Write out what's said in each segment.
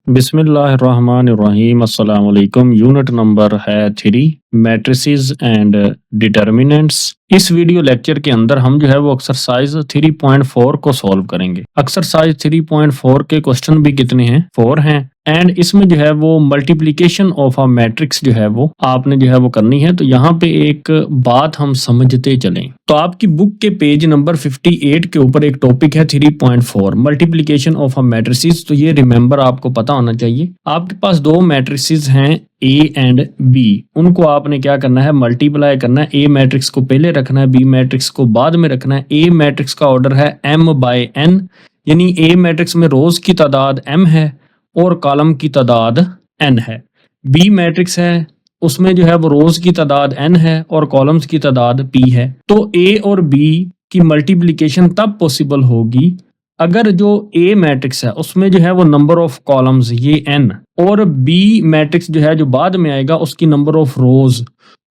बिस्मिल्लाहिर्रहमानिर्रहीम अस्सलाम वालेकुम। यूनिट नंबर है 3, मैट्रिसेस एंड डिटर्मिनेंट्स। इस वीडियो लेक्चर के अंदर हम जो है वो एक्सरसाइज 3.4 को सॉल्व करेंगे। एक्सरसाइज 3.4 के क्वेश्चन भी कितने हैं, 4 हैं। एंड इसमें जो है वो मल्टीप्लिकेशन ऑफ अ मैट्रिक्स जो है वो आपने जो है वो करनी है। तो यहाँ पे एक बात हम समझते चलें। तो आपकी बुक के पेज नंबर 58 के ऊपर एक टॉपिक है 3.4 मल्टीप्लिकेशन ऑफ अ मैट्रिसेस। तो ये रिमेंबर आपको पता होना चाहिए। आपके पास दो मैट्रिसेस हैं ए एंड बी, उनको आपने क्या करना है, मल्टीप्लाई करना है। ए मैट्रिक्स को पहले रखना है, बी मैट्रिक्स को बाद में रखना है। ए मैट्रिक्स का ऑर्डर है m/n, यानी ए मैट्रिक्स में रोज की तादाद m है और कॉलम की तादाद n है। बी मैट्रिक्स है, उसमें जो है वो रोज की तादाद n है और कॉलम्स की तादाद p है। तो a और b की मल्टीप्लिकेशन तब पॉसिबल होगी अगर जो A मैट्रिक्स है उसमें जो है वो नंबर ऑफ कॉलम्स ये n और B मैट्रिक्स जो है जो बाद में आएगा उसकी नंबर ऑफ रोज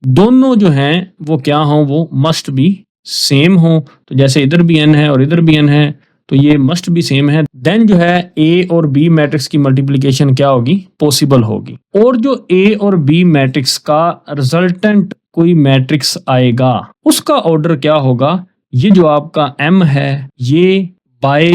दोनों जो हैं वो क्या हों, वो मस्ट बी सेम हो। तो जैसे इधर भी n है और इधर भी n है तो ये मस्ट बी सेम है। देन जो है A और B मैट्रिक्स की मल्टीप्लिकेशन क्या होगी, पॉसिबल होगी। और जो A और B मैट्रिक्स का रिजल्टेंट कोई मैट्रिक्स आएगा उसका ऑर्डर क्या होगा, ये जो आपका M है ये बाय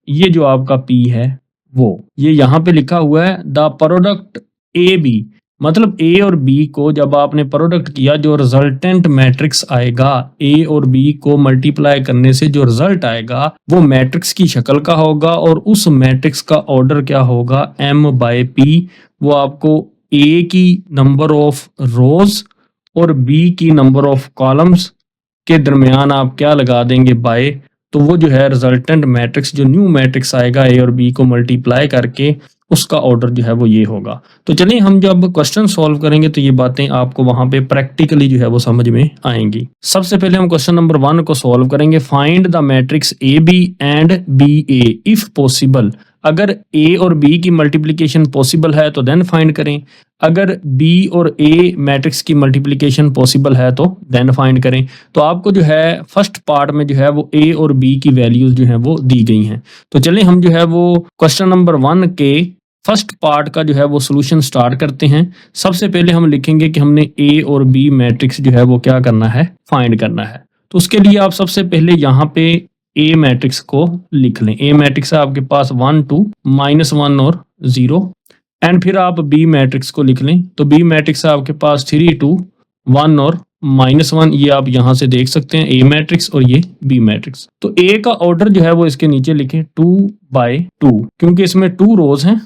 ये जो आपका P है वो ये यहाँ पे लिखा हुआ है द प्रोडक्ट ए बी, मतलब A और B को जब आपने प्रोडक्ट किया जो रिजल्टेंट मैट्रिक्स आएगा A और B को मल्टीप्लाई करने से जो रिजल्ट आएगा वो मैट्रिक्स की शक्ल का होगा और उस मैट्रिक्स का ऑर्डर क्या होगा, m/p। वो आपको A की नंबर ऑफ रोज और B की नंबर ऑफ कॉलम्स के दरमियान आप क्या लगा देंगे, बाय। तो वो जो है रिजल्टेंट मैट्रिक्स जो न्यू मैट्रिक्स आएगा ए और बी को मल्टीप्लाई करके उसका ऑर्डर जो है वो ये होगा। तो चलिए हम जब क्वेश्चन सॉल्व करेंगे तो ये बातें आपको वहां पे प्रैक्टिकली जो है वो समझ में आएंगी। सबसे पहले हम क्वेश्चन नंबर 1 को सॉल्व करेंगे। Find the matrix A B and B A if possible. अगर ए और बी की मल्टीप्लिकेशन पॉसिबल है तो देन फाइंड करें, अगर बी और ए मैट्रिक्स की मल्टीप्लिकेशन पॉसिबल है तो देन फाइंड करें। तो आपको जो है फर्स्ट पार्ट में जो है वो ए और बी की वैल्यूज जो है वो दी गई हैं। तो चलिए हम जो है वो क्वेश्चन नंबर 1 के फर्स्ट पार्ट का जो है वो सोल्यूशन स्टार्ट करते हैं। सबसे पहले हम लिखेंगे कि हमने ए और बी मैट्रिक्स जो है वो क्या करना है, फाइंड करना है। तो उसके लिए आप सबसे पहले यहाँ पे ए मैट्रिक्स को लिख लें। ए मैट्रिक्स है आपके पास 1 2 -1 और 0। एंड फिर आप बी मैट्रिक्स को लिख लें। तो बी मैट्रिक्स है आपके पास 3 2 1 और -1। ये आप यहाँ से देख सकते हैं ए मैट्रिक्स और ये बी मैट्रिक्स। तो ए का ऑर्डर जो है वो इसके नीचे लिखें 2/2, क्योंकि इसमें 2 रोज हैं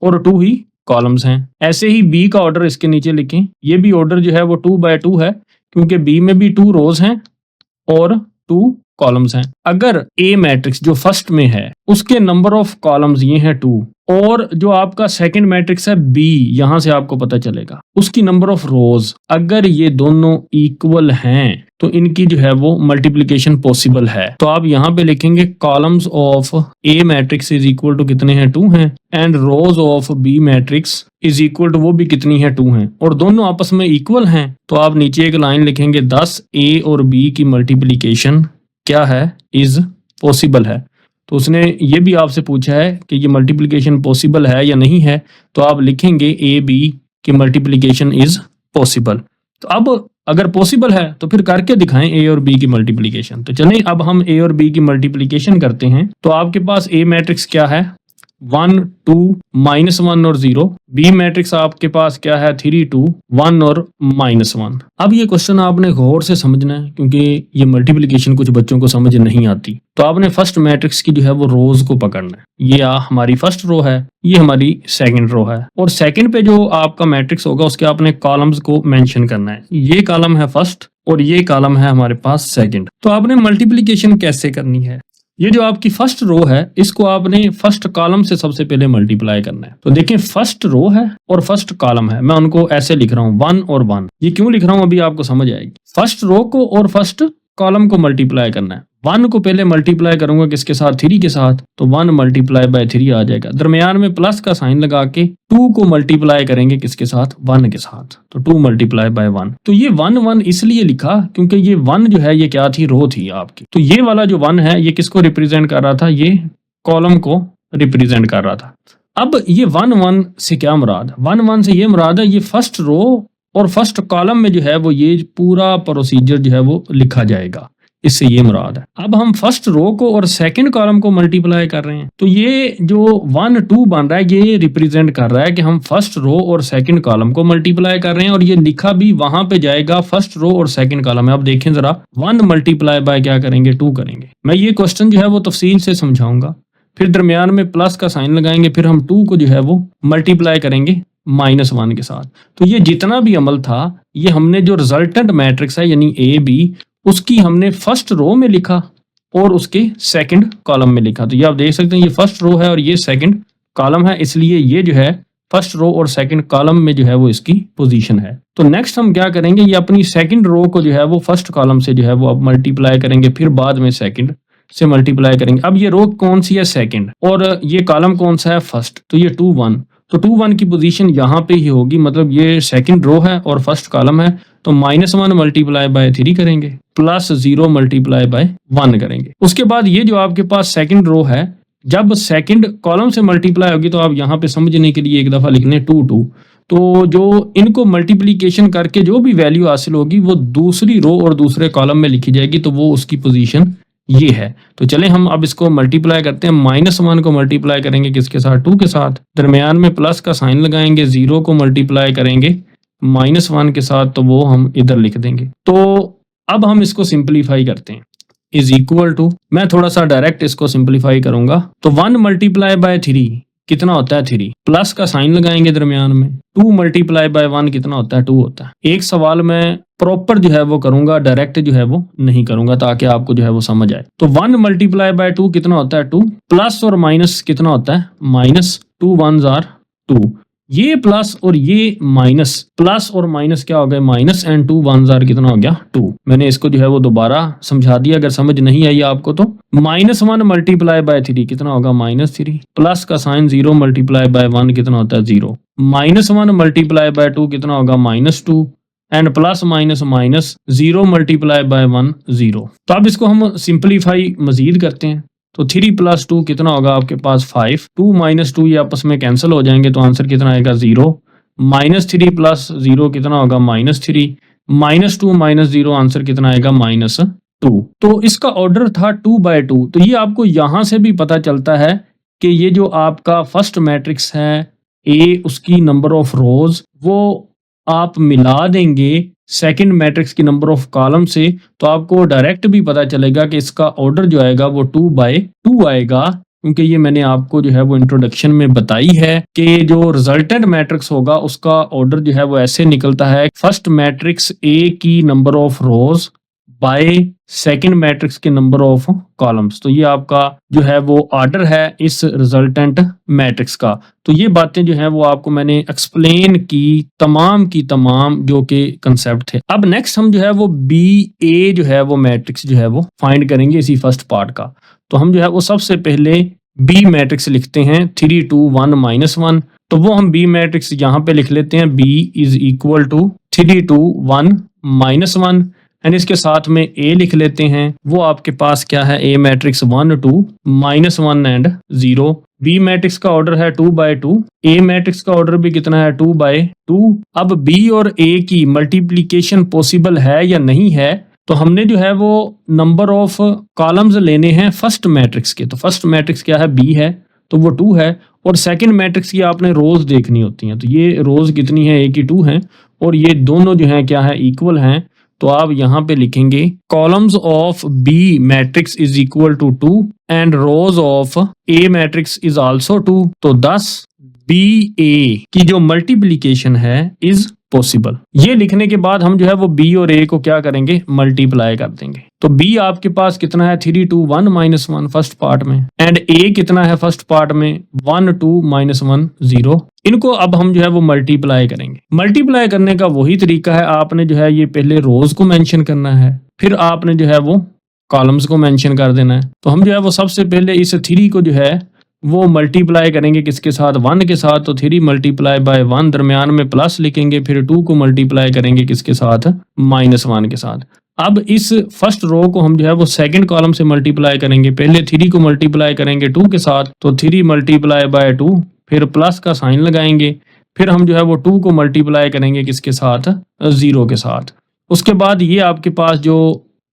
और 2 ही कॉलम्स हैं। ऐसे ही बी का ऑर्डर इसके नीचे लिखें। ये भी ऑर्डर जो है वो 2/2 है, क्योंकि बी में भी 2 रोज हैं और 2 कॉलम्स हैं। अगर ए मैट्रिक्स जो फर्स्ट में है उसके नंबर ऑफ कॉलम्स ये हैं 2 और जो आपका सेकंड मैट्रिक्स है बी, यहां से आपको पता चलेगा उसकी नंबर ऑफ रोज, अगर ये दोनों इक्वल हैं तो इनकी जो है वो मल्टीप्लिकेशन पॉसिबल है। तो आप यहाँ पे लिखेंगे columns of A matrix is equal to कितने हैं, 2 हैं। And rows of B matrix is equal to वो भी कितनी है, 2 हैं और दोनों आपस में इक्वल हैं। तो आप नीचे एक लाइन लिखेंगे 10 ए और बी की मल्टीप्लिकेशन क्या है, इज पॉसिबल है। तो उसने ये भी आपसे पूछा है कि ये मल्टीप्लिकेशन पॉसिबल है या नहीं है, तो आप लिखेंगे ए बी की मल्टीप्लिकेशन इज पॉसिबल। तो अब अगर पॉसिबल है तो फिर करके दिखाएं ए और बी की मल्टीप्लिकेशन। तो चलिए अब हम ए और बी की मल्टीप्लिकेशन करते हैं। तो आपके पास ए मैट्रिक्स क्या है, 1 2 -1 और 0। बी मैट्रिक्स आपके पास क्या है, 3 2 1 और -1। अब ये क्वेश्चन आपने गौर से समझना है, क्योंकि ये मल्टीप्लिकेशन कुछ बच्चों को समझ नहीं आती। तो आपने फर्स्ट मैट्रिक्स की जो है वो रोज को पकड़ना है। ये हमारी फर्स्ट रो है, ये हमारी सेकंड रो है और सेकंड पे जो आपका मैट्रिक्स होगा उसके आपने कॉलम्स को मेंशन करना है। ये कॉलम है फर्स्ट और ये कॉलम है हमारे पास सेकंड। तो आपने मल्टीप्लिकेशन कैसे करनी है, ये जो आपकी फर्स्ट रो है इसको आपने फर्स्ट कॉलम से सबसे पहले मल्टीप्लाई करना है। तो देखिए फर्स्ट रो है और फर्स्ट कॉलम है, मैं उनको ऐसे लिख रहा हूँ 1 और 1। ये क्यों लिख रहा हूँ अभी आपको समझ आएगी। फर्स्ट रो को और फर्स्ट कॉलम को मल्टीप्लाई करना है। 1 को पहले मल्टीप्लाई करूंगा किसके साथ, 3 के साथ, तो 1 × 3 आ जाएगा। दरमियान में प्लस का साइन लगा के 2 को मल्टीप्लाई करेंगे किसके साथ, 1 के साथ, तो 2 × 1। तो ये 1 1 इसलिए लिखा क्योंकि ये 1 जो है ये क्या थी, रो थी आपकी। तो ये वाला जो 1 है ये किसको रिप्रेजेंट कर रहा था, ये कॉलम को रिप्रेजेंट कर रहा था। अब ये 1 1 से क्या मुराद, 1 1 से ये मुराद है ये फर्स्ट रो और फर्स्ट कॉलम में जो है वो ये पूरा प्रोसीजर जो है वो लिखा जाएगा, इससे ये मुराद है। अब हम फर्स्ट रो को और सेकंड कॉलम को मल्टीप्लाई कर रहे हैं, तो ये जो 1 2 बन रहा है ये रिप्रेजेंट कर रहा है कि हम फर्स्ट रो और सेकंड कॉलम को मल्टीप्लाई कर रहे हैं, और ये लिखा भी वहां पे जाएगा फर्स्ट रो और सेकंड कॉलम में। अब देखें जरा, 1 मल्टीप्लाई बाय क्या करेंगे, 2 करेंगे। मैं ये क्वेश्चन जो है वो तफसील से समझाऊंगा, फिर दरमियान में प्लस का साइन लगाएंगे, फिर हम 2 को जो है वो मल्टीप्लाई करेंगे -1 के साथ। तो ये जितना भी अमल था ये हमने जो रिजल्टेंट मैट्रिक्स है यानी ए बी उसकी हमने फर्स्ट रो में लिखा और उसके सेकंड कॉलम में लिखा। तो ये आप देख सकते हैं ये फर्स्ट रो है और ये सेकंड कॉलम है, इसलिए ये जो है फर्स्ट रो और सेकंड कॉलम में जो है वो इसकी पोजीशन है। तो नेक्स्ट हम क्या करेंगे, ये अपनी सेकंड रो को जो है वो फर्स्ट कॉलम से जो है वो अब मल्टीप्लाई करेंगे, फिर बाद में सेकंड से मल्टीप्लाई करेंगे। अब ये रो कौन सी है, सेकंड, और ये कॉलम कौन सा है, फर्स्ट। तो ये 2 1, तो 2 1 की पोजीशन यहाँ पे ही होगी, मतलब ये सेकंड रो है और फर्स्ट कॉलम है, तो -1 मल्टीप्लाई बाय 3 करेंगे, +0 मल्टीप्लाई बाय 1 करेंगे। उसके बाद ये जो आपके पास सेकंड रो है, जब सेकंड कॉलम से मल्टीप्लाई होगी तो आप यहाँ पे समझने के लिए एक दफा लिख लें 2 2। तो जो इनको मल्टीप्लीकेशन करके जो भी वैल्यू हासिल होगी वो दूसरी रो और दूसरे कॉलम में लिखी जाएगी, तो वो उसकी पोजीशन ये है। तो चलें हम अब इसको मल्टीप्लाई करते हैं। -1 को मल्टीप्लाई करेंगे किसके साथ, 2 के साथ, दरमियान में प्लस का साइन लगाएंगे, 0 को मल्टीप्लाई करेंगे -1 के साथ, तो वो हम इधर लिख देंगे। तो अब हम इसको सिंपलीफाई करते हैं, इज इक्वल टू, मैं थोड़ा सा डायरेक्ट इसको सिंपलीफाई करूंगा, तो 1 मल्टीप्लाई बाय 3 कितना होता है, 3, प्लस का साइन लगाएंगे दरमियान में, 2 मल्टीप्लाई बाय 1 कितना होता है, 2 होता है। एक सवाल मैं प्रॉपर जो है वो करूंगा, डायरेक्ट जो है वो नहीं करूंगा ताकि आपको जो है वो समझ आए। तो 1 मल्टीप्लाई बाय 2 कितना होता है, 2, प्लस और माइनस कितना होता है, -2 1s are 2, ये प्लस और ये माइनस, प्लस और माइनस क्या हो गए, माइनस, एंड 2 1s are कितना हो गया, 2। मैंने इसको जो है वो दोबारा समझा दिया, अगर समझ नहीं आई आपको तो। -1 मल्टीप्लाई बाय 3 कितना होगा, -3, प्लस का साइन 0 मल्टीप्लाई बाय 1 कितना होता है, 0, -1 मल्टीप्लाई बाय 2 कितना होगा, -2, and plus minus minus 0 multiply by 1 0। तो अब इसको हम सिंपलीफाई मजीद करते हैं, तो 3 + 2 कितना होगा आपके पास 5, 2 - 2 ये आपस में कैंसिल हो जाएंगे, तो आंसर कितना आएगा 0, -3 + 0 कितना होगा -3, -2 - 0 आंसर कितना आएगा -2। तो इसका ऑर्डर था 2/2। तो ये आपको यहाँ से भी पता चलता है कि ये जो आपका फर्स्ट मैट्रिक्स है ए, उसकी नंबर ऑफ रोज वो आप मिला देंगे सेकंड मैट्रिक्स की नंबर ऑफ कॉलम से, तो आपको डायरेक्ट भी पता चलेगा कि इसका ऑर्डर जो आएगा वो 2/2 आएगा, क्योंकि ये मैंने आपको जो है वो इंट्रोडक्शन में बताई है कि जो रिजल्टेंट मैट्रिक्स होगा उसका ऑर्डर जो है वो ऐसे निकलता है, फर्स्ट मैट्रिक्स ए की number of rose by second matrix के नंबर ऑफ कॉलम्स। तो ये आपका जो है वो ऑर्डर है इस रिजल्टेंट मैट्रिक्स का। तो ये बातें जो है वो आपको मैंने एक्सप्लेन की तमाम जो कि कंसेप्ट थे। अब नेक्स्ट हम जो है वो बी ए जो है वो मैट्रिक्स जो है वो फाइंड करेंगे इसी फर्स्ट पार्ट का। तो हम जो है वो सबसे पहले बी मैट्रिक्स लिखते हैं 3 2 1 -1। तो वो हम बी मैट्रिक्स यहाँ पे लिख लेते हैं, B is equal to 3 2 1 -1, and इसके साथ में ए लिख लेते हैं। वो आपके पास क्या है, A matrix 1 2 -1 and 0। B matrix का ऑर्डर है 2/2, ए मैट्रिक्स का ऑर्डर भी कितना है 2/2। अब बी और ए की मल्टीप्लीकेशन पॉसिबल है या नहीं है, तो हमने जो है वो नंबर ऑफ कॉलम्स लेने हैं फर्स्ट मैट्रिक्स के। तो फर्स्ट मैट्रिक्स क्या है, बी है, तो वो 2 है, और सेकंड मैट्रिक्स की आपने रोज देखनी होती हैं। तो ये रोज कितनी है, ए की 2 है, और ये दोनों जो है क्या है, इक्वल हैं। तो आप यहाँ पे लिखेंगे columns of B matrix is equal to 2 and rows of A matrix is also 2। तो 10 बी ए की जो मल्टीप्लीकेशन है इज पॉसिबल। ये लिखने के बाद हम जो है वो बी और ए को क्या करेंगे, मल्टीप्लाई कर देंगे। तो बी आपके पास कितना है 3 2 1 -1 फर्स्ट पार्ट में, एंड ए कितना है फर्स्ट पार्ट में 1 2 -1 0। इनको अब हम जो है वो मल्टीप्लाई करेंगे। मल्टीप्लाई करने का वही तरीका है, आपने जो है ये पहले रोज को मेंशन करना है, फिर आपने जो है वो कॉलम्स को मेंशन कर देना है। तो हम जो है वो सबसे पहले इस 3 को जो है वो मल्टीप्लाई करेंगे किसके साथ, 1 के साथ। तो 3 मल्टीप्लाई बाय 1, दरमियान में प्लस लिखेंगे, फिर 2 को मल्टीप्लाई करेंगे किसके साथ, -1 के साथ। अब इस फर्स्ट रो को हम जो है वो सेकंड कॉलम से मल्टीप्लाई करेंगे। पहले 3 को मल्टीप्लाई करेंगे 2 के साथ, तो 3 मल्टीप्लाई बाय 2, फिर प्लस का साइन लगाएंगे, फिर हम जो है वो 2 को मल्टीप्लाई करेंगे किसके साथ, 0 के साथ। उसके बाद ये आपके पास जो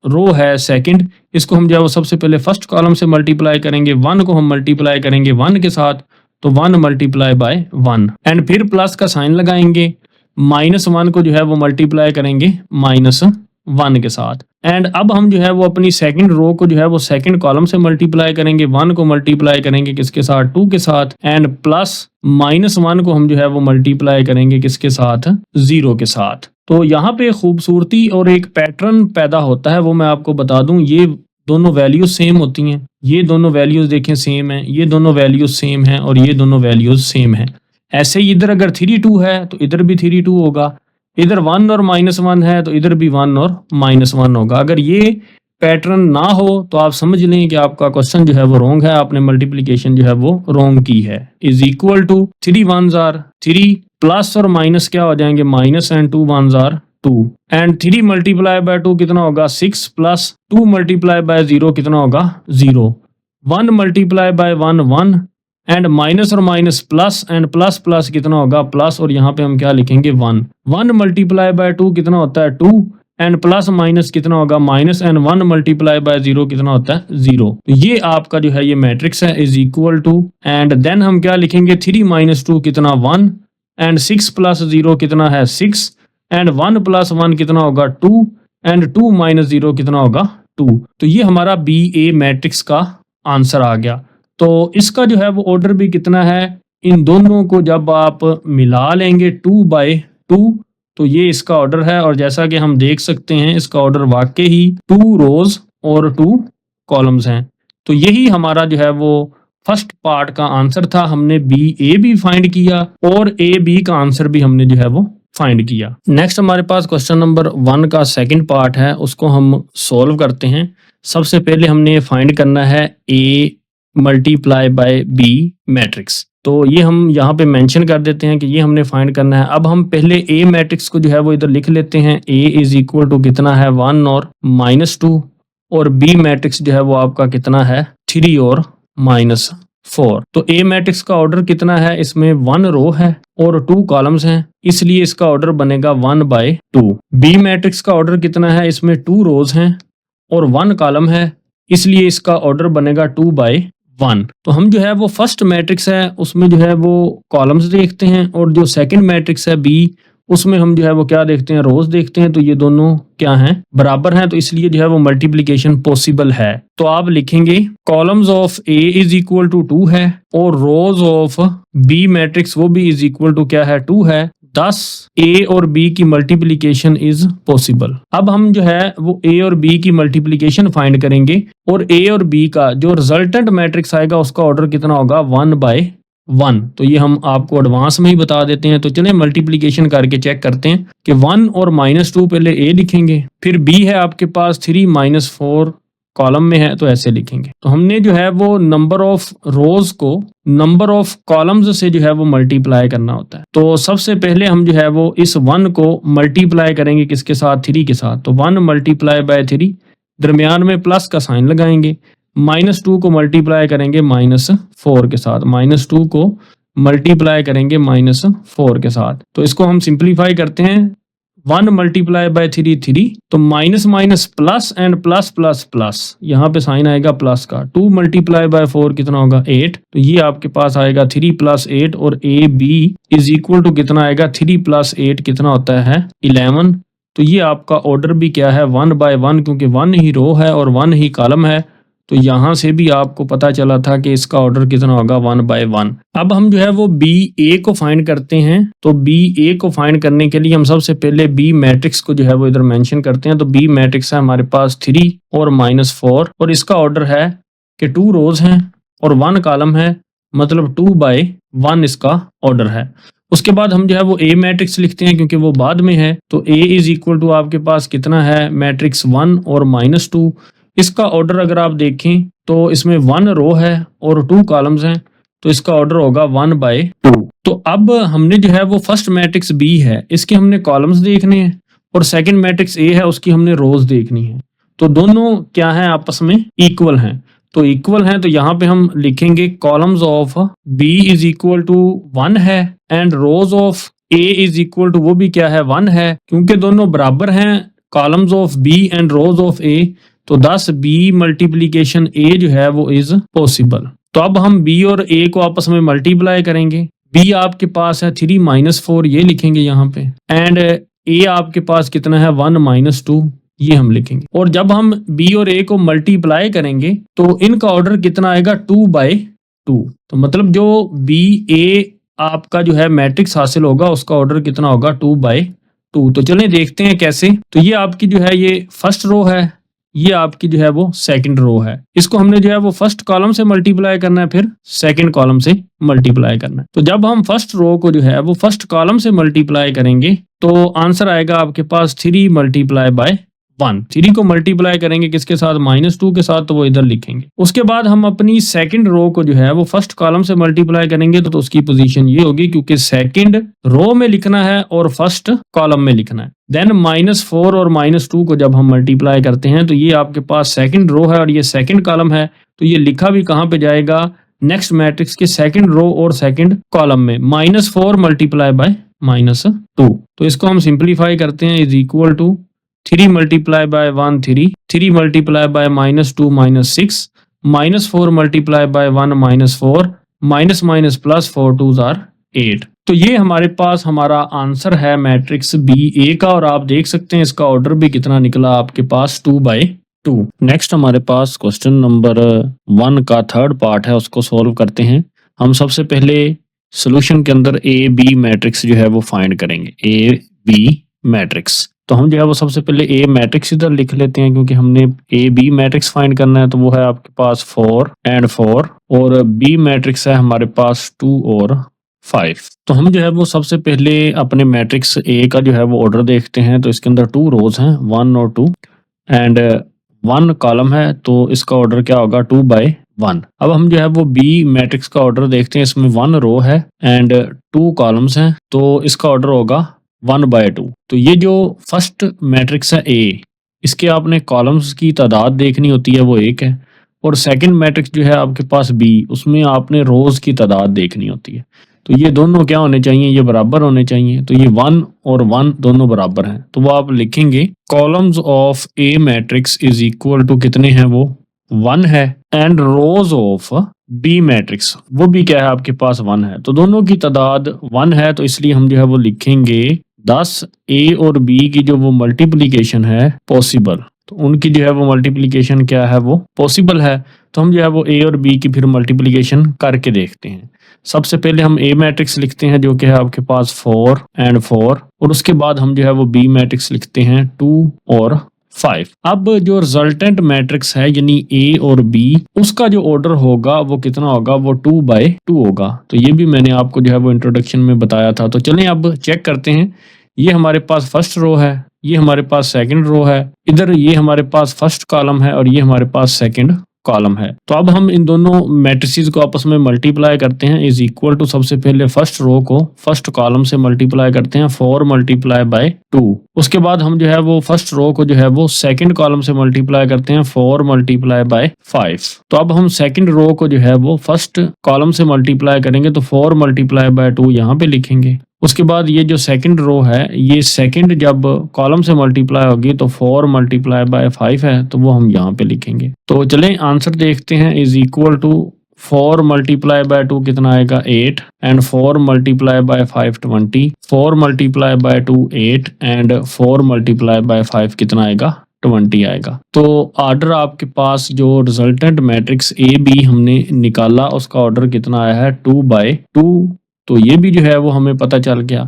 रो है सेकंड, इसको हम जो है वो सबसे पहले फर्स्ट कॉलम से मल्टीप्लाई करेंगे, 1 को हम मल्टीप्लाई करेंगे 1 के साथ, तो 1 मल्टीप्लाई बाय 1 एंड फिर प्लस का साइन लगाएंगे, -1 को जो है वो मल्टीप्लाई करेंगे -1 के साथ। एंड अब हम जो है वो अपनी सेकंड रो को जो है वो सेकंड कॉलम से मल्टीप्लाई करेंगे, 1 को मल्टीप्लाई करेंगे किसके साथ, 2 के साथ, एंड प्लस -1 को हम जो है वो मल्टीप्लाई करेंगे किसके साथ, 0 के साथ। तो यहाँ पे खूबसूरती और एक पैटर्न पैदा होता है, वो मैं आपको बता दूं। ये दोनों वैल्यूज सेम होती हैं, ये दोनों वैल्यूज देखें सेम है, ये दोनों वैल्यूज सेम है और ये दोनों वैल्यूज सेम है। ऐसे ही इधर अगर 3 2 है तो इधर भी 3 2 होगा, इधर 1 और -1 है तो इधर भी 1 और -1 होगा। अगर ये पैटर्न ना हो तो आप समझ लें कि आपका क्वेश्चन जो है वो रॉन्ग है, आपने मल्टीप्लिकेशन जो है वो रॉन्ग की है। Is equal to 3 1s are 3, plus और माइनस क्या हो जाएंगे, minus, and 2 1s are 2, and 3 multiply by 2 कितना होगा 6, प्लस 2 मल्टीप्लाई बाय 0 कितना होगा 0, 1 मल्टीप्लाई बाय 1 1, एंड माइनस और minus plus, and plus plus कितना होगा प्लस, और यहाँ पे हम क्या लिखेंगे 1, 1 मल्टीप्लाई बाय 2 कितना होता है 2, एंड प्लस माइनस कितना होगा माइनस, एंड 1 मल्टीप्लाई बाय 0 कितना होता है 0। तो ये आपका जो है ये मैट्रिक्स है, is equal to, and then हम क्या लिखेंगे 3 - 2 कितना 1, एंड 6 + 0 कितना है 6, एंड 1 + 1 कितना होगा 2, एंड 2 - 0 कितना होगा 2। तो ये हमारा BA मैट्रिक्स का आंसर आ गया। तो इसका जो है वो ऑर्डर भी कितना है, इन दोनों को जब आप मिला लेंगे 2/2 तो ये इसका ऑर्डर है। और जैसा कि हम देख सकते हैं इसका ऑर्डर वाकई ही 2 रोज और 2 कॉलम्स हैं। तो यही हमारा जो है वो फर्स्ट पार्ट का आंसर था। हमने BA भी फाइंड किया और AB का आंसर भी हमने जो है वो फाइंड किया। नेक्स्ट हमारे पास क्वेश्चन नंबर 1 का सेकंड पार्ट है, उसको हम सॉल्व करते हैं। सबसे पहले हमने फाइंड करना है A multiply by B matrix. तो ये हम यहाँ पे मेंशन कर देते हैं कि ये हमने फाइंड करना है। अब हम पहले A मैट्रिक्स को जो है वो इधर लिख लेते हैं। A इज इक्वल टू कितना है 1 और -2, और B मैट्रिक्स जो है वो आपका कितना है 3 और -4। तो A मैट्रिक्स का ऑर्डर कितना है, इसमें 1 रो है और 2 कॉलम्स हैं, इसलिए इसका ऑर्डर बनेगा 1/2। B मैट्रिक्स का ऑर्डर कितना है, इसमें 2 रोज हैं और 1 कॉलम है, इसलिए इसका ऑर्डर बनेगा 2/1। तो हम जो है वो फर्स्ट मैट्रिक्स है उसमें जो है वो कॉलम्स देखते हैं, और जो सेकंड मैट्रिक्स है B उसमें हम जो है वो क्या देखते हैं, रोज देखते हैं। तो ये दोनों क्या हैं, बराबर हैं, तो इसलिए जो है वो मल्टीप्लिकेशन पॉसिबल है। तो आप लिखेंगे columns of A is equal to 2 है और रोज ऑफ B मैट्रिक्स वो भी इज इक्वल टू क्या है 2 है, thus A और B की मल्टीप्लिकेशन इज पॉसिबल। अब हम जो है वो A और B की मल्टीप्लिकेशन फाइंड करेंगे, और A और B का जो रिजल्टेंट मैट्रिक्स आएगा उसका ऑर्डर कितना होगा 1/1। तो ये हम आपको एडवांस में ही बता देते हैं। तो चलें मल्टीप्लिकेशन करके चेक करते हैं कि 1 और -2 पहले A लिखेंगे, फिर B है आपके पास 3 - 4 कॉलम में है तो ऐसे लिखेंगे। तो हमने जो है वो नंबर ऑफ रोज को नंबर ऑफ कॉलम्स से जो है वो मल्टीप्लाई करना होता है। तो सबसे पहले हम जो है वो इस 1 को मल्टीप्लाई करेंगे किसके साथ, 3 के साथ। तो 1 मल्टीप्लाई बाय 3, दरमियान में प्लस का साइन लगाएंगे, -2 को मल्टीप्लाई करेंगे -4 के साथ, -2 को मल्टीप्लाई करेंगे -4 के साथ। तो इसको हम सिंप्लीफाई करते हैं, 1 मल्टीप्लाई बाय 3 3, तो minus minus plus and plus plus plus, यहाँ पे साइन आएगा प्लस का। 2 मल्टीप्लाई बाय 4 कितना होगा 8, तो ये आपके पास आएगा 3 + 8, और AB इज इक्वल टू कितना आएगा 3 + 8 कितना होता है 11। तो ये आपका ऑर्डर भी क्या है 1/1, क्योंकि 1 ही रो है और 1 ही कॉलम है। तो यहाँ से भी आपको पता चला था कि इसका ऑर्डर कितना होगा 1/1। अब हम जो है वो BA को फाइंड करते हैं। तो BA को फाइंड करने के लिए हम सबसे पहले B मैट्रिक्स को जो है वो इधर मेंशन करते हैं। तो B मैट्रिक्स है हमारे पास 3 और -4, और इसका ऑर्डर है कि 2 रोज हैं और 1 कॉलम है, मतलब 2/1 इसका ऑर्डर है। उसके बाद हम जो है वो A मैट्रिक्स लिखते हैं क्योंकि वो बाद में है। तो A इज इक्वल टू आपके पास कितना है मैट्रिक्स 1 और -2। इसका ऑर्डर अगर आप देखें तो इसमें 1 रो है और 2 कॉलम्स हैं, तो इसका ऑर्डर होगा 1/2। तो अब हमने जो है वो फर्स्ट मैट्रिक्स B है, इसके हमने कॉलम्स देखने हैं, और सेकंड मैट्रिक्स A है उसकी हमने रोज देखनी है। तो दोनों क्या है आपस में इक्वल हैं। तो इक्वल हैं, तो यहाँ पे हम लिखेंगे columns of B is equal to 1 है and rows of A is equal to वो भी क्या है 1 है, क्योंकि दोनों बराबर हैं columns of B and rows of A, तो 10 बी मल्टीप्लीकेशन ए जो है वो इज पॉसिबल। तो अब हम बी और ए को आपस में मल्टीप्लाई करेंगे। बी आपके पास है 3 - 4, ये लिखेंगे यहाँ पे, एंड ए आपके पास कितना है 1 - 2, ये हम लिखेंगे। और जब हम बी और ए को मल्टीप्लाई करेंगे तो इनका ऑर्डर कितना आएगा 2/2। तो मतलब जो बी ए आपका जो है मैट्रिक्स हासिल होगा उसका ऑर्डर कितना होगा 2/2। तो चलें देखते हैं कैसे। तो ये आपकी जो है ये फर्स्ट रो है, ये आपकी जो है वो सेकंड रो है। इसको हमने जो है वो फर्स्ट कॉलम से मल्टीप्लाई करना है, फिर सेकंड कॉलम से मल्टीप्लाई करना है। तो जब हम फर्स्ट रो को जो है वो फर्स्ट कॉलम से मल्टीप्लाई करेंगे तो आंसर आएगा आपके पास 3 × 1। 3 को मल्टीप्लाई करेंगे किसके साथ -2 के साथ, तो वो इधर लिखेंगे। उसके बाद हम अपनी सेकंड रो को जो है वो फर्स्ट कॉलम से मल्टीप्लाई करेंगे तो उसकी पोजीशन ये होगी, क्योंकि सेकंड रो में लिखना है और फर्स्ट कॉलम में लिखना है। देन -4 और -2 को जब हम मल्टीप्लाई करते हैं तो ये आपके पास सेकंड रो है और ये सेकंड कॉलम है, तो ये लिखा भी कहाँ पे जाएगा नेक्स्ट मैट्रिक्स के सेकंड रो और सेकंड कॉलम में। -4 × -2, तो इसको हम सिंप्लीफाई करते हैं, is equal to 3 × 1 3, 3 × -2 -6, -4 × 1 -4, -+ 4 2s are 8। तो ये हमारे पास हमारा आंसर है मैट्रिक्स बी ए का, और आप देख सकते हैं इसका ऑर्डर भी कितना निकला आपके पास 2/2। नेक्स्ट हमारे पास क्वेश्चन नंबर 1 का थर्ड पार्ट है, उसको सॉल्व करते हैं। हम सबसे पहले सोल्यूशन के अंदर ए बी मैट्रिक्स जो है वो फाइंड करेंगे, ए बी मैट्रिक्स। तो हम जो है वो सबसे पहले ए मैट्रिक्स इधर लिख लेते हैं, क्योंकि हमने ए बी मैट्रिक्स फाइंड करना है। तो वो है आपके पास 4 और 4, और बी मैट्रिक्स है हमारे पास 2 और 5। तो हम जो है वो सबसे पहले अपने मैट्रिक्स ए का जो है वो ऑर्डर देखते हैं। तो इसके अंदर 2 रोज हैं, 1 और 2, एंड 1 कॉलम है, तो इसका ऑर्डर क्या होगा 2/1। अब हम जो है वो बी मैट्रिक्स का ऑर्डर देखते हैं। इसमें 1 रो है एंड 2 कॉलम्स हैं, तो इसका ऑर्डर होगा 1/2। तो ये जो फर्स्ट मैट्रिक्स है ए, इसके आपने कॉलम्स की तादाद देखनी होती है, वो 1 है। और सेकंड मैट्रिक्स जो है आपके पास बी, उसमें आपने रोज की तादाद देखनी होती है। तो ये दोनों क्या होने चाहिए, ये बराबर होने चाहिए। तो ये 1 और 1 दोनों बराबर हैं, तो वो आप लिखेंगे columns of A matrix is equal to कितने हैं, वो 1 है, and rows of B matrix वो भी क्या है आपके पास 1 है। तो दोनों की तादाद 1 है, तो इसलिए हम जो है वो लिखेंगे 10 ए और बी की जो वो मल्टीप्लीकेशन है पॉसिबल। तो उनकी जो है वो मल्टीप्लीकेशन क्या है, वो पॉसिबल है। तो हम जो है वो ए और बी की फिर मल्टीप्लीकेशन करके देखते हैं। सबसे पहले हम ए मैट्रिक्स लिखते हैं जो कि है आपके पास 4 और 4, और उसके बाद हम जो है वो बी मैट्रिक्स लिखते हैं 2 और 5। अब जो रिजल्टेंट मैट्रिक्स है यानी ए और बी, उसका जो ऑर्डर होगा वो कितना होगा, वो 2/2 होगा। तो ये भी मैंने आपको जो है वो इंट्रोडक्शन में बताया था। तो चलें अब चेक करते हैं। ये हमारे पास फर्स्ट रो है, ये हमारे पास सेकंड रो है, इधर ये हमारे पास फर्स्ट कॉलम है और ये हमारे पास सेकंड कॉलम है। तो अब हम इन दोनों मैट्रिसेस को आपस में मल्टीप्लाई करते हैं, इज इक्वल टू सबसे पहले फर्स्ट रो को फर्स्ट कॉलम से मल्टीप्लाई करते हैं 4 × 2। उसके बाद हम जो है वो फर्स्ट रो को जो है वो सेकंड कॉलम से मल्टीप्लाई करते हैं 4 × 5। तो अब हम सेकंड रो को जो है वो फर्स्ट कॉलम से मल्टीप्लाई करेंगे, तो 4 × 2 यहाँ पे लिखेंगे। उसके बाद ये जो सेकंड रो है, ये सेकंड जब कॉलम से मल्टीप्लाई होगी तो 4 × 5 है, तो वो हम यहाँ पे लिखेंगे। तो चलें आंसर देखते हैं, इज इक्वल टू 4 × 2 कितना आएगा 8, एंड 4 × 5 20, 4 × 2 8, एंड 4 × 5 कितना आएगा 20 आएगा। तो ऑर्डर आपके पास जो रिजल्टेंट मैट्रिक्स ए बी हमने निकाला उसका ऑर्डर कितना आया है 2/2। तो ये भी जो है वो हमें पता चल गया,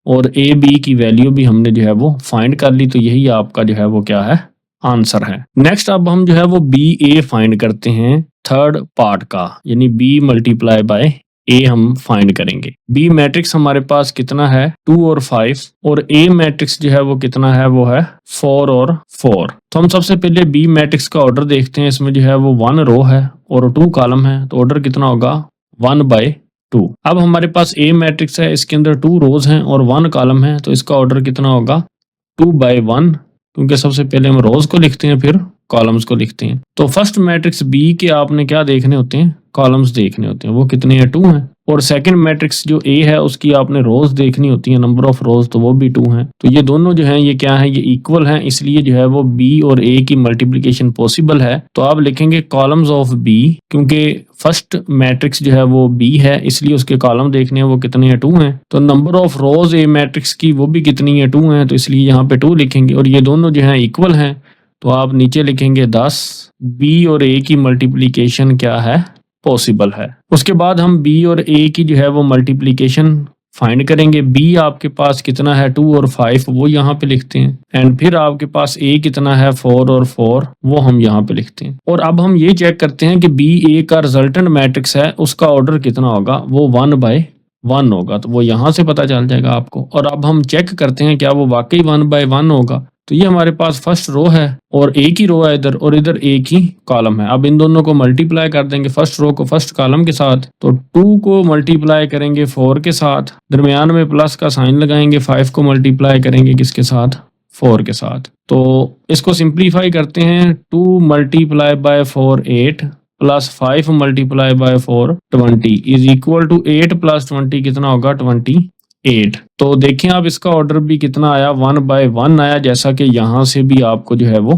और ए बी की वैल्यू भी हमने जो है वो फाइंड कर ली। तो यही आपका जो है वो क्या है, आंसर है। नेक्स्ट अब हम जो है वो बी ए फाइंड करते हैं थर्ड पार्ट का, यानी बी × ए हम फाइंड करेंगे। बी मैट्रिक्स हमारे पास कितना है 2 और 5, और ए मैट्रिक्स जो है वो कितना है, वो है 4 और 4। तो हम सबसे पहले बी मैट्रिक्स का ऑर्डर देखते हैं। इसमें जो है वो 1 रो है और 2 कॉलम है, तो ऑर्डर कितना होगा 1/2। अब हमारे पास ए मैट्रिक्स है, इसके अंदर 2 रोज हैं और 1 कॉलम है, तो इसका ऑर्डर कितना होगा 2/1, क्योंकि सबसे पहले हम रोज को लिखते हैं फिर कॉलम्स को लिखते हैं। तो फर्स्ट मैट्रिक्स बी के आपने क्या देखने होते हैं, कॉलम्स देखने होते हैं, वो कितने हैं, 2 हैं। और सेकंड मैट्रिक्स जो ए है उसकी आपने रोज देखनी होती है, नंबर ऑफ रोज, तो वो भी 2 हैं। तो ये दोनों जो हैं ये क्या है, ये इक्वल हैं, इसलिए जो है वो बी और ए की मल्टीप्लिकेशन पॉसिबल है। तो आप लिखेंगे कॉलम्स ऑफ बी, क्योंकि फर्स्ट मैट्रिक्स जो है वो बी है इसलिए उसके कॉलम देखने हैं, वो कितने हैं, 2 हैं। तो number of rose A matrix की वो भी कितनी है, 2 हैं, तो इसलिए यहाँ पे 2 लिखेंगे। और ये दोनों जो है इक्वल हैं, तो आप नीचे लिखेंगे 10, बी और ए की मल्टीप्लिकेशन क्या है, पॉसिबल है। उसके बाद हम बी और ए की जो है वो मल्टीप्लिकेशन फाइंड करेंगे। बी आपके पास कितना है, 2 और 5, वो यहाँ पे लिखते हैं। एंड फिर आपके पास ए कितना है, 4 और 4, वो हम यहाँ पे लिखते हैं। और अब हम ये चेक करते हैं कि बी ए का रिजल्टेंट मैट्रिक्स है, उसका ऑर्डर कितना होगा, वो 1/1 होगा। तो वो यहाँ से पता चल जाएगा आपको। और अब हम चेक करते हैं क्या वो वाकई 1/1 होगा। तो ये हमारे पास फर्स्ट रो है और एक ही रो है इधर, और इधर एक ही कॉलम है। अब इन दोनों को मल्टीप्लाई कर देंगे, फर्स्ट रो को फर्स्ट कॉलम के साथ। तो 2 को मल्टीप्लाई करेंगे 4 के साथ, दरमियान में प्लस का साइन लगाएंगे। 5 को मल्टीप्लाई करेंगे किसके साथ, 4 के साथ। तो इसको सिंप्लीफाई करते हैं, 2 multiply by 4 8 plus 5 multiply by 4 20 is equal to 8 plus 20 कितना होगा, 28। तो देखें आप इसका ऑर्डर भी कितना आया, 1/1 आया, जैसा कि यहाँ से भी आपको जो है वो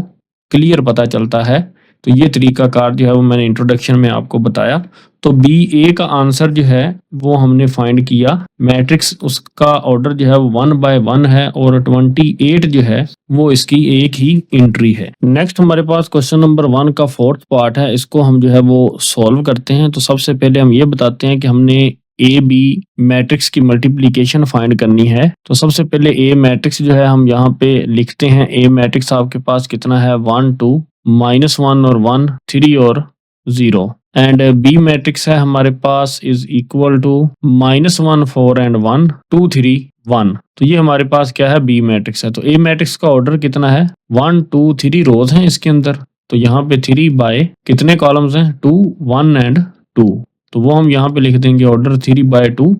क्लियर पता चलता है। तो ये तरीकाकार जो है वो मैंने इंट्रोडक्शन में आपको बताया। तो बी ए का आंसर जो है वो हमने फाइंड किया, मैट्रिक्स उसका ऑर्डर जो है वो 1/1 है और 28 जो है वो इसकी एक ही एंट्री है। नेक्स्ट हमारे पास क्वेश्चन नंबर 1 का 4th पार्ट है, इसको हम जो है वो सॉल्व करते हैं। तो सबसे पहले हम ये बताते हैं कि हमने ए बी मैट्रिक्स की मल्टीप्लिकेशन फाइंड करनी है। तो सबसे पहले ए मैट्रिक्स जो है हम यहाँ पे लिखते हैं। ए मैट्रिक्स आपके पास कितना है, 1 2 -1 और 1 3 और 0। एंड बी मैट्रिक्स है हमारे पास इज इक्वल टू -1 4 एंड 1 2 3 1। तो ये हमारे पास क्या है, बी मैट्रिक्स है। तो ए मैट्रिक्स का ऑर्डर कितना है, 1 2 3 रोज हैं इसके अंदर। तो यहाँ पे 3 बाय कितने कॉलम्स हैं, 2 1 एंड 2। तो वो हम यहाँ पे लिख देंगे ऑर्डर 3/2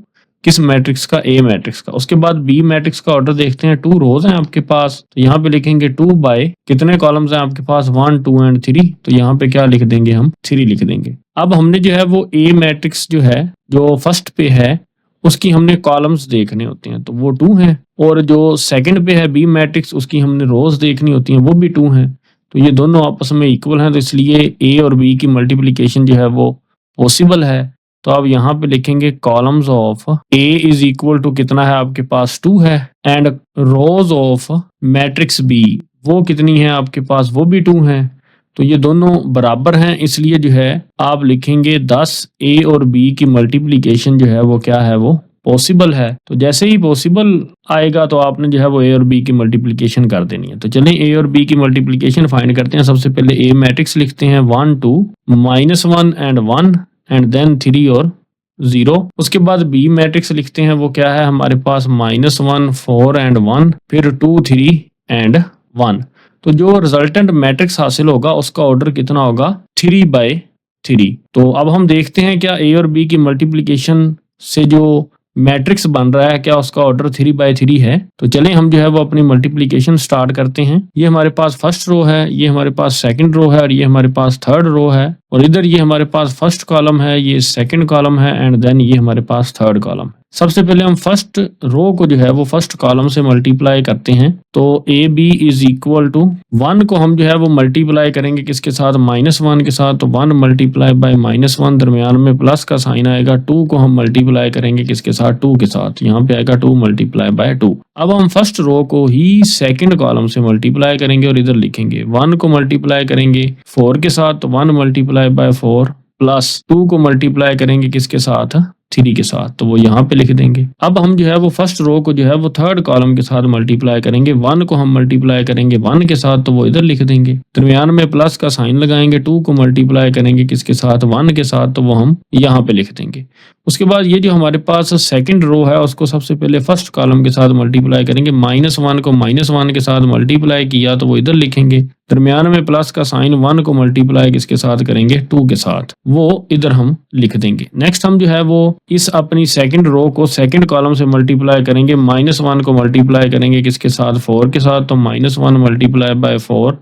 किस मैट्रिक्स का, ए मैट्रिक्स का। उसके बाद बी मैट्रिक्स का ऑर्डर देखते हैं, 2 रोज हैं आपके पास। तो यहाँ पे लिखेंगे 2 बाय कितने कॉलम्स हैं आपके पास, 1 2 एंड 3। तो यहाँ पे क्या लिख देंगे, हम 3 लिख देंगे। अब हमने जो है वो ए मैट्रिक्स जो है जो फर्स्ट पे है उसकी हमने कॉलम्स देखने होते हैं, तो वो 2 हैं। और जो सेकंड पे है बी मैट्रिक्स, उसकी हमने रोज देखनी होती हैं, वो भी 2 हैं। तो ये दोनों आपस में इक्वल हैं, तो इसलिए ए और बी की मल्टीप्लिकेशन जो है वो पॉसिबल है। तो आप यहाँ पे लिखेंगे columns of A is equal to कितना है आपके पास, 2 है। And rows of matrix B वो कितनी है आपके पास, वो भी 2 हैं। तो ये दोनों बराबर हैं, इसलिए जो है आप लिखेंगे 10 ए और बी की मल्टीप्लिकेशन जो है वो क्या है, वो पॉसिबल है। तो जैसे ही पॉसिबल आएगा तो आपने जो है वो ए और बी की मल्टीप्लिकेशन कर देनी है। तो चलें ए और बी की मल्टीप्लिकेशन फाइंड करते हैं। सबसे पहले ए मैट्रिक्स लिखते हैं, 1 2 -1 एंड 1 एंड देन 3 और 0। उसके बाद बी मैट्रिक्स लिखते हैं, वो क्या है हमारे पास, -1 4 एंड 1 फिर 2 3 एंड 1। तो जो रिजल्टेंट मैट्रिक्स हासिल होगा उसका ऑर्डर कितना होगा, 3/3। तो अब हम देखते हैं क्या ए और बी की मल्टीप्लिकेशन से जो मैट्रिक्स बन रहा है क्या उसका ऑर्डर 3/3 है। तो चलें हम जो है वो अपनी मल्टीप्लिकेशन स्टार्ट करते हैं। ये हमारे पास फर्स्ट रो है, ये हमारे पास सेकंड रो है और ये हमारे पास थर्ड रो है। और इधर ये हमारे पास फर्स्ट कॉलम है, ये सेकंड कॉलम है एंड देन ये हमारे पास थर्ड कॉलम है। सबसे पहले हम फर्स्ट रो को जो है वो फर्स्ट कॉलम से मल्टीप्लाई करते हैं। तो A B is equal to 1 को हम जो है वो मल्टीप्लाई करेंगे किसके साथ, -1 के साथ। तो 1 मल्टीप्लाई बाय -1, दरमियान में प्लस का साइन आएगा। 2 को हम मल्टीप्लाई करेंगे किसके साथ, 2 के साथ। यहाँ पे आएगा 2 मल्टीप्लाई बाय 2। अब हम फर्स्ट रो को ही सेकंड कॉलम से मल्टीप्लाई करेंगे और इधर लिखेंगे 1 को मल्टीप्लाई करेंगे 4 के साथ। तो 1 मल्टीप्लाई बाय 4 प्लस 2 को मल्टीप्लाई करेंगे किसके साथ, 3 के साथ। तो वो यहाँ पे लिख देंगे। अब हम जो है वो फर्स्ट रो को जो है वो थर्ड कॉलम के साथ मल्टीप्लाई करेंगे। 1 को हम मल्टीप्लाई करेंगे 1 के साथ, तो वो इधर लिख देंगे। दरमियान में प्लस का साइन लगाएंगे। 2 को मल्टीप्लाई करेंगे किसके साथ, 1 के साथ, तो वो हम यहाँ पे लिख देंगे। उसके बाद ये जो हमारे पास सेकंड रो है उसको सबसे पहले फर्स्ट कॉलम के साथ मल्टीप्लाई करेंगे। -1 को -1 के साथ मल्टीप्लाई किया तो वो इधर लिखेंगे। दरमियान में प्लस का साइन, 1 को मल्टीप्लाई किसके साथ करेंगे, 2 के साथ, वो इधर हम लिख देंगे। नेक्स्ट हम जो है वो इस अपनी सेकंड रो को सेकंड कॉलम से मल्टीप्लाई करेंगे। -1 को मल्टीप्लाई करेंगे किसके साथ, 4 के साथ। तो -1 मल्टीप्लाई बाय 4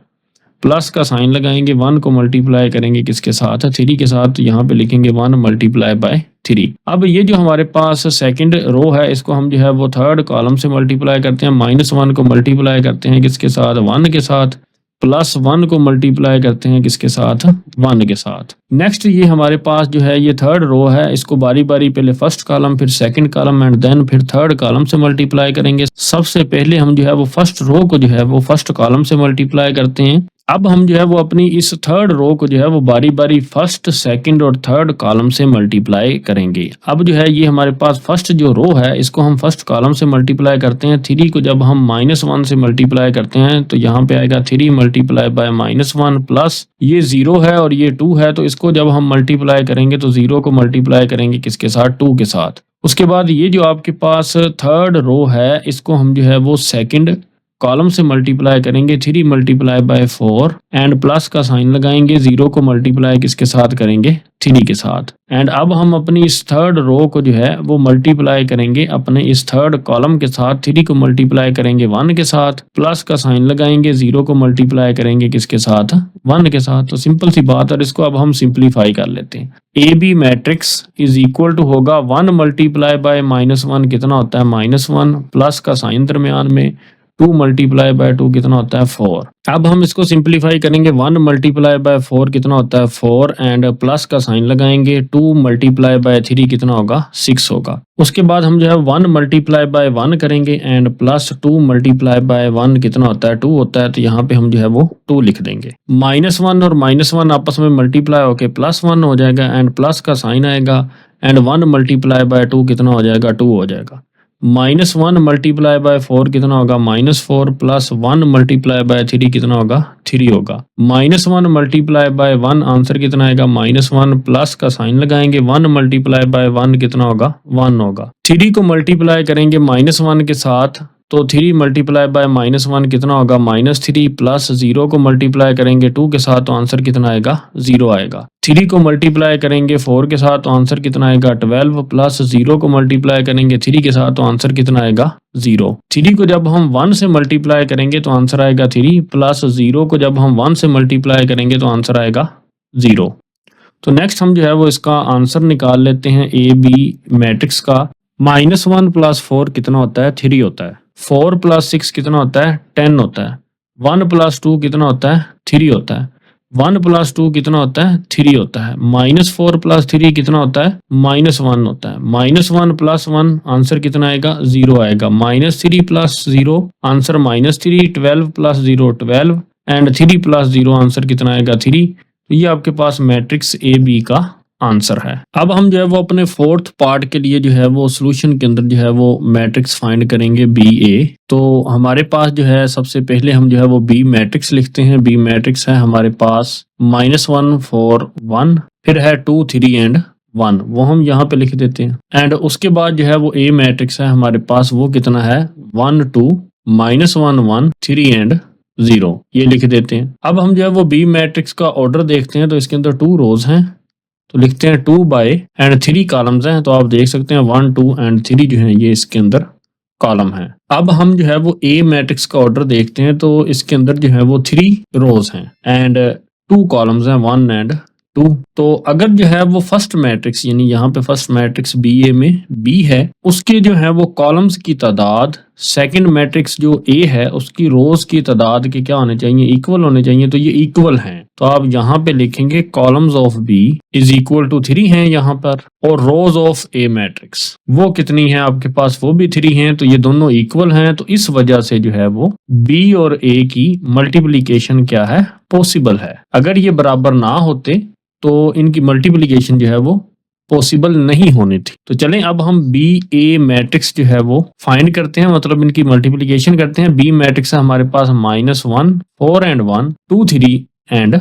प्लस का साइन लगाएंगे, 1 को मल्टीप्लाई करेंगे किसके साथ, 3 के साथ, तो यहाँ पे लिखेंगे 1 मल्टीप्लाई बाय 3। अब ये जो हमारे पास सेकंड रो है इसको हम जो है वो थर्ड कॉलम से मल्टीप्लाई करते हैं, -1 को मल्टीप्लाई करते हैं किसके साथ, 1 के साथ, +1 को मल्टीप्लाई करते हैं किसके साथ, 1 के साथ। नेक्स्ट ये हमारे पास जो है ये थर्ड रो है, इसको बारी बारी पहले फर्स्ट कॉलम फिर सेकंड कॉलम एंड देन फिर थर्ड कॉलम से मल्टीप्लाई करेंगे। सबसे पहले हम जो है वो फर्स्ट रो को जो है वो फर्स्ट कॉलम से मल्टीप्लाई करते हैं। अब हम जो है वो अपनी इस थर्ड रो को जो है वो बारी बारी फर्स्ट सेकंड और थर्ड कॉलम से मल्टीप्लाई करेंगे। अब जो है ये हमारे पास फर्स्ट जो रो है इसको हम फर्स्ट कॉलम से मल्टीप्लाई करते हैं। 3 को जब हम -1 से मल्टीप्लाई करते हैं तो यहाँ पे आएगा 3 मल्टीप्लाई बाय -1 प्लस ये 0 है और ये 2 है, तो इसको जब हम मल्टीप्लाई करेंगे तो 0 को मल्टीप्लाई करेंगे किसके साथ, 2 के साथ। उसके बाद ये जो आपके पास थर्ड रो है इसको हम जो है वो सेकंड कॉलम से मल्टीप्लाई करेंगे, 3 मल्टीप्लाई बाय 4 एंड प्लस का साइन लगाएंगे, 0 को मल्टीप्लाई किसके साथ करेंगे, 3 के साथ। एंड अब हम अपनी इस थर्ड रो को जो है वो मल्टीप्लाई करेंगे अपने इस थर्ड कॉलम के साथ, 3 को मल्टीप्लाई करेंगे 1 के साथ, प्लस का साइन लगाएंगे, 0 को मल्टीप्लाई करेंगे किसके साथ, 1 के साथ। तो सिंपल सी बात, और इसको अब हम सिंप्लीफाई कर लेते हैं। A B matrix is equal to होगा 1 मल्टीप्लाई बाय -1 कितना होता है, -1, प्लस का साइन दरमियान में, 2 मल्टीप्लाई बाय 2 कितना होता है, 4। अब हम इसको सिंप्लीफाई करेंगे, 1 मल्टीप्लाई बाय 4 कितना होता है, 4 एंड प्लस का साइन लगाएंगे, 2 मल्टीप्लाई बाय 3 कितना होगा, 6 होगा। उसके बाद हम जो है 1 मल्टीप्लाई बाय 1 करेंगे एंड प्लस 2 मल्टीप्लाई बाय 1 कितना होता है, 2 होता है, तो यहाँ पे हम जो है वो 2 लिख देंगे। -1 और -1 आपस में मल्टीप्लाई होके +1 हो जाएगा एंड प्लस का साइन आएगा एंड 1 मल्टीप्लाई बाय 2 कितना हो जाएगा, 2 हो जाएगा। -1 मल्टीप्लाई बाय 4 कितना होगा, -4 प्लस 1 मल्टीप्लाई बाय 3 कितना होगा, 3 होगा। -1 मल्टीप्लाई बाय 1 आंसर कितना आएगा, -1 प्लस का साइन लगाएंगे, 1 मल्टीप्लाई बाय 1 कितना होगा, 1 होगा। 3 को मल्टीप्लाई करेंगे -1 के साथ तो 3 मल्टीप्लाई बाय -1 कितना होगा, -3 प्लस 0 को मल्टीप्लाई करेंगे 2 के साथ तो आंसर कितना आएगा, 0 आएगा। 3 को मल्टीप्लाई करेंगे 4 के साथ तो आंसर कितना आएगा, 12 प्लस 0 को मल्टीप्लाई करेंगे 3 के साथ तो आंसर कितना आएगा, 0। 3 को जब हम 1 से मल्टीप्लाई करेंगे तो आंसर आएगा 3 प्लस 0 को जब हम 1 से मल्टीप्लाई करेंगे तो आंसर आएगा 0। तो नेक्स्ट हम जो है वो इसका आंसर निकाल लेते हैं ए बी मैट्रिक्स का। -1 प्लस 4 कितना होता है, 3 होता है। 4 प्लस 6 कितना होता है, 10 होता है। 1 प्लस 2 कितना होता है, 3 होता है। 1 प्लस 2 कितना होता है, 3 होता है। -4 प्लस 3 कितना होता है, -1 होता है। -1 प्लस 1 आंसर कितना आएगा, 0 आएगा। -3 plus 0 answer -3, 12 plus 0 12 and 3 plus 0 answer कितना आएगा, 3। तो ये आपके पास मैट्रिक्स ए बी का आंसर है। अब हम जो है वो अपने फोर्थ पार्ट के लिए जो है वो सॉल्यूशन के अंदर जो है वो मैट्रिक्स फाइंड करेंगे बी ए। तो हमारे पास जो है सबसे पहले हम जो है वो बी मैट्रिक्स लिखते हैं। बी मैट्रिक्स है हमारे पास -1 4 1 फिर है 2 3 एंड 1, वो हम यहाँ पे लिख देते हैं। एंड उसके बाद जो है वो ए मैट्रिक्स है हमारे पास, वो कितना है 1 2 -1 1 3 एंड 0, ये लिख देते हैं। अब हम जो है वो बी मैट्रिक्स का ऑर्डर देखते हैं। तो इसके अंदर 2 रोज हैं तो लिखते हैं 2 बाय एंड 3 कॉलम्स हैं। तो आप देख सकते हैं 1 2 एंड 3 जो है ये इसके अंदर कॉलम है। अब हम जो है वो ए मैट्रिक्स का ऑर्डर देखते हैं। तो इसके अंदर जो है वो 3 रोज हैं एंड 2 कॉलम्स हैं 1 एंड 2। तो अगर जो है वो फर्स्ट मैट्रिक्स यानी यहाँ पे फर्स्ट मैट्रिक्स बी ए में बी है, उसके जो है वो कॉलम्स की तादाद सेकंड मैट्रिक्स जो ए है उसकी रोज की तादाद के क्या होने चाहिए, इक्वल होने चाहिए। तो ये इक्वल हैं। तो आप यहाँ पे लिखेंगे columns of B is equal to 3 हैं यहाँ पर, और रोज ऑफ ए मैट्रिक्स वो कितनी है आपके पास, वो भी 3 हैं। तो ये दोनों इक्वल हैं। तो इस वजह से जो है वो बी और ए की मल्टीप्लीकेशन क्या है, पॉसिबल है। अगर ये बराबर ना होते तो इनकी मल्टीप्लिकेशन जो है वो पॉसिबल नहीं होनी थी। तो चलें अब हम बी ए मैट्रिक्स जो है वो फाइंड करते हैं, मतलब इनकी मल्टीप्लिकेशन करते हैं। बी मैट्रिक्स है हमारे पास -1 4 एंड 1 2 3 एंड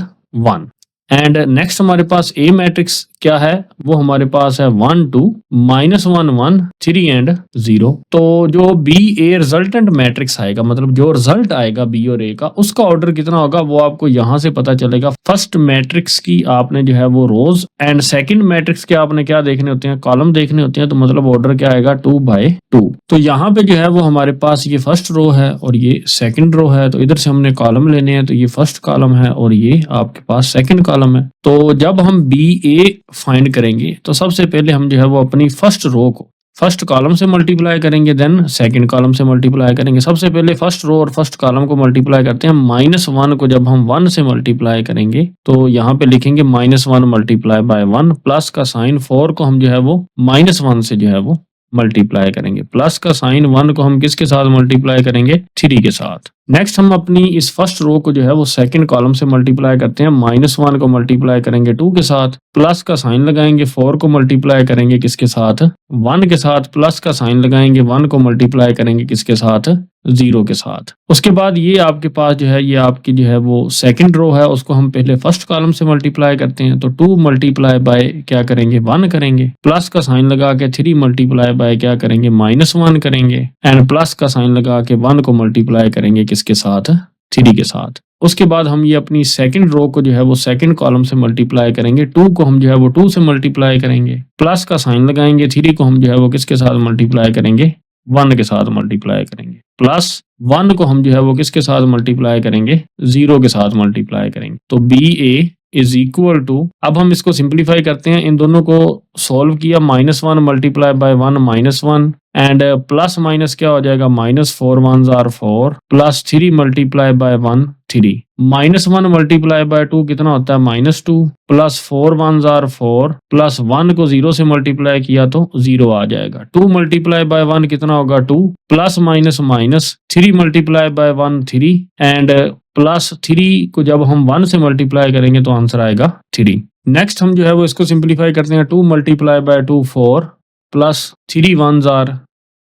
1। एंड नेक्स्ट हमारे पास ए मैट्रिक्स क्या है, वो हमारे पास है 1 2 -1 1 3 एंड 0। तो जो बी ए रिजल्टेंट मैट्रिक्स आएगा, मतलब जो रिजल्ट आएगा बी और ए का, उसका ऑर्डर कितना होगा वो आपको यहाँ से पता चलेगा। फर्स्ट मैट्रिक्स की आपने जो है वो रोज एंड सेकंड मैट्रिक्स के आपने क्या देखने होते हैं, कॉलम देखने होते हैं। तो मतलब ऑर्डर क्या आएगा 2/2। तो यहाँ पे जो है वो हमारे पास ये फर्स्ट रो है और ये सेकंड रो है। तो इधर से हमने कॉलम लेने हैं, तो ये फर्स्ट कॉलम है और ये आपके पास सेकंड कॉलम है। तो जब हम बी ए फाइंड करेंगे तो सबसे पहले हम जो है वो अपनी फर्स्ट रो को फर्स्ट कॉलम से मल्टीप्लाई करेंगे, देन सेकंड कॉलम से मल्टीप्लाई करेंगे। सबसे पहले फर्स्ट रो और फर्स्ट कॉलम को मल्टीप्लाई करते हैं। -1 को जब हम 1 से मल्टीप्लाई करेंगे तो यहाँ पे लिखेंगे -1 मल्टीप्लाई बाय 1, प्लस का साइन 4 को हम जो है वो -1 से जो है वो मल्टीप्लाई करेंगे, प्लस का साइन 1 को हम किसके साथ मल्टीप्लाई करेंगे, 3 के साथ। नेक्स्ट हम अपनी इस फर्स्ट रो को जो है वो सेकंड कॉलम से मल्टीप्लाई करते हैं। -1 को मल्टीप्लाई करेंगे 2 के साथ, प्लस का साइन लगाएंगे, 4 को मल्टीप्लाई करेंगे किसके साथ, 1 के साथ, प्लस का साइन लगाएंगे, 1 को मल्टीप्लाई करेंगे किसके साथ, 0 के साथ। उसके बाद ये आपके पास जो है ये आपकी जो है वो सेकंड रो है, उसको हम पहले फर्स्ट कॉलम से मल्टीप्लाई करते हैं। तो 2 मल्टीप्लाई बाय क्या करेंगे, 1 करेंगे, प्लस का साइन लगा के 3 मल्टीप्लाई बाय क्या करेंगे, -1 करेंगे, एंड प्लस का साइन लगा के 1 को मल्टीप्लाई करेंगे किसके साथ, 3 के साथ। उसके बाद हम ये अपनी सेकंड रो को जो है वो सेकंड कॉलम से मल्टीप्लाई करेंगे। 2 को हम जो है वो 2 से मल्टीप्लाई करेंगे, प्लस का साइन लगाएंगे, 3 को हम जो है वो किसके साथ मल्टीप्लाई करेंगे, 1 के साथ मल्टीप्लाई करेंगे, प्लस 1 को हम जो है वो किसके साथ मल्टीप्लाई करेंगे, 0 के साथ मल्टीप्लाई करेंगे। तो B A is equal to, अब हम इसको सिंप्लीफाई करते हैं, इन दोनों को सॉल्व किया, -1 multiply by 1 -1 and plus minus क्या हो जाएगा, -4 1s are 4 plus 3 multiply by 1 3, -1 multiply by 2 कितना होता है, -2 प्लस 4 1s are 4 प्लस 1 को 0 से मल्टीप्लाई किया तो 0 आ जाएगा। 2 मल्टीप्लाई बाय 1 कितना होगा 2 plus minus minus 3 multiply by 1 3 and plus 3 को जब हम 1 से मल्टीप्लाई करेंगे तो आंसर आएगा 3। नेक्स्ट हम जो है वो इसको सिंप्लीफाई करते हैं। 2 multiply by 2 4 plus 3 1s are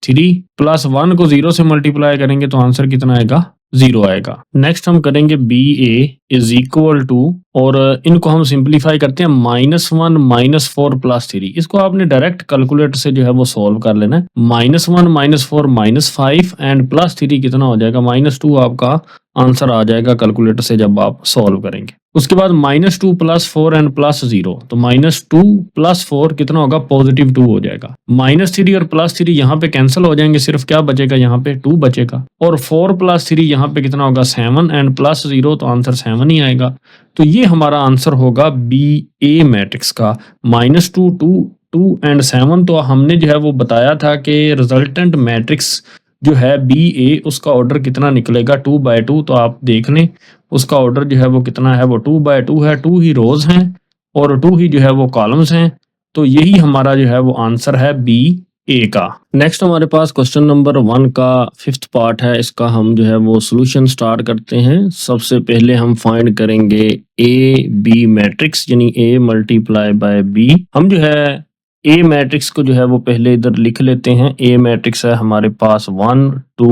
3 plus 1 को 0 से मल्टीप्लाई करेंगे तो आंसर कितना आएगा, 0 आएगा। नेक्स्ट हम करेंगे B A is equal to, और इनको हम सिंप्लीफाई करते हैं, -1 -4 प्लस 3। इसको आपने डायरेक्ट कैलकुलेटर से जो है वो सॉल्व कर लेना है। -1 -4 -5 एंड प्लस 3 कितना हो जाएगा, -2 आपका आंसर आ जाएगा कैलकुलेटर से जब आप सॉल्व करेंगे। उसके बाद -2 प्लस 4 एंड प्लस 0, तो -2 प्लस 4 कितना होगा, +2 हो जाएगा। -3 और +3 यहाँ पे कैंसिल हो जाएंगे, सिर्फ क्या बचेगा, यहाँ पे 2 बचेगा। और 4 + 3 यहाँ पे कितना होगा, 7 एंड प्लस 0, तो आंसर 7 ही आएगा। तो ये हमारा आंसर होगा बी ए मैट्रिक्स का, -2 2 2 एंड 7। तो हमने जो है वो बताया था कि रिजल्टेंट मैट्रिक्स जो है बी ए, उसका ऑर्डर कितना निकलेगा, 2/2। तो आप देख लें उसका ऑर्डर जो है वो कितना है, वो 2/2 है। 2 ही रोज हैं और 2 ही जो है वो कॉलम्स हैं। तो यही हमारा जो है वो आंसर है बी ए का। नेक्स्ट हमारे पास क्वेश्चन नंबर 1 का 5th पार्ट है। इसका हम जो है वो सोल्यूशन स्टार्ट करते हैं। सबसे पहले हम फाइंड करेंगे ए बी मैट्रिक्स, यानी ए मल्टीप्लाई बाय बी। हम जो है ए मैट्रिक्स को जो है वो पहले इधर लिख लेते हैं। ए मैट्रिक्स है हमारे पास 1 2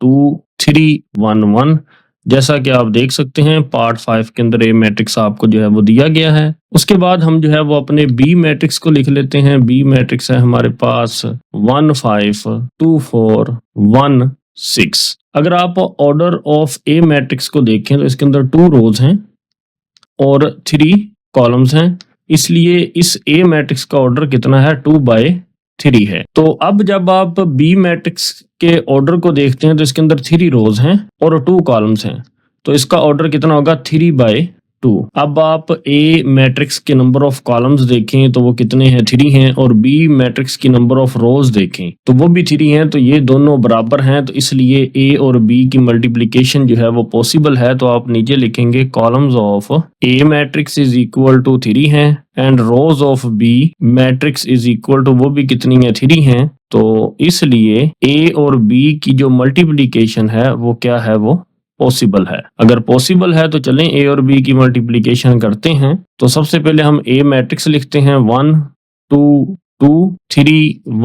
2 3 1 1। जैसा कि आप देख सकते हैं पार्ट 5 के अंदर ए मैट्रिक्स आपको जो है वो दिया गया है। उसके बाद हम जो है वो अपने बी मैट्रिक्स को लिख लेते हैं। बी मैट्रिक्स है हमारे पास 1 5 2 4 1 6। अगर आप ऑर्डर ऑफ ए मैट्रिक्स को देखें तो इसके अंदर 2 रोज हैं और 3 कॉलम्स हैं, इसलिए इस ए मैट्रिक्स का ऑर्डर कितना है, 2/3 है। तो अब जब आप बी मैट्रिक्स के ऑर्डर को देखते हैं तो इसके अंदर 3 रोज हैं और 2 कॉलम्स हैं, तो इसका ऑर्डर कितना होगा, 3/2। अब आप ए मैट्रिक्स के नंबर ऑफ कॉलम्स देखें तो वो कितने हैं, 3 हैं, और बी मैट्रिक्स की नंबर ऑफ रोज देखें तो वो भी 3 हैं। तो ये दोनों बराबर हैं, तो इसलिए ए और बी की मल्टीप्लिकेशन जो है वो पॉसिबल है। तो आप नीचे लिखेंगे columns of A matrix is equal to 3 हैं and rows of B matrix is equal to, वो भी कितनी है, 3 हैं। तो इसलिए ए और बी की जो मल्टीप्लिकेशन है वो क्या है, वो पॉसिबल है। अगर पॉसिबल है तो चलें ए और बी की मल्टीप्लिकेशन करते हैं। तो सबसे पहले हम ए मैट्रिक्स लिखते हैं 1 2 2 3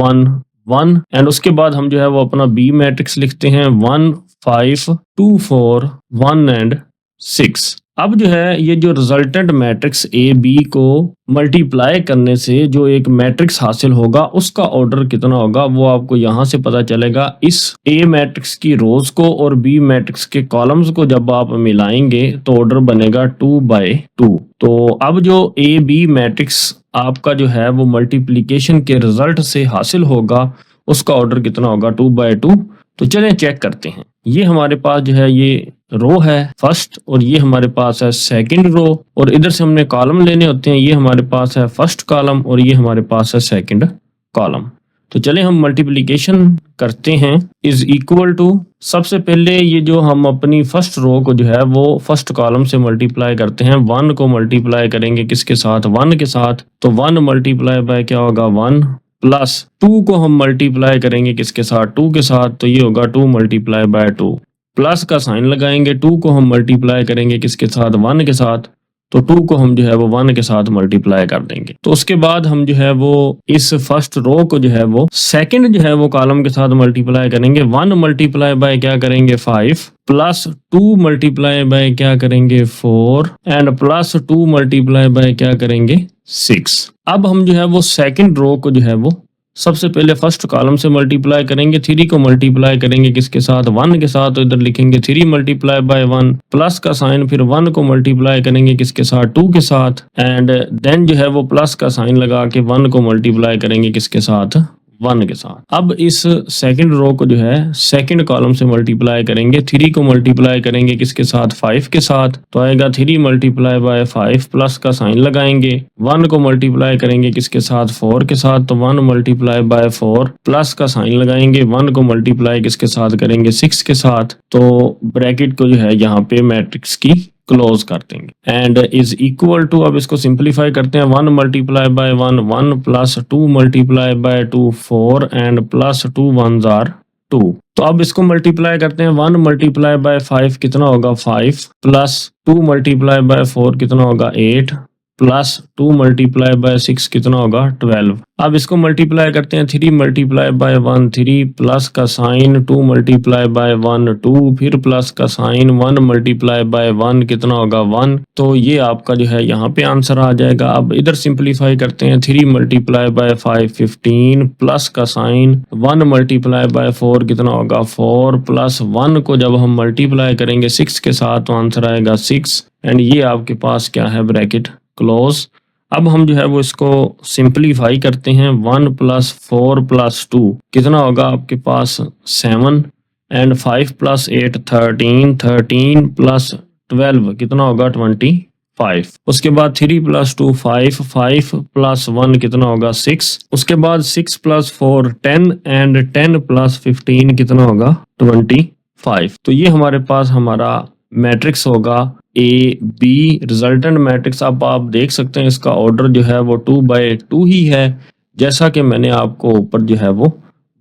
1 1 एंड उसके बाद हम जो है वो अपना बी मैट्रिक्स लिखते हैं 1 5 2 4 1 एंड 6। अब जो है ये जो रिजल्टेंट मैट्रिक्स ए बी को मल्टीप्लाई करने से जो एक मैट्रिक्स हासिल होगा उसका ऑर्डर कितना होगा वो आपको यहाँ से पता चलेगा। इस ए मैट्रिक्स की रोज को और बी मैट्रिक्स के कॉलम्स को जब आप मिलाएंगे तो ऑर्डर बनेगा 2/2। तो अब जो ए बी मैट्रिक्स आपका जो है वो मल्टीप्लीकेशन के रिजल्ट से हासिल होगा उसका ऑर्डर कितना होगा 2/2। तो चलें चेक करते हैं। ये हमारे पास जो है ये रो है फर्स्ट और ये हमारे पास है सेकंड रो, और इधर से हमने कॉलम लेने होते हैं। ये हमारे पास है फर्स्ट कॉलम और ये हमारे पास है सेकंड कॉलम। तो चलें हम मल्टीप्लिकेशन करते हैं। इज इक्वल टू, सबसे पहले ये जो हम अपनी फर्स्ट रो को जो है वो फर्स्ट कॉलम से मल्टीप्लाई करते हैं। 1 को मल्टीप्लाई करेंगे किसके साथ, 1 के साथ। तो 1 मल्टीप्लाई बाय क्या होगा 1, प्लस 2 को हम मल्टीप्लाई करेंगे किसके साथ, 2 के साथ। तो ये होगा 2 मल्टीप्लाई बाय 2, प्लस का साइन लगाएंगे। 2 को हम मल्टीप्लाई करेंगे किसके साथ, 1 के साथ। तो 2 को हम जो है वो 1 के साथ मल्टीप्लाई कर देंगे। तो उसके बाद हम जो है वो इस फर्स्ट रो को जो है वो सेकंड जो है वो कॉलम के साथ मल्टीप्लाई करेंगे। 1 मल्टीप्लाई बाय क्या करेंगे 5, प्लस 2 मल्टीप्लाई बाय क्या करेंगे 4, एंड प्लस 2 मल्टीप्लाई बाय क्या करेंगे 6। अब हम जो है वो सेकंड रो को जो है वो सबसे पहले फर्स्ट कॉलम से मल्टीप्लाई करेंगे। 3 को मल्टीप्लाई करेंगे किसके साथ, 1 के साथ। तो इधर लिखेंगे 3 मल्टीप्लाई बाय 1, प्लस का साइन, फिर 1 को मल्टीप्लाई करेंगे किसके साथ, 2 के साथ। एंड देन जो है वो प्लस का साइन लगा के 1 को मल्टीप्लाई करेंगे किसके साथ, 1 के साथ। अब इस सेकंड रो को जो है सेकंड कॉलम से मल्टीप्लाई करेंगे। 3 को मल्टीप्लाई करेंगे किसके साथ, 5 के साथ। तो आएगा 3 मल्टीप्लाई बाय 5, प्लस का साइन लगाएंगे। 1 को मल्टीप्लाई करेंगे किसके साथ, 4 के साथ। तो 1 मल्टीप्लाई बाय 4, प्लस का साइन लगाएंगे। 1 को मल्टीप्लाई किसके साथ करेंगे, 6 के साथ। तो ब्रैकेट को जो है यहाँ पे मैट्रिक्स की क्लोज कर देंगे। एंड इज इक्वल टू, अब इसको सिंप्लीफाई करते हैं। 1 multiply by 1 1, plus 2 multiply by 2 4, and plus 2 1s are 2। तो अब इसको मल्टीप्लाई करते हैं। 1 मल्टीप्लाई बाय 5 कितना होगा 5, प्लस 2 मल्टीप्लाई बाय 4 कितना होगा 8, प्लस 2 मल्टीप्लाई बाय 6 कितना होगा 12। अब इसको मल्टीप्लाई करते हैं। 3 मल्टीप्लाई बाय 1 3, प्लस का साइन 2 मल्टीप्लाई बाय 1 2, फिर प्लस का साइन 1 मल्टीप्लाई बाय 1 कितना होगा 1। तो ये आपका जो है यहाँ पे आंसर आ जाएगा। अब इधर सिंप्लीफाई करते हैं। 3 मल्टीप्लाई बाय 5 15, प्लस का साइन 1 मल्टीप्लाई बाय 4 कितना होगा 4, प्लस 1 को जब हम मल्टीप्लाई करेंगे 6 के साथ तो आंसर आएगा 6। एंड ये आपके पास क्या है, ब्रैकेट क्लोज। अब हम जो है वो इसको सिंप्लीफाई करते हैं। 1 प्लस 4 प्लस 2 कितना होगा आपके पास 7, एंड 5 प्लस 8 13, 13 प्लस 12 कितना होगा 25। उसके बाद 3 प्लस 2 5, 5 प्लस 1 कितना होगा 6। उसके बाद 6 प्लस 4 10, एंड 10 प्लस 15 कितना होगा 25। तो ये हमारे पास हमारा मैट्रिक्स होगा ए बी रिजल्टेंट मैट्रिक्स। अब आप देख सकते हैं इसका ऑर्डर जो है वो 2/2 ही है, जैसा कि मैंने आपको ऊपर जो है वो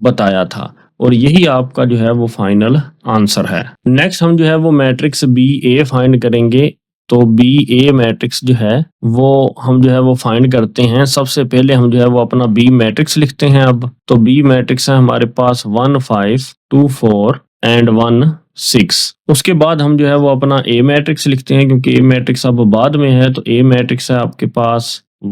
बताया था, और यही आपका जो है वो फाइनल आंसर है। नेक्स्ट हम जो है वो मैट्रिक्स बी ए फाइंड करेंगे। तो बी ए मैट्रिक्स जो है वो हम जो है वो फाइंड करते हैं। सबसे पहले हम जो है वो अपना बी मैट्रिक्स लिखते हैं। अब तो बी मैट्रिक्स है हमारे पास 1 5 2 4 एंड 1 6। उसके बाद हम जो है वो अपना ए मैट्रिक्स लिखते हैं, क्योंकि ए मैट्रिक्स अब बाद में है। तो ए मैट्रिक्स है आपके पास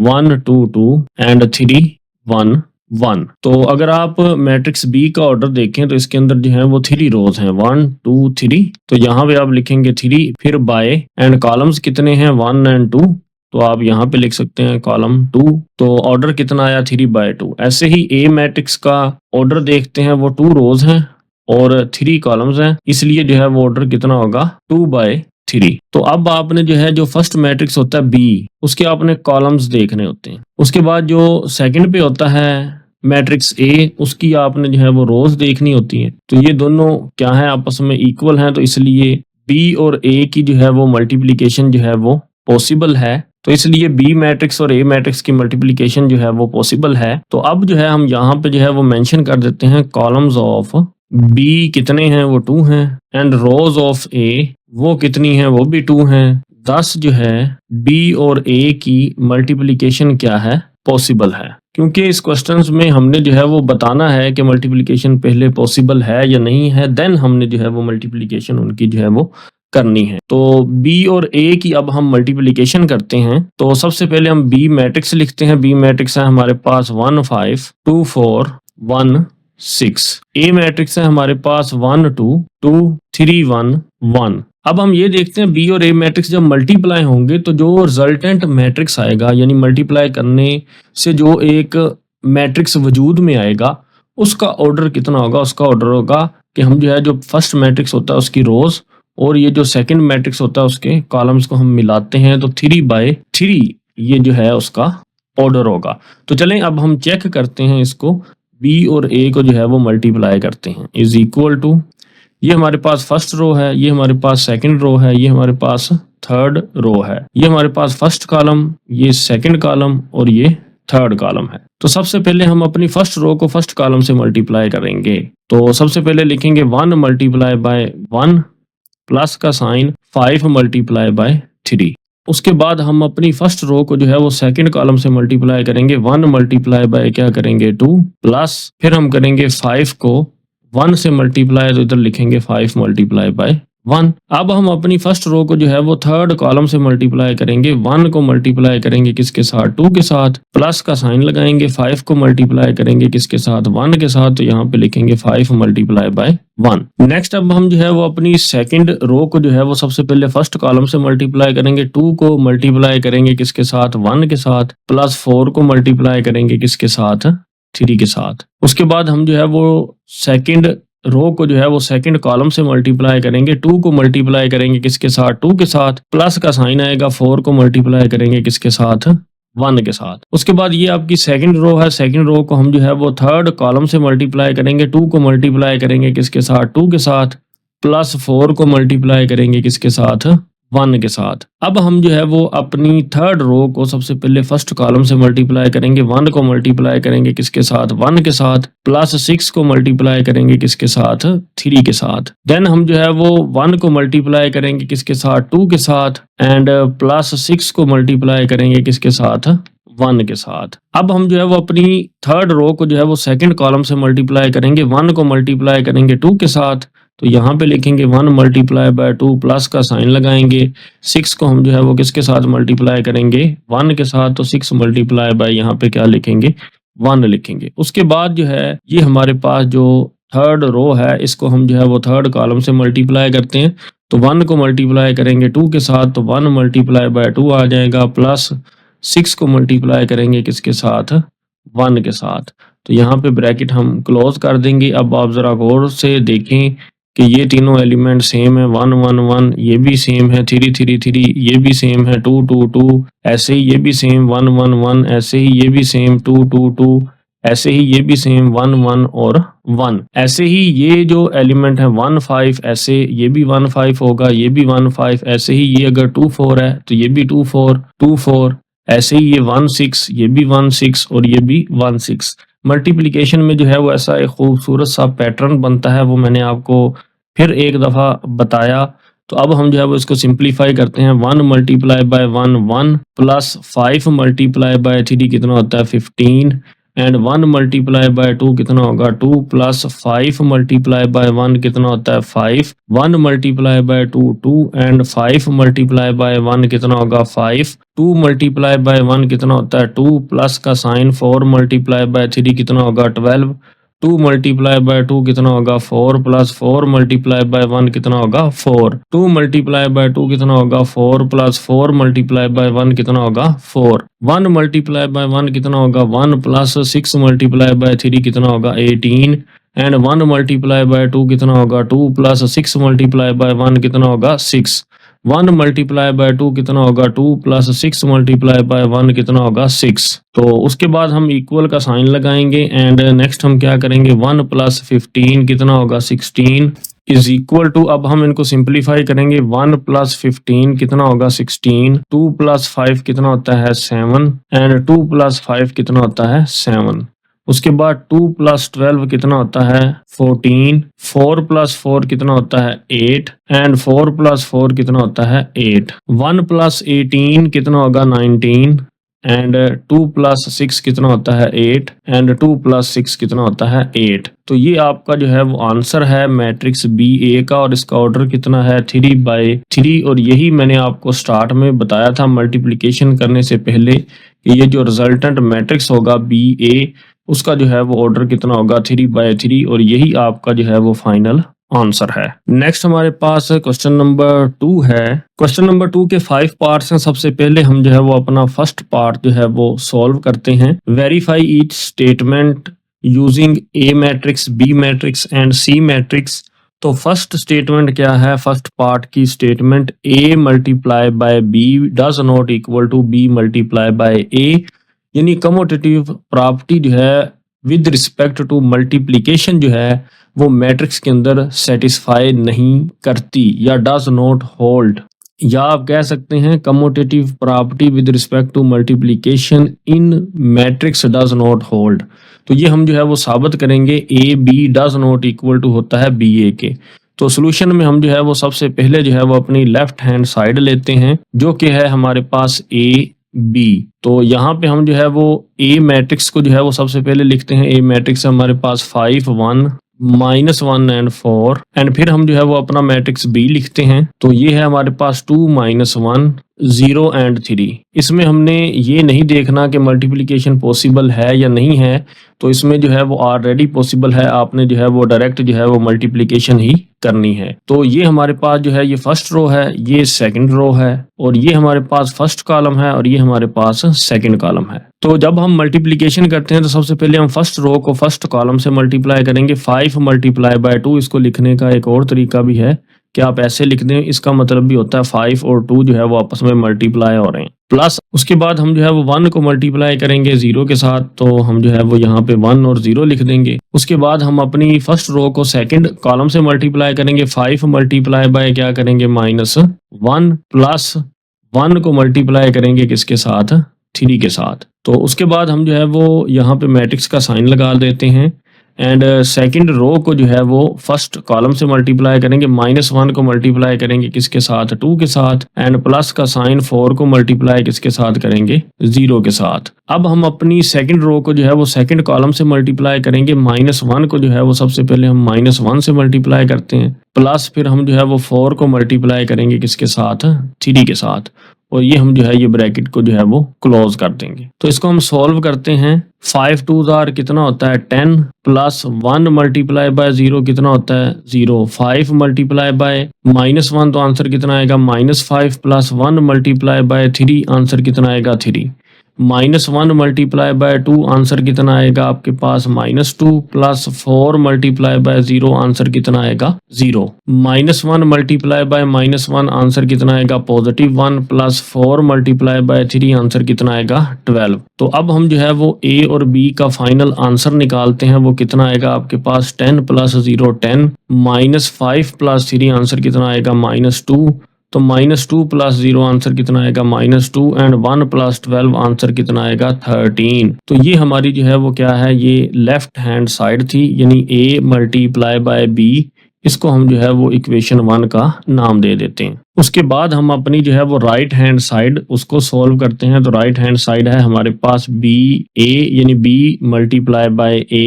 1 2 2 एंड 3 1 1। तो अगर आप मैट्रिक्स बी का ऑर्डर देखें तो इसके अंदर जो है वो 3 रोज हैं 1 2 3। तो यहाँ पे आप लिखेंगे 3, फिर बाय, एंड कॉलम्स कितने हैं 1 एंड 2। तो आप यहाँ पे लिख सकते हैं कॉलम 2। तो ऑर्डर कितना आया 3/2। ऐसे ही ए मैट्रिक्स का ऑर्डर देखते हैं, वो 2 रोज हैं और 3 कॉलम्स हैं, इसलिए जो है वो ऑर्डर कितना होगा 2/3। तो अब आपने जो है जो फर्स्ट मैट्रिक्स होता है बी, उसके आपने कॉलम्स देखने होते हैं। उसके बाद जो सेकंड पे होता है मैट्रिक्स ए, उसकी आपने जो है वो रोज देखनी होती है। तो ये दोनों क्या है, आपस में इक्वल हैं, तो इसलिए बी और ए की जो है वो मल्टीप्लिकेशन जो है वो पॉसिबल है। तो इसलिए बी मैट्रिक्स और ए मैट्रिक्स की मल्टीप्लिकेशन जो है वो पॉसिबल है। तो अब जो है हम यहाँ पे जो है वो मेंशन कर देते हैं कॉलम्स ऑफ बी कितने हैं, वो 2 हैं, एंड रोज ऑफ ए वो कितनी है, वो भी 2 हैं। थस जो है बी और ए की मल्टीप्लिकेशन क्या है, पॉसिबल है। क्योंकि इस क्वेश्चंस में हमने जो है वो बताना है कि मल्टीप्लिकेशन पहले पॉसिबल है या नहीं है, देन हमने जो है वो मल्टीप्लिकेशन उनकी जो है वो करनी है। तो बी और ए की अब हम मल्टीप्लिकेशन करते हैं। तो सबसे पहले हम बी मैट्रिक्स लिखते हैं। बी मैट्रिक्स है हमारे पास 1 5 2 4 1 6। ए मैट्रिक्स है हमारे पास 1 2 2 3 1 1। अब हम ये देखते हैं बी और ए मैट्रिक्स जब मल्टीप्लाई होंगे तो जो रिजल्टेंट मैट्रिक्स आएगा, यानी मल्टीप्लाई करने से जो एक मैट्रिक्स वजूद में आएगा, उसका ऑर्डर कितना होगा? उसका ऑर्डर होगा कि हम जो है जो फर्स्ट मैट्रिक्स होता है उसकी रोज और ये जो सेकंड मैट्रिक्स होता है उसके कॉलम्स को हम मिलाते हैं तो 3/3 ये जो है उसका ऑर्डर होगा। तो चलें अब हम चेक करते हैं इसको, बी और ए को जो है वो मल्टीप्लाई करते हैं। इज इक्वल टू, ये हमारे पास फर्स्ट रो है, ये हमारे पास सेकंड रो है, ये हमारे पास थर्ड रो है, ये हमारे पास फर्स्ट कॉलम, ये सेकंड कॉलम और ये थर्ड कॉलम है। तो सबसे पहले हम अपनी फर्स्ट रो को फर्स्ट कॉलम से मल्टीप्लाई करेंगे। तो सबसे पहले लिखेंगे 1 मल्टीप्लाई बाय 1 प्लस का साइन 5 मल्टीप्लाई बाय 3। उसके बाद हम अपनी फर्स्ट रो को जो है वो सेकंड कॉलम से मल्टीप्लाई करेंगे। 1 मल्टीप्लाई बाय क्या करेंगे 2 प्लस फिर हम करेंगे 5 को 1 से मल्टीप्लाई, तो इधर लिखेंगे 5 मल्टीप्लाई बाय 1। अब हम अपनी फर्स्ट रो को जो है वो थर्ड कॉलम से मल्टीप्लाई करेंगे। 1 को मल्टीप्लाई करेंगे किसके साथ? 2 के साथ, प्लस का साइन लगाएंगे। 5 को मल्टीप्लाई करेंगे किसके साथ? 1 के साथ, तो यहाँ पे लिखेंगे 5 मल्टीप्लाई बाय 1। नेक्स्ट अब हम जो है वो अपनी सेकंड रो को जो है वो सबसे पहले फर्स्ट कॉलम से मल्टीप्लाई करेंगे। 2 को मल्टीप्लाई करेंगे किसके साथ? 1 के साथ, प्लस 4 को मल्टीप्लाई करेंगे किसके साथ? 3 के साथ। उसके बाद हम जो है वो सेकंड रो को जो है वो सेकंड कॉलम से मल्टीप्लाई करेंगे। 2 को मल्टीप्लाई करेंगे किसके साथ? 2 के साथ, प्लस का साइन आएगा। 4 को मल्टीप्लाई करेंगे किसके साथ? 1 के साथ। उसके बाद ये आपकी सेकंड रो है, सेकंड रो को हम जो है वो थर्ड कॉलम से मल्टीप्लाई करेंगे। 2 को मल्टीप्लाई करेंगे किसके साथ? 2 के साथ, प्लस 4 को मल्टीप्लाई करेंगे किसके साथ? 1 के साथ। अब हम जो है वो अपनी थर्ड रो को सबसे पहले फर्स्ट कॉलम से मल्टीप्लाई करेंगे। 1 को मल्टीप्लाई करेंगे किसके साथ? 1 के साथ, प्लस 6 को मल्टीप्लाई करेंगे किसके साथ? 3 के साथ। देन हम जो है वो 1 को मल्टीप्लाई करेंगे किसके साथ? 2 के साथ, एंड प्लस 6 को मल्टीप्लाई करेंगे किसके साथ? 1 के साथ। अब हम जो है वो अपनी थर्ड रो को जो है वो सेकंड कॉलम से मल्टीप्लाई करेंगे। 1 को मल्टीप्लाई करेंगे 2 के साथ, तो यहाँ पे लिखेंगे 1 मल्टीप्लाई बाय 2 प्लस का साइन लगाएंगे। 6 को हम जो है वो किसके साथ मल्टीप्लाई करेंगे? 1 के साथ, तो 6 मल्टीप्लाई बाय यहाँ पे क्या लिखेंगे? 1 लिखेंगे। उसके बाद जो है ये हमारे पास जो थर्ड रो है इसको हम जो है वो थर्ड कॉलम से मल्टीप्लाई करते हैं। तो 1 को मल्टीप्लाई करेंगे 2 के साथ, तो 1 मल्टीप्लाई बाय 2 आ जाएगा, प्लस 6 को मल्टीप्लाई करेंगे किसके साथ? 1 के साथ। तो यहाँ पे ब्रैकेट हम क्लोज कर देंगे। अब आप जरा गौर से देखें कि ये तीनों एलिमेंट सेम है। 1 1 1 ये भी सेम है, 3 3 3 ये भी सेम है, 2 2 2 ऐसे ही ये भी सेम, 1 1 1 ऐसे ही ये भी सेम, 2 2 2 ऐसे ही ये भी सेम, 1 1 और 1 ऐसे ही ये जो एलिमेंट है 1 5 ऐसे ये भी 1 5 होगा, ये भी 1 5 ऐसे ही। ये अगर 2 4 है तो ये भी 2 4 2 4 ऐसे ही। ये 1 6 ये भी 1 6 और ये भी 1 6। मल्टीप्लिकेशन में जो है वो ऐसा एक खूबसूरत सा पैटर्न बनता है, वो मैंने आपको फिर एक दफ़ा बताया। तो अब हम जो है वो इसको सिंप्लीफाई करते हैं। 1 multiply by 1 1 plus 5 multiply bye 3 कितना होता है? 15, एंड 1 मल्टीप्लाई बाय 2 कितना होगा? 2 प्लस 5 मल्टीप्लाई बाय 1 कितना होता है? 5। 1 multiply by 2 2, and 5 multiply by 1 कितना होगा? 5। 2 मल्टीप्लाई बाय 1 कितना होता है? 2, प्लस का साइन 4 मल्टीप्लाई बाय 3 कितना होगा? 12। 2 मल्टीप्लाई बाय 2 कितना होगा? 4, प्लस 4 मल्टीप्लाई बाय 1 कितना होगा? 4। 2 मल्टीप्लाई बाय 2 कितना होगा? 4, प्लस 4 मल्टीप्लाई बाय 1 कितना होगा? 4। 1 मल्टीप्लाई बाय 1 कितना होगा? 1, प्लस 6 मल्टीप्लाई बाय 3 कितना होगा? 18, एंड 1 मल्टीप्लाई बाय 2 कितना होगा? 2, प्लस 6 मल्टीप्लाई बाय 1 कितना होगा? 6। 1 मल्टीप्लाई बाय 2 कितना होगा? 2, प्लस 6 मल्टीप्लाई बाय 1 कितना होगा? 6। तो उसके बाद हम इक्वल का साइन लगाएंगे, एंड नेक्स्ट हम क्या करेंगे? 1 प्लस 15 कितना होगा? 16 इज इक्वल टू, अब हम इनको सिंप्लीफाई करेंगे। 1 प्लस 15 कितना होगा? 16। 2 प्लस 5 कितना होता है? 7, एंड 2 प्लस 5 कितना होता है? 7। उसके बाद 2 प्लस 12 कितना होता है? 14। 4 प्लस 4 कितना होता है? 8, एंड 4 प्लस 4 कितना होता है? 8। 1 प्लस 18 कितना होगा? 19, एंड 2 प्लस 6 कितना होता है 8 एंड 2 प्लस 6 कितना होता है 8। तो ये आपका जो है वो आंसर है मैट्रिक्स बी ए का और इसका ऑर्डर कितना है 3/3। और यही मैंने आपको स्टार्ट में बताया था मल्टीप्लिकेशन करने से पहले कि ये जो रिजल्टेंट मैट्रिक्स होगा बी ए उसका जो है वो ऑर्डर कितना होगा 3/3 और यही आपका जो है वो फाइनल आंसर है। नेक्स्ट हमारे पास क्वेश्चन नंबर 2 है। क्वेश्चन नंबर 2 के 5 पार्ट्स हैं। सबसे पहले हम जो है वो अपना फर्स्ट पार्ट जो है वो सॉल्व करते हैं। Verify each statement using A matrix, B matrix and C matrix. तो फर्स्ट स्टेटमेंट क्या है, फर्स्ट पार्ट की statement A multiply by B does not equal to B multiply by A, यानी कमोटेटिव प्रॉपर्टी जो है with respect to multiplication जो है वो मैट्रिक्स के अंदर सेटिस्फाई नहीं करती या डज नॉट होल्ड, या आप कह सकते हैं commutative property with respect to multiplication in matrix does not hold. तो ये हम जो है वो साबित करेंगे A B does not equal to होता है बी ए के। तो सोल्यूशन में हम जो है वो सबसे पहले जो है वो अपनी लेफ्ट हैंड साइड लेते हैं जो कि है हमारे पास ए बी। तो यहाँ पे हम जो है वो ए मैट्रिक्स को जो है वो सबसे पहले लिखते हैं। ए मैट्रिक्स हमारे पास 5 1 -1 एंड 4 एंड फिर हम जो है वो अपना मैट्रिक्स बी लिखते हैं। तो ये है हमारे पास 2 -1 0 एंड 3। इसमें हमने ये नहीं देखना कि मल्टीप्लिकेशन पॉसिबल है या नहीं है, तो इसमें जो है वो ऑलरेडी पॉसिबल है, आपने जो है वो डायरेक्ट जो है वो मल्टीप्लिकेशन ही करनी है। तो ये हमारे पास जो है ये फर्स्ट रो है, ये सेकंड रो है और ये हमारे पास फर्स्ट कॉलम है और ये हमारे पास सेकंड कॉलम है। तो जब हम मल्टीप्लिकेशन करते हैं तो सबसे पहले हम फर्स्ट रो को फर्स्ट कॉलम से मल्टीप्लाई करेंगे। 5 मल्टीप्लाई बाय 2, इसको लिखने का एक और तरीका भी है कि आप ऐसे लिख दें, इसका मतलब भी होता है 5 और 2 जो है वो आपस में मल्टीप्लाई हो रहे हैं। प्लस उसके बाद हम जो है वो 1 को मल्टीप्लाई करेंगे 0 के साथ, तो हम जो है वो यहाँ पे 1 और 0 लिख देंगे। उसके बाद हम अपनी फर्स्ट रो को सेकंड कॉलम से मल्टीप्लाई करेंगे। 5 मल्टीप्लाई बाय क्या करेंगे -1 प्लस 1 को मल्टीप्लाई करेंगे किसके साथ 3 के साथ। तो उसके बाद हम जो है वो यहाँ पे मैट्रिक्स का साइन लगा देते हैं एंड सेकंड रो को जो है वो फर्स्ट कॉलम से मल्टीप्लाई करेंगे। -1 को मल्टीप्लाई करेंगे किसके साथ 2 के साथ एंड प्लस का साइन 4 को मल्टीप्लाई किसके साथ करेंगे 0 के साथ। अब हम अपनी सेकंड रो को जो है वो सेकंड कॉलम से मल्टीप्लाई करेंगे। -1 को जो है वो सबसे पहले हम -1 से मल्टीप्लाई करते हैं, प्लस फिर हम जो है वो 4 को मल्टीप्लाई करेंगे किसके साथ 3 के साथ, और ये हम जो है ये ब्रैकेट को जो है वो क्लोज कर देंगे। तो इसको हम सॉल्व करते हैं। 5 2 आर कितना होता है 10 प्लस 1 मल्टीप्लाई बाय 0 कितना होता है 0। 5 मल्टीप्लाई बाय -1 तो आंसर कितना आएगा -5 प्लस 1 मल्टीप्लाई बाय 3 आंसर कितना आएगा 3। -1 मल्टीप्लाई बाय 2 आंसर कितना आएगा आपके पास -2 प्लस 4 मल्टीप्लाई बाय 0 आंसर कितना आएगा 0। -1 मल्टीप्लाई बाय -1 आंसर कितना आएगा +1 प्लस 4 मल्टीप्लाई बाय 3 आंसर कितना आएगा 12। तो अब हम जो है वो ए और बी का फाइनल आंसर निकालते हैं। वो कितना आएगा आपके पास 10 प्लस 0 10 -5 प्लस 3 आंसर कितना आएगा -2। तो -2 प्लस 0 आंसर कितना आएगा -2 एंड 1 प्लस 12 आंसर कितना आएगा 13। तो ये हमारी जो है वो क्या है, ये लेफ्ट हैंड साइड थी, यानी a मल्टीप्लाई बाय b। इसको हम जो है वो इक्वेशन 1 का नाम दे देते हैं। उसके बाद हम अपनी जो है वो राइट हैंड साइड उसको सॉल्व करते हैं। तो राइट हैंड साइड है हमारे पास b a यानी b मल्टीप्लाई बाय a।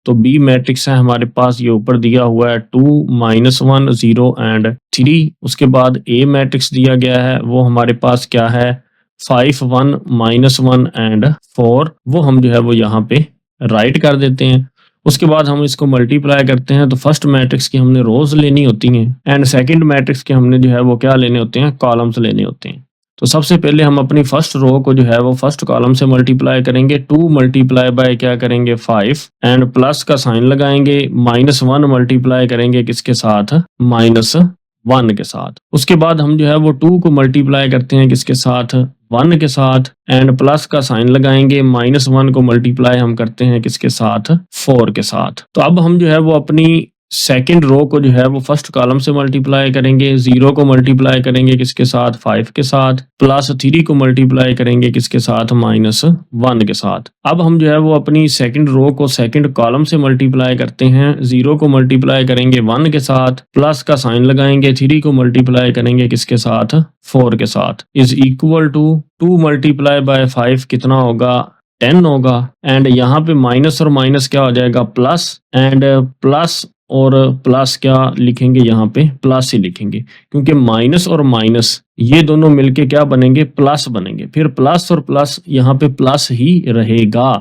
तो बी मैट्रिक्स है हमारे पास, ये ऊपर दिया हुआ है 2 -1 0 एंड 3। उसके बाद ए मैट्रिक्स दिया गया है, वो हमारे पास क्या है 5 1 -1 एंड 4। वो हम जो है वो यहाँ पे राइट कर देते हैं। उसके बाद हम इसको मल्टीप्लाई करते हैं। तो फर्स्ट मैट्रिक्स की हमने रोज लेनी होती हैं एंड सेकंड मैट्रिक्स के हमने जो है वो क्या लेने होते हैं, कॉलम्स लेने होते हैं। तो सबसे पहले हम अपनी फर्स्ट रो को जो है वो फर्स्ट कॉलम से मल्टीप्लाई करेंगे। 2 मल्टीप्लाई बाय क्या करेंगे 5 एंड प्लस का साइन लगाएंगे। -1 मल्टीप्लाई करेंगे किसके साथ -1 के साथ। उसके बाद हम जो है वो 2 को मल्टीप्लाई करते हैं किसके साथ 1 के साथ एंड प्लस का साइन लगाएंगे। -1 को मल्टीप्लाई हम करते हैं किसके साथ 4 के साथ। तो अब हम जो है वो अपनी सेकंड रो को जो है वो फर्स्ट कॉलम से मल्टीप्लाई करेंगे, 0 को मल्टीप्लाई करेंगे किसके साथ, 5 के साथ, प्लस 3 को मल्टीप्लाई करेंगे किसके साथ, -1 के साथ। अब हम जो है वो अपनी सेकंड रो को सेकंड कॉलम से मल्टीप्लाई करते हैं, 0 को मल्टीप्लाई करेंगे 1 के साथ, प्लस का साइन लगाएंगे, 3 को मल्टीप्लाई करेंगे किसके साथ, 4 के साथ, is equal to 2 multiply by 5 कितना होगा, 10 होगा। एंड यहाँ पे माइनस और माइनस क्या हो जाएगा, प्लस, एंड प्लस और प्लस क्या लिखेंगे, यहाँ पे प्लस ही लिखेंगे, क्योंकि माइनस और माइनस ये दोनों मिलके क्या बनेंगे, प्लस बनेंगे। फिर प्लस और प्लस यहाँ पे प्लस ही रहेगा,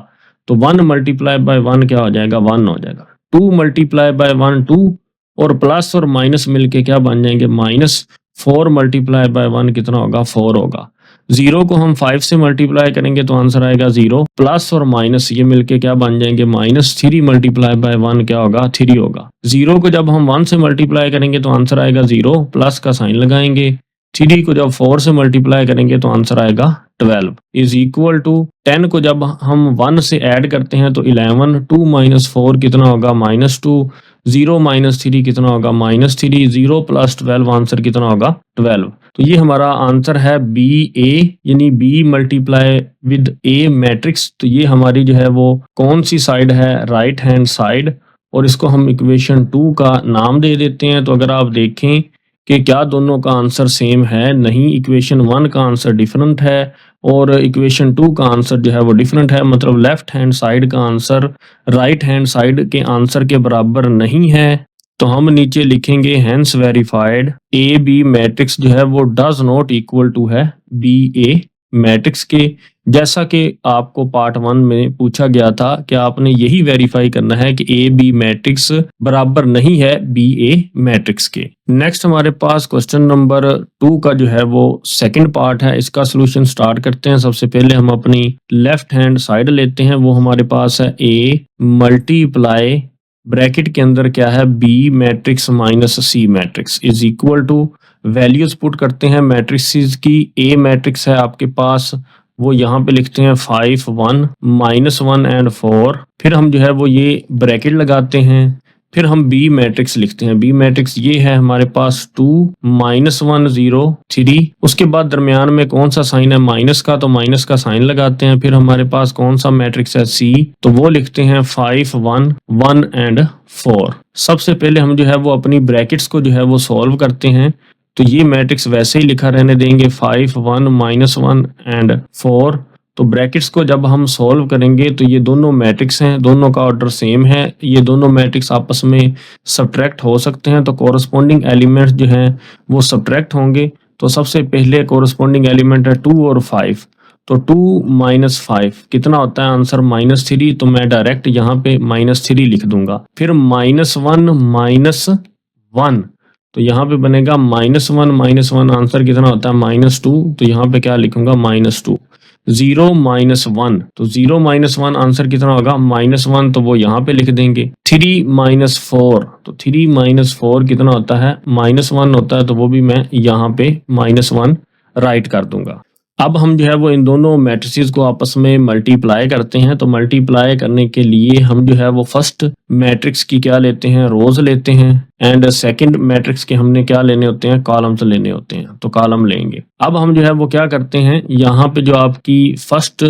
तो 1 मल्टीप्लाई बाय 1 क्या हो जाएगा, 1 हो जाएगा। 2 मल्टीप्लाई बाय 1 2, और प्लस और माइनस मिलके क्या बन जाएंगे, -4 मल्टीप्लाई बाय 1 कितना होगा, 4 होगा। 0 को हम 5 से मल्टीप्लाई करेंगे तो आंसर आएगा 0, प्लस और माइनस ये मिलके क्या बन जाएंगे, -3 मल्टीप्लाई बाय 1 क्या होगा, 3 होगा। 0 को जब हम 1 से मल्टीप्लाई करेंगे तो आंसर आएगा 0, प्लस का साइन लगाएंगे। 3 को जब 4 से मल्टीप्लाई करेंगे तो आंसर आएगा 12, इज इक्वल टू 10 को जब हम 1 से ऐड करते हैं तो 11, 2 - 4 कितना होगा, -2, 0 - 3 कितना होगा, -3, 0 + 12 आंसर कितना होगा, 12। तो ये हमारा आंसर है बी ए, यानी B multiply with A matrix. तो ये हमारी जो है वो कौन सी साइड है, राइट हैंड साइड, और इसको हम इक्वेशन 2 का नाम दे देते हैं। तो अगर आप देखें कि क्या दोनों का आंसर सेम है, नहीं, इक्वेशन 1 का आंसर डिफरेंट है और इक्वेशन 2 का आंसर जो है वो डिफरेंट है, मतलब लेफ्ट हैंड साइड का आंसर राइट हैंड साइड के आंसर के बराबर नहीं है। तो हम नीचे लिखेंगे hence verified A B matrix जो है वो डज नॉट इक्वल टू है बी ए मैट्रिक्स के, जैसा कि आपको पार्ट 1 में पूछा गया था कि आपने यही वेरीफाई करना है कि ए बी मैट्रिक्स बराबर नहीं है बी ए मैट्रिक्स के। नेक्स्ट हमारे पास क्वेश्चन नंबर 2 का जो है वो सेकंड पार्ट है, इसका सोल्यूशन स्टार्ट करते हैं। सबसे पहले हम अपनी लेफ्ट हैंड साइड लेते हैं, वो हमारे पास है ए मल्टीप्लाई ब्रैकेट के अंदर क्या है, B matrix minus C matrix is equal to, values put करते हैं मैट्रिक्स की। ए मैट्रिक्स है आपके पास, वो यहाँ पे लिखते हैं 5 1 -1 एंड 4। फिर हम जो है वो ये ब्रैकेट लगाते हैं, फिर हम बी मैट्रिक्स लिखते हैं। बी मैट्रिक्स ये है हमारे पास 2 -1 0 3। उसके बाद दरमियान में कौन सा साइन है, माइनस का, तो माइनस का साइन लगाते हैं। फिर हमारे पास कौन सा मैट्रिक्स है, सी, तो वो लिखते हैं 5 1 1 एंड 4। सबसे पहले हम जो है वो अपनी ब्रैकेट्स को जो है वो सॉल्व करते हैं। तो ये मैट्रिक्स वैसे ही लिखा रहने देंगे 5 1 -1 एंड 4। तो ब्रैकेट्स को जब हम सॉल्व करेंगे तो ये दोनों मैट्रिक्स हैं, दोनों का ऑर्डर सेम है, ये दोनों मैट्रिक्स आपस में सब्ट्रैक्ट हो सकते हैं, तो कोरस्पॉन्डिंग एलिमेंट्स जो हैं वो सब्ट्रैक्ट होंगे। तो सबसे पहले कोरस्पॉन्डिंग एलिमेंट है 2 और 5, तो 2 - 5 कितना होता है आंसर, -3। तो मैं डायरेक्ट यहाँ पे -3 लिख दूंगा। फिर -1 -1, तो यहाँ पे बनेगा -1 आंसर कितना होता है, -2। तो यहाँ पे क्या लिखूंगा, -2। 0 - 1, तो 0 - 1 आंसर कितना होगा, -1, तो वो यहाँ पे लिख देंगे। 3 - 4, तो 3 - 4 कितना होता है, -1 होता है, तो वो भी मैं यहाँ पे -1 राइट कर दूंगा। अब हम जो है वो इन दोनों मैट्रिसेस को आपस में मल्टीप्लाई करते हैं। तो मल्टीप्लाई करने के लिए हम जो है वो फर्स्ट मैट्रिक्स की क्या लेते हैं, रोज लेते हैं, एंड सेकंड मैट्रिक्स के हमने क्या लेने होते हैं, कॉलम्स लेने होते हैं, तो कॉलम लेंगे। अब हम जो है वो क्या करते हैं, यहाँ पे जो आपकी फर्स्ट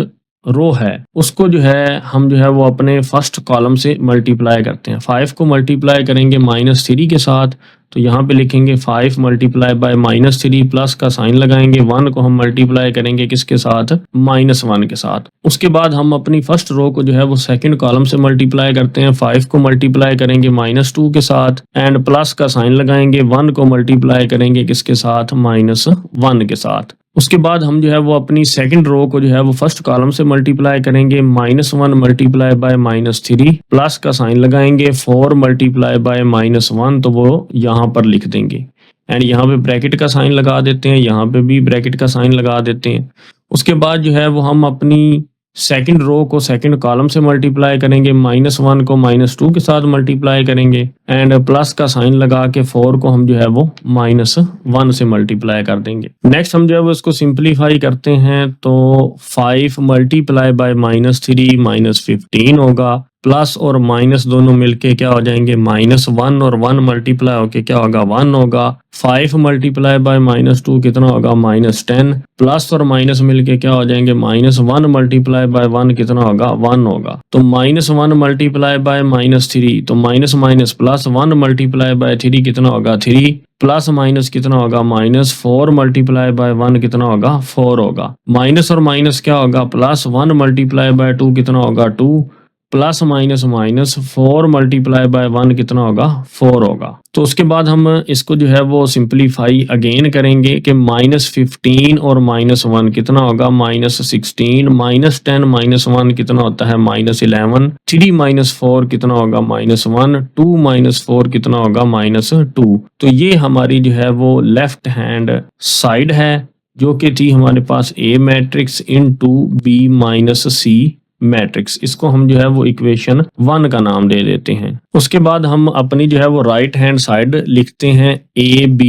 रो है उसको जो है हम जो है वो अपने फर्स्ट कॉलम से मल्टीप्लाई करते हैं। 5 को मल्टीप्लाई करेंगे -3 के साथ, तो यहाँ पे लिखेंगे 5 मल्टीप्लाई बाय -3, प्लस का साइन लगाएंगे। 1 को हम मल्टीप्लाई करेंगे किसके साथ, -1 के साथ। उसके बाद हम अपनी फर्स्ट रो को जो है वो सेकंड कॉलम से मल्टीप्लाई करते हैं। 5 को मल्टीप्लाई करेंगे -2 के साथ, एंड प्लस का साइन लगाएंगे। 1 को मल्टीप्लाई करेंगे किसके साथ, -1 के साथ। उसके बाद हम जो है वो अपनी सेकंड रो को जो है वो फर्स्ट कॉलम से मल्टीप्लाई करेंगे। -1 मल्टीप्लाई बाय -3, प्लस का साइन लगाएंगे। 4 मल्टीप्लाई बाय -1, तो वो यहाँ पर लिख देंगे, एंड यहाँ पे ब्रैकेट का साइन लगा देते हैं, यहाँ पे भी ब्रैकेट का साइन लगा देते हैं। उसके बाद जो है वो हम अपनी सेकंड रो को सेकंड कॉलम से मल्टीप्लाई करेंगे। -1 को -2 के साथ मल्टीप्लाई करेंगे, एंड प्लस का साइन लगा के 4 को हम जो है वो -1 से मल्टीप्लाई कर देंगे। नेक्स्ट हम जो है वो इसको सिंप्लीफाई करते हैं, तो 5 मल्टीप्लाई बाय -3 -15 होगा। प्लस और माइनस दोनों मिलके क्या हो जाएंगे -1 और 1 मल्टीप्लाई होके क्या होगा 1 होगा। 5 मल्टीप्लाई बाय -2 कितना होगा -10। प्लस और माइनस मिलके क्या हो जाएंगे -1 मल्टीप्लाई बाय 1 कितना होगा 1 होगा। तो -1 मल्टीप्लाई बाय -3 तो minus minus plus 1 multiply by 3 कितना होगा 3 प्लस माइनस कितना होगा -4 मल्टीप्लाई बाय 1 कितना होगा 4 होगा। माइनस और माइनस क्या होगा +1 मल्टीप्लाई बाय 2 कितना होगा 2 plus minus minus 4 multiply by 1 कितना होगा 4 होगा। तो उसके बाद हम इसको जो है वो सिंप्लीफाई अगेन करेंगे कि -15 और -1 कितना होगा -16 -10 -1 कितना होता है -11 3 -4 कितना होगा -1 2 -4 कितना होगा -2। तो ये हमारी जो है वो लेफ्ट हैंड साइड है जो कि थी हमारे पास A matrix into B minus C matrix. इसको हम जो है वो इक्वेशन 1 का नाम दे देते हैं। उसके बाद हम अपनी जो है वो राइट हैंड साइड लिखते हैं AB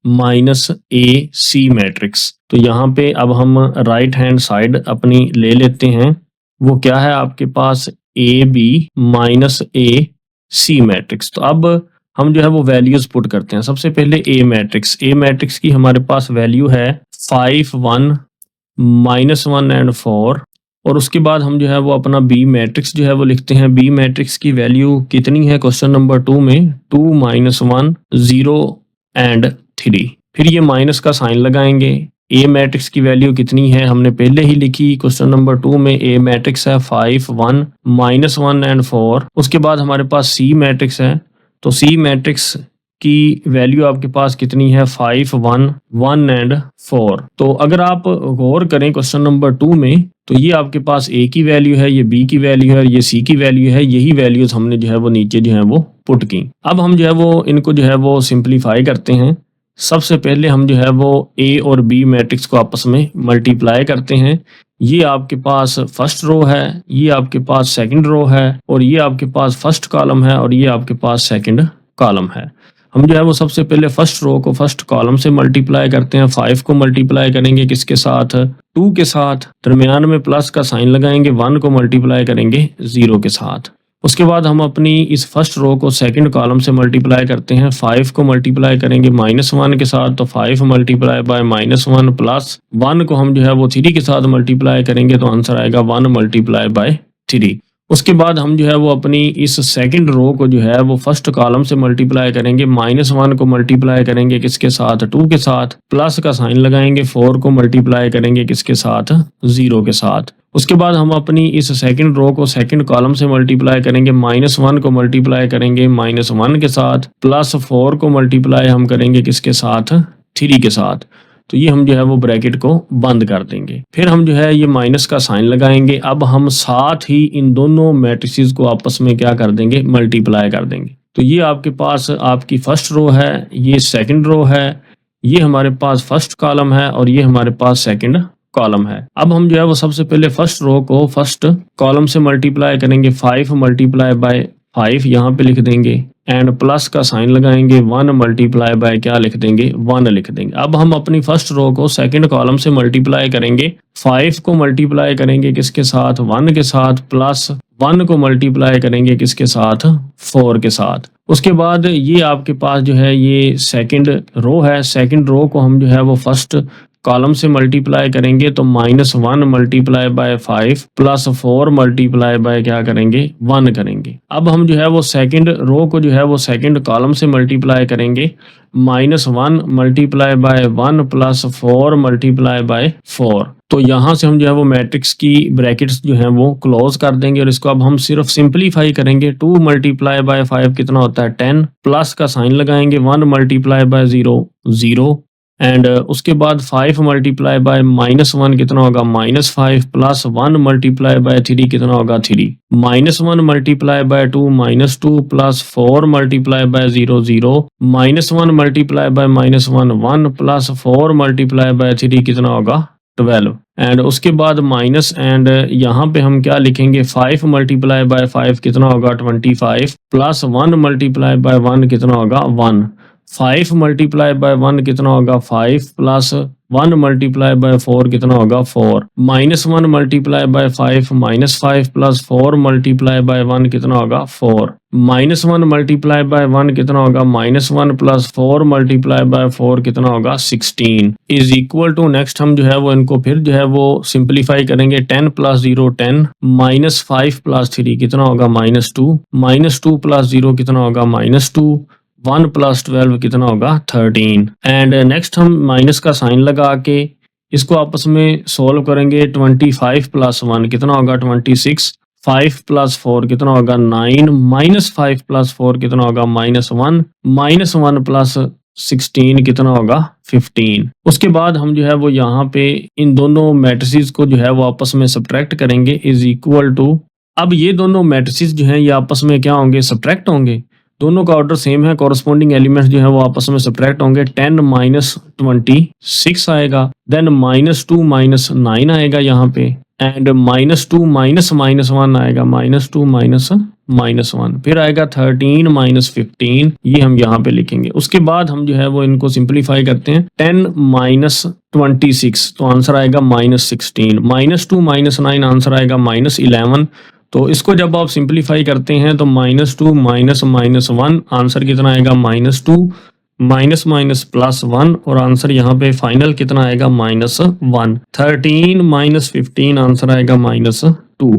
माइनस AC मैट्रिक्स। तो यहाँ पे अब हम राइट हैंड साइड अपनी ले लेते हैं। वो क्या है आपके पास AB माइनस AC मैट्रिक्स। तो अब हम जो है वो वैल्यूज पुट करते हैं। सबसे पहले A मैट्रिक्स की हमारे पास वैल्यू है 5 1 -1 एंड 4 और उसके बाद हम जो है वो अपना बी मैट्रिक्स जो है वो लिखते हैं। बी मैट्रिक्स की वैल्यू कितनी है क्वेश्चन नंबर 2 में 2 -1 0 एंड 3। फिर ये माइनस का साइन लगाएंगे। ए मैट्रिक्स की वैल्यू कितनी है हमने पहले ही लिखी क्वेश्चन नंबर 2 में। ए मैट्रिक्स है 5 1 -1 एंड 4। उसके बाद हमारे पास सी मैट्रिक्स है। तो सी मैट्रिक्स की वैल्यू आपके पास कितनी है 5 1 1 एंड 4। तो अगर आप गौर करें क्वेश्चन नंबर 2 में तो ये आपके पास ए की वैल्यू है, ये बी की वैल्यू है और ये सी की वैल्यू है। यही वैल्यूज हमने जो है वो नीचे जो है वो पुट की। अब हम जो है वो इनको जो है वो सिंप्लीफाई करते हैं। सबसे पहले हम जो है वो ए और बी मैट्रिक्स को आपस में मल्टीप्लाई करते हैं। ये आपके पास फर्स्ट रो है, ये आपके पास सेकंड रो है और ये आपके पास फर्स्ट कॉलम है और ये आपके पास सेकंड कॉलम है। हम जो है वो सबसे पहले फर्स्ट रो को फर्स्ट कॉलम से मल्टीप्लाई करते हैं। 5 को मल्टीप्लाई करेंगे किसके साथ 2 के साथ, दरमियान में प्लस का साइन लगाएंगे। 1 को मल्टीप्लाई करेंगे 0 के साथ। उसके बाद हम अपनी इस फर्स्ट रो को सेकंड कॉलम से मल्टीप्लाई करते हैं। 5 को मल्टीप्लाई करेंगे -1 के साथ, तो 5 मल्टीप्लाई बाय -1 प्लस 1 को हम जो है वो 3 के साथ मल्टीप्लाई करेंगे तो आंसर आएगा 1 मल्टीप्लाई बाय 3। उसके बाद हम जो है वो अपनी इस सेकंड रो को जो है वो फर्स्ट कॉलम से मल्टीप्लाई करेंगे। -1 को मल्टीप्लाई करेंगे किसके साथ 2 के साथ, प्लस का साइन लगाएंगे। 4 को मल्टीप्लाई करेंगे किसके साथ 0 के साथ। उसके बाद हम अपनी इस सेकंड रो को सेकंड कॉलम से मल्टीप्लाई करेंगे। -1 को मल्टीप्लाई करेंगे -1 के साथ, प्लस 4 को मल्टीप्लाई हम करेंगे किसके साथ 3 के साथ। तो ये हम जो है वो ब्रैकेट को बंद कर देंगे। फिर हम जो है ये माइनस का साइन लगाएंगे। अब हम साथ ही इन दोनों मैट्रिसेस को आपस में क्या कर देंगे मल्टीप्लाई कर देंगे। तो ये आपके पास आपकी फर्स्ट रो है, ये सेकंड रो है, ये हमारे पास फर्स्ट कॉलम है और ये हमारे पास सेकंड कॉलम है। अब हम जो है वो सबसे पहले फर्स्ट रो को फर्स्ट कॉलम से मल्टीप्लाई करेंगे। 5 मल्टीप्लाई बाय 5 यहाँ पे लिख देंगे एंड प्लस का साइन लगाएंगे। 1 मल्टीप्लाई बाय क्या लिख देंगे 1 लिख देंगे। अब हम अपनी फर्स्ट रो को सेकंड कॉलम से मल्टीप्लाई करेंगे। 5 को मल्टीप्लाई करेंगे किसके साथ 1 के साथ, प्लस 1 को मल्टीप्लाई करेंगे किसके साथ 4 के साथ। उसके बाद ये आपके पास जो है ये सेकंड रो है। सेकंड रो को हम जो है वो फर्स्ट कॉलम से मल्टीप्लाई करेंगे तो -1 multiply by 5 plus 4 multiply bye क्या करेंगे 1 करेंगे। अब हम जो है वो सेकंड रो को जो है वो सेकंड कॉलम से मल्टीप्लाई करेंगे। -1 multiply by 1 plus 4 multiply by 4। तो यहाँ से हम जो है वो मैट्रिक्स की ब्रैकेट्स जो है वो क्लोज कर देंगे और इसको अब हम सिर्फ सिंप्लीफाई करेंगे। 2 मल्टीप्लाई बाय 5 कितना होता है 10, प्लस का साइन लगाएंगे। 1 मल्टीप्लाई बाय 0 0 एंड उसके बाद 5 मल्टीप्लाई बाय -1 कितना होगा -5 प्लस 1 मल्टीप्लाई बाय 3 कितना होगा 3। -1 multiply by 2 -2 plus 4 multiply bye 0 0 -1 multiply by -1 1 plus 4 multiply bye 3 कितना होगा 12 एंड उसके बाद माइनस एंड यहाँ पे हम क्या लिखेंगे 5 मल्टीप्लाई बाय 5 कितना होगा 25 प्लस 1 मल्टीप्लाई बाय 1 कितना होगा 1। 5 मल्टीप्लाई बाय 1 कितना होगा 5 प्लस 1 मल्टीप्लाई बाय 4 कितना होगा 4, -1 multiply by 5 -5 plus 4 multiply by 1 कितना होगा 4, -1 मल्टीप्लाई बाय 1 कितना होगा -1 प्लस 4 मल्टीप्लाई बाय 4 कितना होगा 16 इज इक्वल टू, नेक्स्ट हम जो है वो इनको फिर जो है वो सिंप्लीफाई करेंगे, 10 प्लस 0 10, -5 प्लस 3 कितना होगा -2, -2 प्लस 0 कितना होगा -2, 1 प्लस 12 कितना होगा 13। एंड नेक्स्ट हम माइनस का साइन लगा के इसको आपस में सोल्व करेंगे। 25 प्लस 1 कितना होगा 26, 5 प्लस 4 कितना होगा 9, -5 प्लस 4 कितना होगा -1, -1 प्लस 16 कितना होगा 15। उसके बाद हम जो है वो यहाँ पे इन दोनों मैट्रिसेस को जो है वो आपस में सब्ट्रैक्ट करेंगे इज इक्वल टू, अब ये दोनों मैट्रिसेस जो हैं ये आपस में क्या होंगे सब्ट्रैक्ट होंगे, दोनों का ऑर्डर सेम है, कॉरस्पॉन्डिंग एलिमेंट्स जो है वो आपस में सब्ट्रैक्ट होंगे। 10 माइनस 26 आएगा, देन -2 माइनस 9 आएगा यहाँ पे, एंड -2 माइनस -1 आएगा, -2 माइनस -1, फिर आएगा 13 माइनस 15, ये हम यहाँ पे लिखेंगे। उसके बाद हम जो है वो इनको सिंप्लीफाई करते हैं, 10 माइनस 26 तो आंसर आएगा -16, -2 माइनस 9 आंसर आएगा -11। तो इसको जब आप सिंप्लीफाई करते हैं तो -2 माइनस -1 आंसर कितना आएगा -2, माइनस माइनस प्लस 1 और आंसर यहाँ पे फाइनल कितना आएगा -1, 13 माइनस 15 आंसर आएगा -2।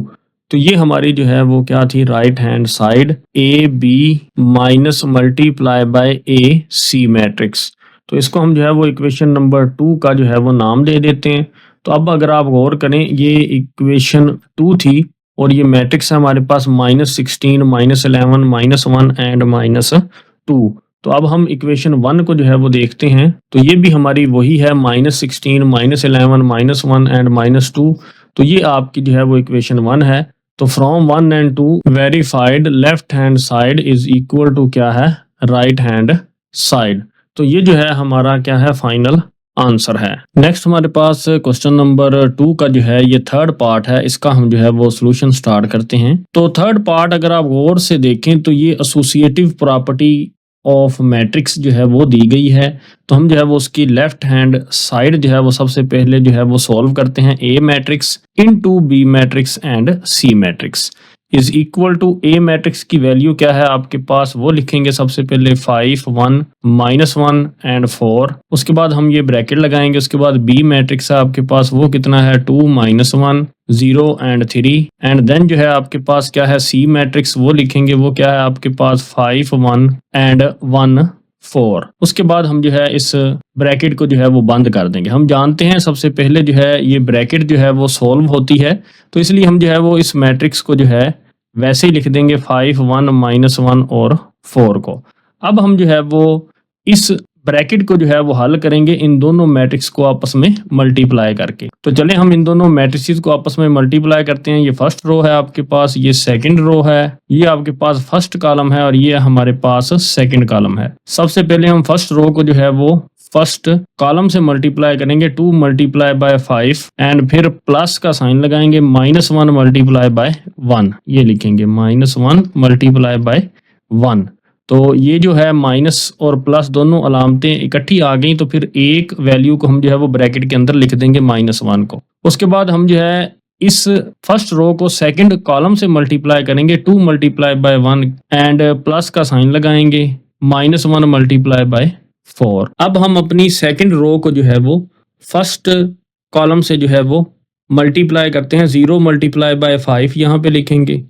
तो ये हमारी जो है वो क्या थी, right hand side A B minus multiply by A C matrix. तो इसको हम जो है वो इक्वेशन नंबर 2 का जो है वो नाम दे देते हैं। तो अब अगर आप गौर करें, ये इक्वेशन 2 थी और ये मैट्रिक्स है हमारे पास -16 -11 -1 एंड -2। तो अब हम इक्वेशन 1 को जो है वो देखते हैं, तो ये भी हमारी वही है, -16 -11 -1 एंड -2। तो ये आपकी जो है वो इक्वेशन 1 है। तो from 1 and 2 verified left hand side is equal to क्या है, राइट हैंड साइड। तो ये जो है हमारा क्या है, फाइनल आंसर है। नेक्स्ट हमारे पास क्वेश्चन नंबर 2 का जो है ये थर्ड पार्ट है, इसका हम जो है वो सॉल्यूशन स्टार्ट करते हैं। तो थर्ड पार्ट अगर आप गौर से देखें तो ये एसोसिएटिव प्रॉपर्टी ऑफ मैट्रिक्स जो है वो दी गई है। तो हम जो है वो उसकी लेफ्ट हैंड साइड जो है वो सबसे पहले जो है वो सॉल्व करते हैं, A matrix into B matrix and C matrix is equal to, A matrix की वैल्यू क्या है आपके पास वो लिखेंगे सबसे पहले 5 1 -1 एंड 4। उसके बाद हम ये ब्रैकेट लगाएंगे। उसके बाद बी मैट्रिक्स है आपके पास वो कितना है 2 -1 0 एंड 3, एंड देन जो है आपके पास क्या है सी मैट्रिक्स वो लिखेंगे, वो क्या है आपके पास 5 1 एंड 1 4। उसके बाद हम जो है इस ब्रैकेट को जो है वो बंद कर देंगे। हम जानते हैं सबसे पहले जो है ये ब्रैकेट जो है वो सॉल्व होती है, तो इसलिए हम जो है वो इस मैट्रिक्स को जो है वैसे ही लिख देंगे 5 1 -1 और 4 को। अब हम जो है वो इस ब्रैकेट को जो है वो हल करेंगे इन दोनों मैट्रिक्स को आपस में मल्टीप्लाई करके। तो चलें हम इन दोनों मैट्रिक्स को आपस में मल्टीप्लाई करते हैं। ये फर्स्ट रो है आपके पास, ये सेकंड रो है, ये आपके पास फर्स्ट कॉलम है और ये हमारे पास सेकंड कॉलम है। सबसे पहले हम फर्स्ट रो को जो है वो फर्स्ट कॉलम से मल्टीप्लाई करेंगे, 2 मल्टीप्लाई बाय 5 एंड फिर प्लस का साइन लगाएंगे, -1 मल्टीप्लाई बाय 1 ये लिखेंगे, -1 मल्टीप्लाई बाय 1। तो ये जो है माइनस और प्लस दोनों अलामतें इकट्ठी आ गई, तो फिर एक वैल्यू को हम जो है वो ब्रैकेट के अंदर लिख देंगे -1 को। उसके बाद हम जो है इस फर्स्ट रो को सेकंड कॉलम से मल्टीप्लाई करेंगे, 2 मल्टीप्लाई बाय 1 एंड प्लस का साइन लगाएंगे, -1 मल्टीप्लाई बाय 4। अब हम अपनी सेकंड रो को जो है वो फर्स्ट कॉलम से जो है वो मल्टीप्लाई करते हैं, 0 मल्टीप्लाई बाय 5 यहाँ पे लिखेंगे,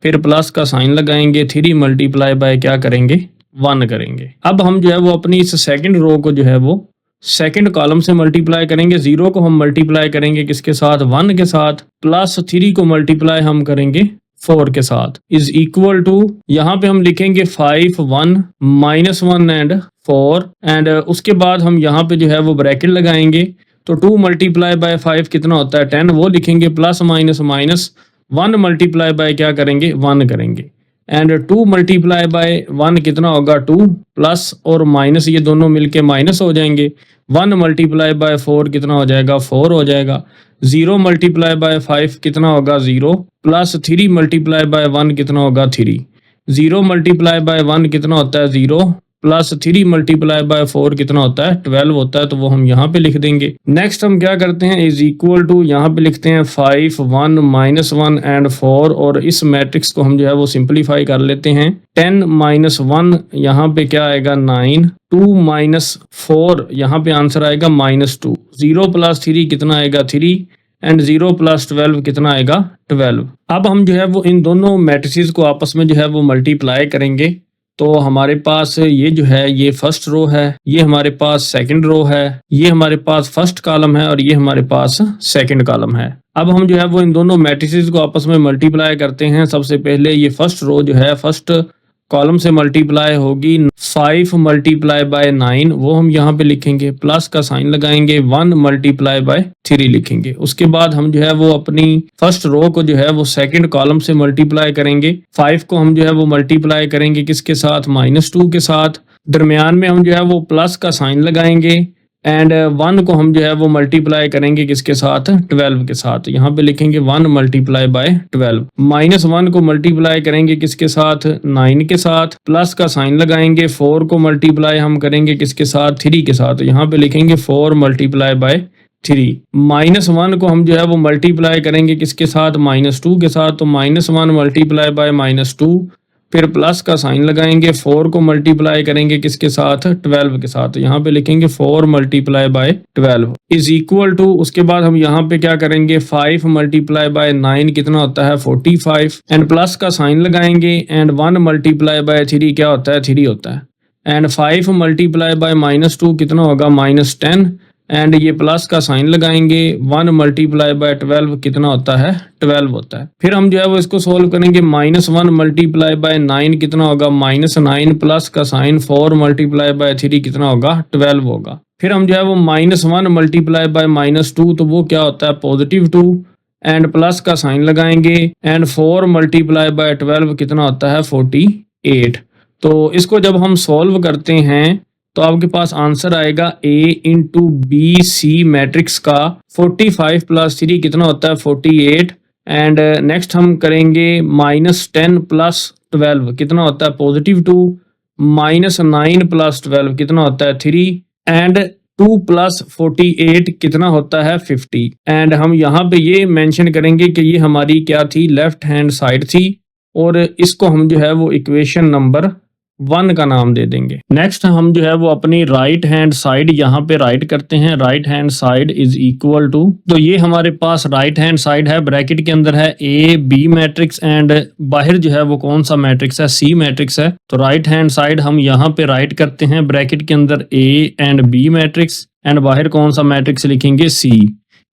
फिर प्लस का साइन लगाएंगे, 3 मल्टीप्लाई बाय क्या करेंगे 1 करेंगे। अब हम जो है वो अपनी इस सेकंड रो को जो है वो सेकंड कॉलम से मल्टीप्लाई करेंगे, 0 को हम मल्टीप्लाई करेंगे किसके साथ 1 के साथ, प्लस 3 को मल्टीप्लाई हम करेंगे 4 के साथ इज इक्वल टू, यहाँ पे हम लिखेंगे 5 1 -1 एंड 4 एंड उसके बाद हम यहाँ पे जो है वो ब्रैकेट लगाएंगे। तो 2 मल्टीप्लाई बाय 5 कितना होता है 10 वो लिखेंगे, plus minus minus 1 multiply by क्या करेंगे 1 करेंगे, एंड 2 मल्टीप्लाई बाय 1 कितना होगा 2, प्लस और माइनस ये दोनों मिलके माइनस हो जाएंगे, 1 मल्टीप्लाई बाय 4 कितना हो जाएगा 4 हो जाएगा, 0 मल्टीप्लाई बाय 5 कितना होगा 0, प्लस 3 मल्टीप्लाई बाय 1 कितना होगा 3, 0 मल्टीप्लाई बाय 1 कितना होता है 0, प्लस 3 मल्टीप्लाई बाय 4 कितना होता है 12 होता है, तो वो हम यहाँ पे लिख देंगे। नेक्स्ट हम क्या करते हैं, इज इक्वल टू यहाँ पे लिखते हैं 5 1 -1 एंड 4, और इस मैट्रिक्स को हम जो है वो सिंप्लीफाई कर लेते हैं। 10 -1 यहाँ पे क्या आएगा 9, 2 -4 यहाँ पे आंसर आएगा -2, 0 + 3 कितना आएगा 3, एंड 0 + 12 कितना आएगा 12। अब हम जो है वो इन दोनों मैट्रिसेस को आपस में जो है वो मल्टीप्लाई करेंगे। तो हमारे पास ये जो है ये फर्स्ट रो है, ये हमारे पास सेकंड रो है, ये हमारे पास फर्स्ट कॉलम है और ये हमारे पास सेकंड कॉलम है। अब हम जो है वो इन दोनों मैट्रिसेस को आपस में मल्टीप्लाई करते हैं। सबसे पहले ये फर्स्ट रो जो है फर्स्ट कॉलम से मल्टीप्लाई होगी 5 मल्टीप्लाई बाय 9, वो हम यहाँ पे लिखेंगे, प्लस का साइन लगाएंगे, 1 मल्टीप्लाई बाय 3 लिखेंगे। उसके बाद हम जो है वो अपनी फर्स्ट रो को जो है वो सेकंड कॉलम से मल्टीप्लाई करेंगे। 5 को हम जो है वो मल्टीप्लाई करेंगे किसके साथ, -2 के साथ। दरमियान में हम जो है वो प्लस का साइन लगाएंगे, एंड 1 को हम जो है वो मल्टीप्लाई करेंगे किसके साथ, 12 के साथ। यहाँ पे लिखेंगे 1 मल्टीप्लाई बाय 12। -1 को मल्टीप्लाई करेंगे किसके साथ, 9 के साथ, प्लस का साइन लगाएंगे। 4 को मल्टीप्लाई हम करेंगे किसके साथ, 3 के साथ। यहाँ पे लिखेंगे 4 मल्टीप्लाई बाय 3। -1 को हम जो है वो मल्टीप्लाई करेंगे किसके साथ, -2 के साथ। तो -1 मल्टीप्लाई बाय -2, फिर प्लस का साइन लगाएंगे। 4 को मल्टीप्लाई करेंगे किसके साथ, 12 के साथ। यहाँ पे लिखेंगे 4 multiply by 12 is equal to, उसके बाद हम यहाँ पे क्या करेंगे, 5 मल्टीप्लाई बाय 9 कितना होता है 45, एंड प्लस का साइन लगाएंगे, एंड 1 मल्टीप्लाई बाय 3 क्या होता है 3 होता है, एंड 5 मल्टीप्लाई बाय -2 कितना होगा -10, एंड ये प्लस का साइन लगाएंगे। 1 मल्टीप्लाई बाय 12 कितना होता है 12 होता है। फिर हम जो है वो इसको सोल्व करेंगे। -1 मल्टीप्लाई बाय 9 कितना होगा -9, प्लस का साइन 4 मल्टीप्लाई बाय 3 कितना होगा 12 होगा। फिर हम जो है वो -1 मल्टीप्लाई बाय -2, तो वो क्या होता है +2, एंड प्लस का साइन लगाएंगे, एंड 4 मल्टीप्लाई बाय 12 कितना होता है 48। तो इसको जब हम सोल्व करते हैं तो आपके पास आंसर आएगा A × BC मैट्रिक्स का 45 + 3 कितना होता है 48, एंड नेक्स्ट हम करेंगे -10 + 12 कितना होता है +2, -9 + 12 कितना होता है 3, एंड 2 + 48 कितना होता है 50। एंड हम यहाँ पे ये मेंशन करेंगे कि ये हमारी क्या थी, लेफ्ट हैंड साइड थी, और इसको हम जो है वो इक्वेशन नंबर 1 का नाम दे देंगे। नेक्स्ट हम जो है वो अपनी राइट हैंड साइड यहाँ पे राइट करते हैं। Right hand side is equal to, तो ये हमारे पास राइट हैंड साइड है, ब्रैकेट के अंदर है A B मैट्रिक्स, एंड बाहर जो है वो कौन सा मैट्रिक्स है, C मैट्रिक्स है। तो राइट हैंड साइड हम यहाँ पे राइट करते हैं, ब्रैकेट के अंदर A and B matrix, and बाहर कौन सा मैट्रिक्स लिखेंगे C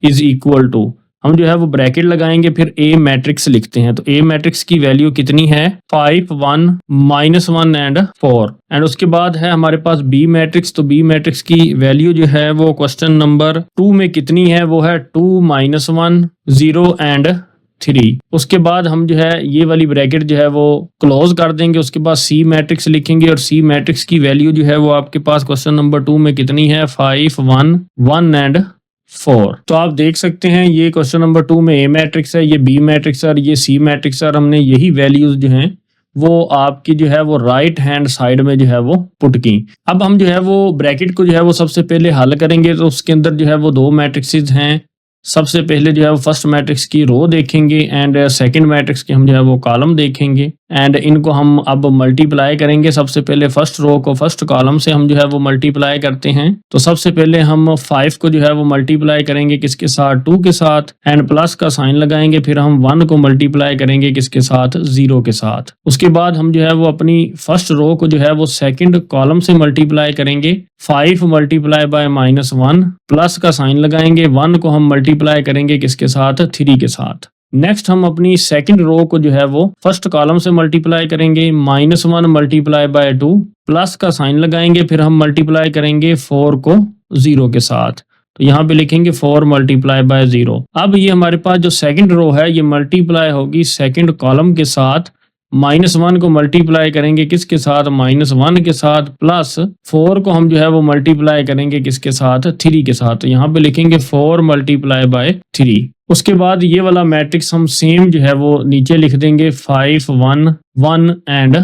इज इक्वल टू, हम जो है वो ब्रैकेट लगाएंगे, फिर A मैट्रिक्स लिखते हैं। तो A मैट्रिक्स की वैल्यू कितनी है 5 1 -1 एंड 4, एंड उसके बाद है हमारे पास B मैट्रिक्स। तो B मैट्रिक्स की वैल्यू जो है वो क्वेश्चन नंबर 2 में कितनी है, वो है 2 -1 0 एंड 3। उसके बाद हम जो है ये वाली ब्रैकेट जो है वो क्लोज कर देंगे। उसके बाद C मैट्रिक्स लिखेंगे, और C मैट्रिक्स की वैल्यू जो है वो आपके पास क्वेश्चन नंबर 2 में कितनी है 5 1 1 एंड 4। तो आप देख सकते हैं ये क्वेश्चन नंबर 2 में A मैट्रिक्स है, ये B मैट्रिक्स है और ये C मैट्रिक्स है, और हमने यही वैल्यूज जो हैं वो आपकी जो है वो राइट हैंड साइड में जो है वो पुट की। अब हम जो है वो ब्रैकेट को जो है वो सबसे पहले हल करेंगे। तो उसके अंदर जो है वो 2 मैट्रिक्सेस हैं। सबसे पहले जो है वो फर्स्ट मैट्रिक्स की रो देखेंगे, एंड सेकंड मैट्रिक्स की हम जो है वो कॉलम देखेंगे, एंड इनको हम अब मल्टीप्लाई करेंगे। सबसे पहले फर्स्ट रो को फर्स्ट कॉलम से हम जो है वो मल्टीप्लाई करते हैं। तो सबसे पहले हम 5 को जो है वो मल्टीप्लाई करेंगे किसके साथ, 2 के साथ, एंड प्लस का साइन लगाएंगे। फिर हम 1 को मल्टीप्लाई करेंगे किसके साथ, 0 के साथ। उसके बाद हम जो है वो अपनी फर्स्ट रो को जो है वो सेकंड कॉलम से मल्टीप्लाई करेंगे। 5 मल्टीप्लाई बाय -1, प्लस का साइन लगाएंगे। 1 को हम मल्टीप्लाई करेंगे किसके साथ, 3 के साथ। नेक्स्ट हम अपनी सेकंड रो को जो है वो फर्स्ट कॉलम से मल्टीप्लाई करेंगे। -1 मल्टीप्लाई बाय 2, प्लस का साइन लगाएंगे। फिर हम मल्टीप्लाई करेंगे 4 को 0 के साथ। तो यहाँ पे लिखेंगे 4 मल्टीप्लाई बाय 0। अब ये हमारे पास जो सेकंड रो है ये मल्टीप्लाई होगी सेकंड कॉलम के साथ। -1 को मल्टीप्लाई करेंगे किसके साथ, -1 के साथ, प्लस 4 को हम जो है वो मल्टीप्लाई करेंगे किसके साथ, 3 के साथ। तो यहाँ पे लिखेंगे 4 मल्टीप्लाई बाय 3। उसके बाद ये वाला मैट्रिक्स हम सेम जो है वो नीचे लिख देंगे 5 1 1 एंड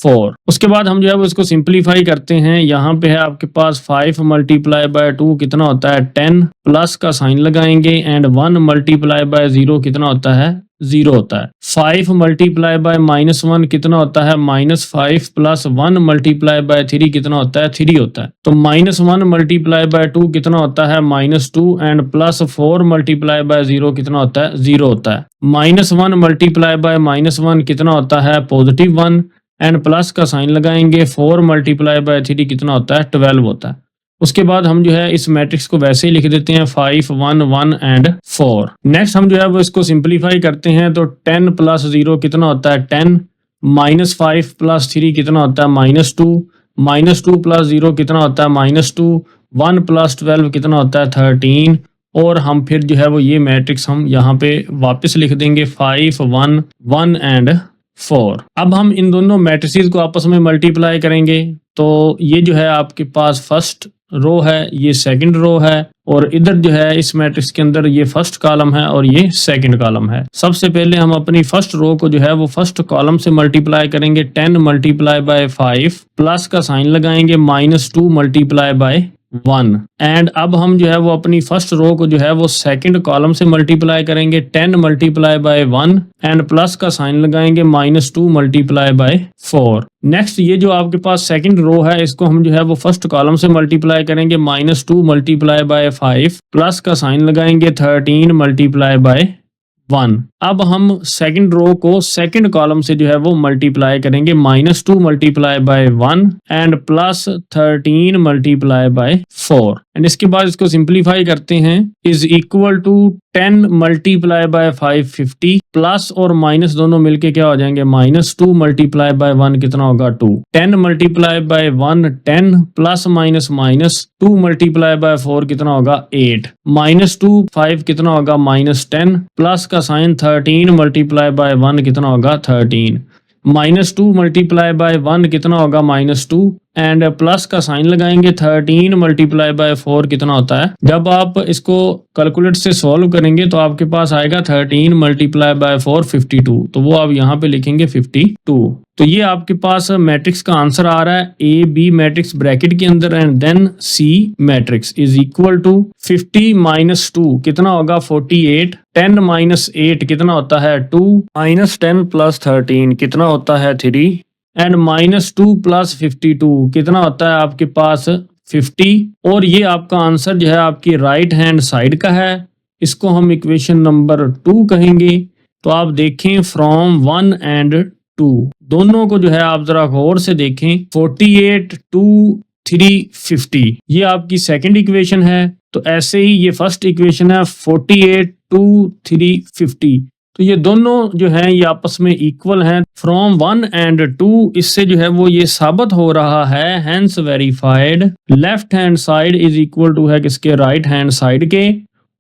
4। उसके बाद हम जो है वो इसको सिंपलीफाई करते हैं। यहाँ पे है आपके पास 5 मल्टीप्लाई बाय 2 कितना होता है 10, प्लस का साइन लगाएंगे एंड 1 मल्टीप्लाई बाय 0 कितना होता है 0 होता है। 5 मल्टीप्लाई बाय -1 कितना होता है -5, प्लस 1 मल्टीप्लाई बाय 3 कितना होता है 3 होता है। तो -1 मल्टीप्लाई बाय 2 कितना होता है -2 एंड प्लस 4 मल्टीप्लाई बाय 0 कितना होता है 0 होता है। -1 मल्टीप्लाई बाय -1 कितना होता है +1 एंड प्लस का साइन लगाएंगे। 4 मल्टीप्लाई बाय 3 कितना होता है 12 होता है। उसके बाद हम जो है इस मैट्रिक्स को वैसे ही लिख देते हैं 5 1 1 एंड 4। नेक्स्ट हम जो है वो इसको सिंपलीफाई करते हैं तो 10 प्लस 0 कितना होता है 10, -5 प्लस 3 कितना होता है -2, -2 प्लस 0 कितना होता है -2, 1 प्लस 12 कितना होता है 13। और हम फिर जो है वो ये मैट्रिक्स हम यहाँ पे वापस लिख देंगे 5 1 1 एंड 4। अब हम इन दोनों मैट्रिसेस को आपस में मल्टीप्लाई करेंगे तो ये जो है आपके पास फर्स्ट रो है, ये सेकंड रो है, और इधर जो है इस मैट्रिक्स के अंदर ये फर्स्ट कॉलम है और ये सेकंड कॉलम है। सबसे पहले हम अपनी फर्स्ट रो को जो है वो फर्स्ट कॉलम से मल्टीप्लाई करेंगे। 10 मल्टीप्लाई बाय 5 प्लस का साइन लगाएंगे -2 मल्टीप्लाई बाय 1 एंड अब हम जो है वो अपनी फर्स्ट रो को जो है वो सेकंड कॉलम से मल्टीप्लाई करेंगे। 10 मल्टीप्लाई बाय 1 एंड प्लस का साइन लगाएंगे -2 मल्टीप्लाई बाय 4। नेक्स्ट ये जो आपके पास सेकंड रो है इसको हम जो है वो फर्स्ट कॉलम से मल्टीप्लाई करेंगे। -2 मल्टीप्लाई बाय 5 प्लस का साइन लगाएंगे 13 मल्टीप्लाई बाय 1। अब हम सेकंड रो को सेकंड कॉलम से जो है वो मल्टीप्लाई करेंगे। -2 multiply by 1 and plus 13 multiply by 4 and इसके बाद इसको सिंपलीफाई करते हैं। Is equal to 10 multiply by 5 50, plus और माइनस दोनों मिलके क्या हो जाएंगे -2 मल्टीप्लाई बाय 1 कितना होगा 2, 10 multiply by 1 10 plus minus 2 multiply by 4 कितना होगा 8, -2 5 कितना होगा -10 प्लस का साइन 13 मल्टीप्लाई बाय 1 कितना होगा 13, -2 मल्टीप्लाई बाय 1 कितना होगा -2 एंड प्लस का साइन लगाएंगे 13 मल्टीप्लाई बाय 4 कितना होता है। जब आप इसको कैलकुलेट से सॉल्व करेंगे तो आपके पास आएगा 13 मल्टीप्लाई बाय 4 52, तो वो आप यहाँ पे लिखेंगे 52। तो ये आपके पास मैट्रिक्स का आंसर आ रहा है ए बी मैट्रिक्स ब्रैकेट के अंदर and then C matrix is equal to 50 - 2 कितना होगा 48, 10 - 8 कितना होता है 2, -10 + 13 कितना होता है 3 एंड -2 + 52 कितना होता है आपके पास 50। और ये आपका आंसर जो है आपकी राइट हैंड साइड का है, इसको हम इक्वेशन नंबर 2 कहेंगे। तो आप देखें फ्रॉम 1 एंड 2 दोनों को जो है आप जरा गौर से देखें। 48 2 3 50 ये आपकी सेकंड इक्वेशन है। तो ऐसे ही ये फर्स्ट इक्वेशन है 48 2 3 50। तो ये दोनों जो हैं ये आपस में इक्वल हैं फ्रॉम 1 एंड 2। इससे जो है वो ये साबित हो रहा है hence verified left hand side is equal to है किसके राइट हैंड साइड के,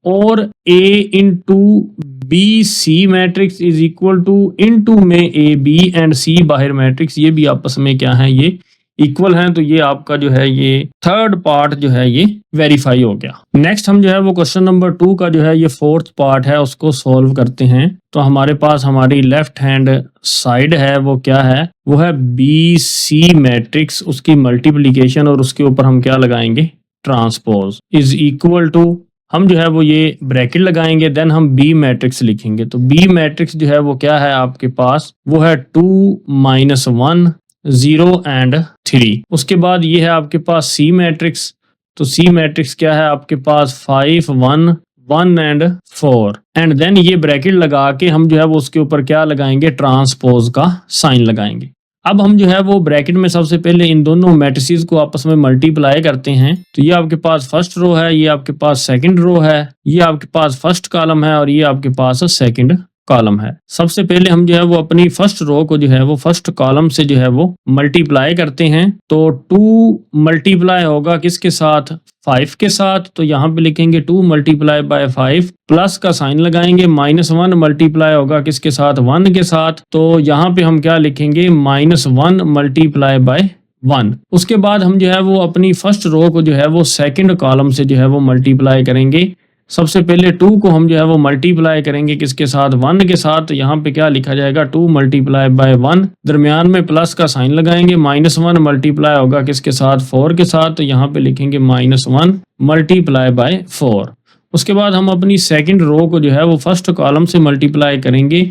और A into B C matrix is equal to into में ए बी एंड सी बाहर मैट्रिक्स ये भी आपस में क्या है ये इक्वल हैं। तो ये आपका जो है ये थर्ड पार्ट जो है ये वेरीफाई हो गया। नेक्स्ट हम जो है वो क्वेश्चन नंबर 2 का जो है ये फोर्थ पार्ट है उसको सॉल्व करते हैं। तो हमारे पास हमारी लेफ्ट हैंड साइड है वो क्या है, वो है बी सी मैट्रिक्स, उसकी मल्टीप्लीकेशन और उसके ऊपर हम क्या लगाएंगे ट्रांसपोज इज इक्वल टू, हम जो है वो ये ब्रैकेट लगाएंगे देन हम बी मैट्रिक्स लिखेंगे। तो बी मैट्रिक्स जो है वो क्या है आपके पास, वो है 2 - 1 0 एंड 3। उसके बाद ये है आपके पास सी मैट्रिक्स। तो सी मैट्रिक्स क्या है आपके पास 5 1 1 एंड 4 एंड देन ये ब्रैकेट लगा के हम जो है वो उसके ऊपर क्या लगाएंगे ट्रांसपोज का साइन लगाएंगे। अब हम जो है वो ब्रैकेट में सबसे पहले इन दोनों मैट्रिसेस को आपस में मल्टीप्लाई करते हैं। तो ये आपके पास फर्स्ट रो है, ये आपके पास सेकंड रो है, ये आपके पास फर्स्ट कॉलम है और ये आपके पास सेकंड कॉलम है। सबसे पहले हम जो है वो अपनी फर्स्ट रो को जो है वो फर्स्ट कॉलम से जो है वो मल्टीप्लाई करते हैं। तो 2 मल्टीप्लाई होगा किसके साथ 5 के साथ। तो यहाँ पे लिखेंगे 2 मल्टीप्लाई बाय 5 प्लस का साइन लगाएंगे। -1 मल्टीप्लाई होगा किसके साथ 1 के साथ। तो यहाँ पे हम क्या लिखेंगे -1 मल्टीप्लाई बाय 1। उसके बाद हम जो है वो अपनी फर्स्ट रो को जो है वो सेकंड कॉलम से जो है वो मल्टीप्लाई करेंगे। सबसे पहले 2 को हम जो है वो मल्टीप्लाई करेंगे किसके साथ, 1 के साथ। तो यहाँ पे क्या लिखा जाएगा, 2 मल्टीप्लाई बाय 1, दरमियान में प्लस का साइन लगाएंगे। -1 मल्टीप्लाई होगा किसके साथ, 4 के साथ। तो यहाँ पे लिखेंगे -1 मल्टीप्लाई बाय 4। उसके बाद हम अपनी सेकंड रो को जो है वो फर्स्ट कॉलम से मल्टीप्लाई करेंगे।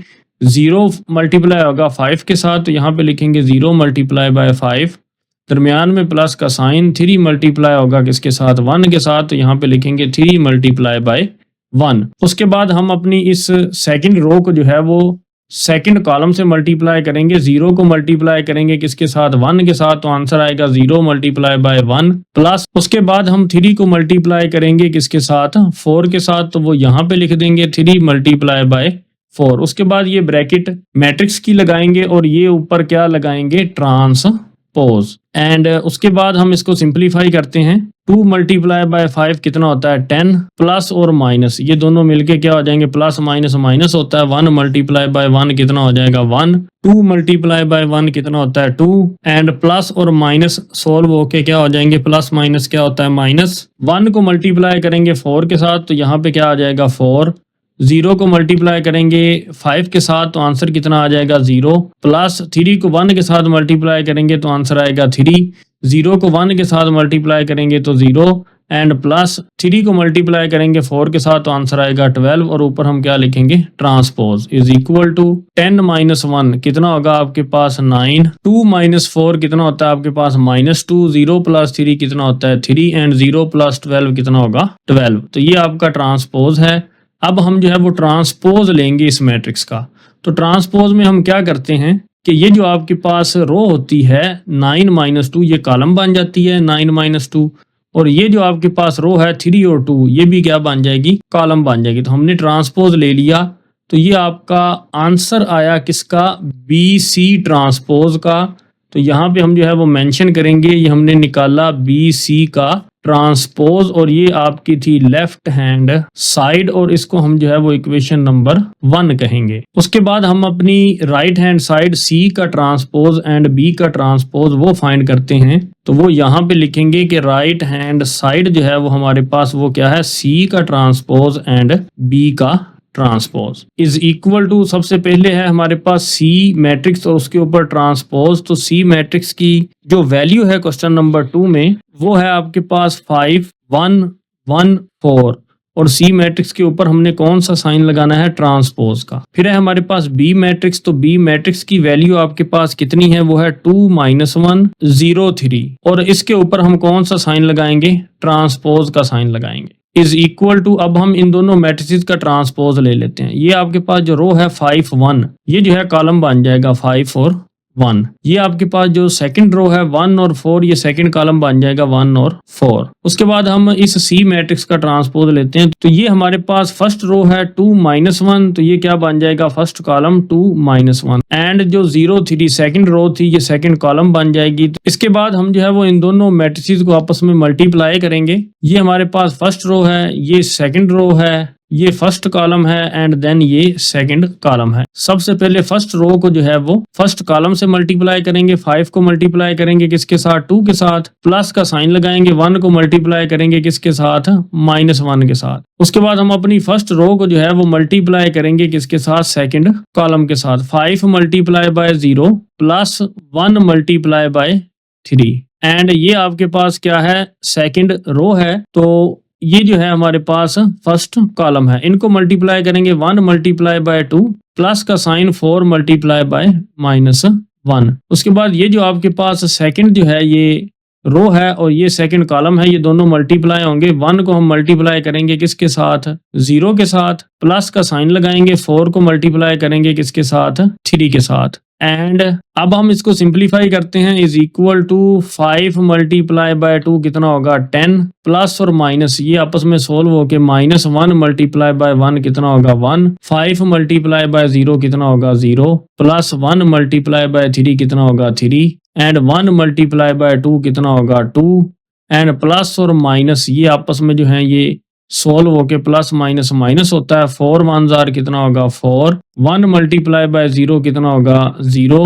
0 मल्टीप्लाई होगा 5 के साथ। तो यहाँ पे लिखेंगे 0 मल्टीप्लाई बाय 5, दरमियान में प्लस का साइन। 3 मल्टीप्लाई होगा किसके साथ, 1 के साथ। तो यहाँ पे लिखेंगे 3 मल्टीप्लाई बाय 1। उसके बाद हम अपनी इस सेकंड रो को जो है वो सेकंड कॉलम से मल्टीप्लाई करेंगे। 0 को मल्टीप्लाई करेंगे किसके साथ, 1 के साथ। तो आंसर आएगा 0 मल्टीप्लाई बाय 1 प्लस। उसके बाद हम 3 को मल्टीप्लाई करेंगे किसके साथ, 4 के साथ। तो वो यहाँ पे लिख देंगे 3 मल्टीप्लाई बाय 4। उसके बाद ये ब्रैकेट मैट्रिक्स की लगाएंगे और ये ऊपर क्या लगाएंगे, ट्रांसपोज। एंड उसके बाद हम इसको सिंपलीफाई करते हैं। 2 मल्टीप्लाई बाय 5 कितना होता है, 10, प्लस और माइनस ये दोनों मिलके क्या हो जाएंगे, प्लस माइनस माइनस होता है। 1 मल्टीप्लाई बाय 1 कितना हो जाएगा, 1। 2 मल्टीप्लाई बाय 1 कितना होता है, 2। एंड प्लस और माइनस सोल्व होके क्या हो जाएंगे, प्लस माइनस क्या होता है, माइनस। 1 को मल्टीप्लाई करेंगे 4 के साथ। तो यहाँ पे क्या आ जाएगा, 4। 0 को मल्टीप्लाई करेंगे 5 के साथ। तो आंसर कितना आ जाएगा, 0। प्लस 3 को 1 के साथ मल्टीप्लाई करेंगे तो आंसर आएगा 3। 0 को 1 के साथ मल्टीप्लाई करेंगे तो 0। एंड प्लस 3 को मल्टीप्लाई करेंगे 4 के साथ तो आंसर आएगा 12। और ऊपर हम क्या लिखेंगे, ट्रांसपोज इज इक्वल टू 10 - 1 कितना होगा आपके पास, 9। 2 - 4 कितना होता है आपके पास, -2। 0 + 3 कितना होता है, 3। एंड 0 + 12 कितना होगा, 12। तो ये आपका ट्रांसपोज है। अब हम जो है वो ट्रांसपोज लेंगे इस मैट्रिक्स का। तो ट्रांसपोज में हम क्या करते हैं कि ये जो आपके पास रो होती है 9 - 2 ये कॉलम बन जाती है 9 - 2। और ये जो आपके पास रो है 3 और 2 ये भी क्या बन जाएगी, कॉलम बन जाएगी। तो हमने ट्रांसपोज ले लिया। तो ये आपका आंसर आया किसका, BC ट्रांसपोज का। तो यहाँ पे हम जो है वो मेंशन करेंगे, ये हमने निकाला BC का ट्रांसपोज। और ये आपकी थी लेफ्ट हैंड साइड और इसको हम जो है वो इक्वेशन नंबर 1 कहेंगे। उसके बाद हम अपनी राइट हैंड साइड C का ट्रांसपोज एंड B का ट्रांसपोज वो फाइंड करते हैं। तो वो यहाँ पे लिखेंगे कि राइट हैंड साइड जो है वो हमारे पास वो क्या है, C का ट्रांसपोज एंड B का ट्रांसपोज इज इक्वल टू, सबसे पहले है हमारे पास C मैट्रिक्स और उसके ऊपर ट्रांसपोज। तो C मैट्रिक्स की जो वैल्यू है क्वेश्चन नंबर 2 में वो है आपके पास 5 1 1 4। और C मैट्रिक्स के ऊपर हमने कौन सा साइन लगाना है, ट्रांसपोज का। फिर है हमारे पास B मैट्रिक्स। तो B मैट्रिक्स की वैल्यू आपके पास कितनी है, वो है 2 - 1 0 3। और इसके ऊपर हम कौन सा साइन लगाएंगे, ट्रांसपोज का साइन लगाएंगे इज इक्वल टू। अब हम इन दोनों मैट्रिसेस का ट्रांसपोज ले लेते हैं। ये आपके पास जो रो है 5 1 ये जो है कॉलम बन जाएगा 5 और 1। ये आपके पास जो सेकंड रो है 1 और 4 ये सेकंड कॉलम बन जाएगा 1 और 4। उसके बाद हम इस C मैट्रिक्स का ट्रांसपोज लेते हैं। तो ये हमारे पास फर्स्ट रो है 2 - 1 तो ये क्या बन जाएगा, फर्स्ट कॉलम 2 - 1। एंड जो 0 3 सेकंड रो थी ये सेकंड कॉलम बन जाएगी। तो इसके बाद हम जो है वो इन दोनों मैट्रिसेस को आपस में मल्टीप्लाई करेंगे। ये हमारे पास फर्स्ट रो है, ये सेकंड रो है, ये फर्स्ट कॉलम है एंड देन ये सेकंड कॉलम है। सबसे पहले फर्स्ट रो को जो है वो फर्स्ट कॉलम से मल्टीप्लाई करेंगे। 5 को मल्टीप्लाई करेंगे किसके साथ, 2 के साथ। प्लस का साइन लगाएंगे। 1 को मल्टीप्लाई करेंगे किसके साथ, -1 के साथ। उसके बाद हम अपनी फर्स्ट रो को जो है वो मल्टीप्लाई करेंगे किसके साथ, सेकंड कॉलम के साथ। 5 multiply bye 0 plus 1 multiply by 3। And ये आपके पास क्या है, सेकंड रो है। तो ये जो है हमारे पास फर्स्ट कॉलम है। इनको मल्टीप्लाई करेंगे 1 मल्टीप्लाई बाय 2 प्लस का साइन 4 मल्टीप्लाई बाय -1। उसके बाद ये जो आपके पास सेकंड जो है ये रो है और ये सेकंड कॉलम है, ये दोनों मल्टीप्लाई होंगे। 1 को हम मल्टीप्लाई करेंगे किसके साथ, 0 के साथ। प्लस का साइन लगाएंगे। 4 को मल्टीप्लाई करेंगे किसके साथ, 3 के साथ। एंड अब हम इसको सिंप्लीफाई करते हैं is equal to 5 multiply by 2 कितना होगा, 10। प्लस और माइनस ये आपस में सोल्व होके -1 मल्टीप्लाई बाय 1 कितना होगा, 1। 5 मल्टीप्लाई बाय 0 कितना होगा, 0। प्लस 1 मल्टीप्लाई बाय 3 कितना होगा, 3। एंड 1 मल्टीप्लाई बाय 2 कितना होगा, 2। एंड प्लस और माइनस ये आपस में जो है ये सोल्व होके प्लस माइनस माइनस होता है। 4 1 जार कितना होगा, 4। 1 मल्टीप्लाई बाय 0 कितना होगा, 0।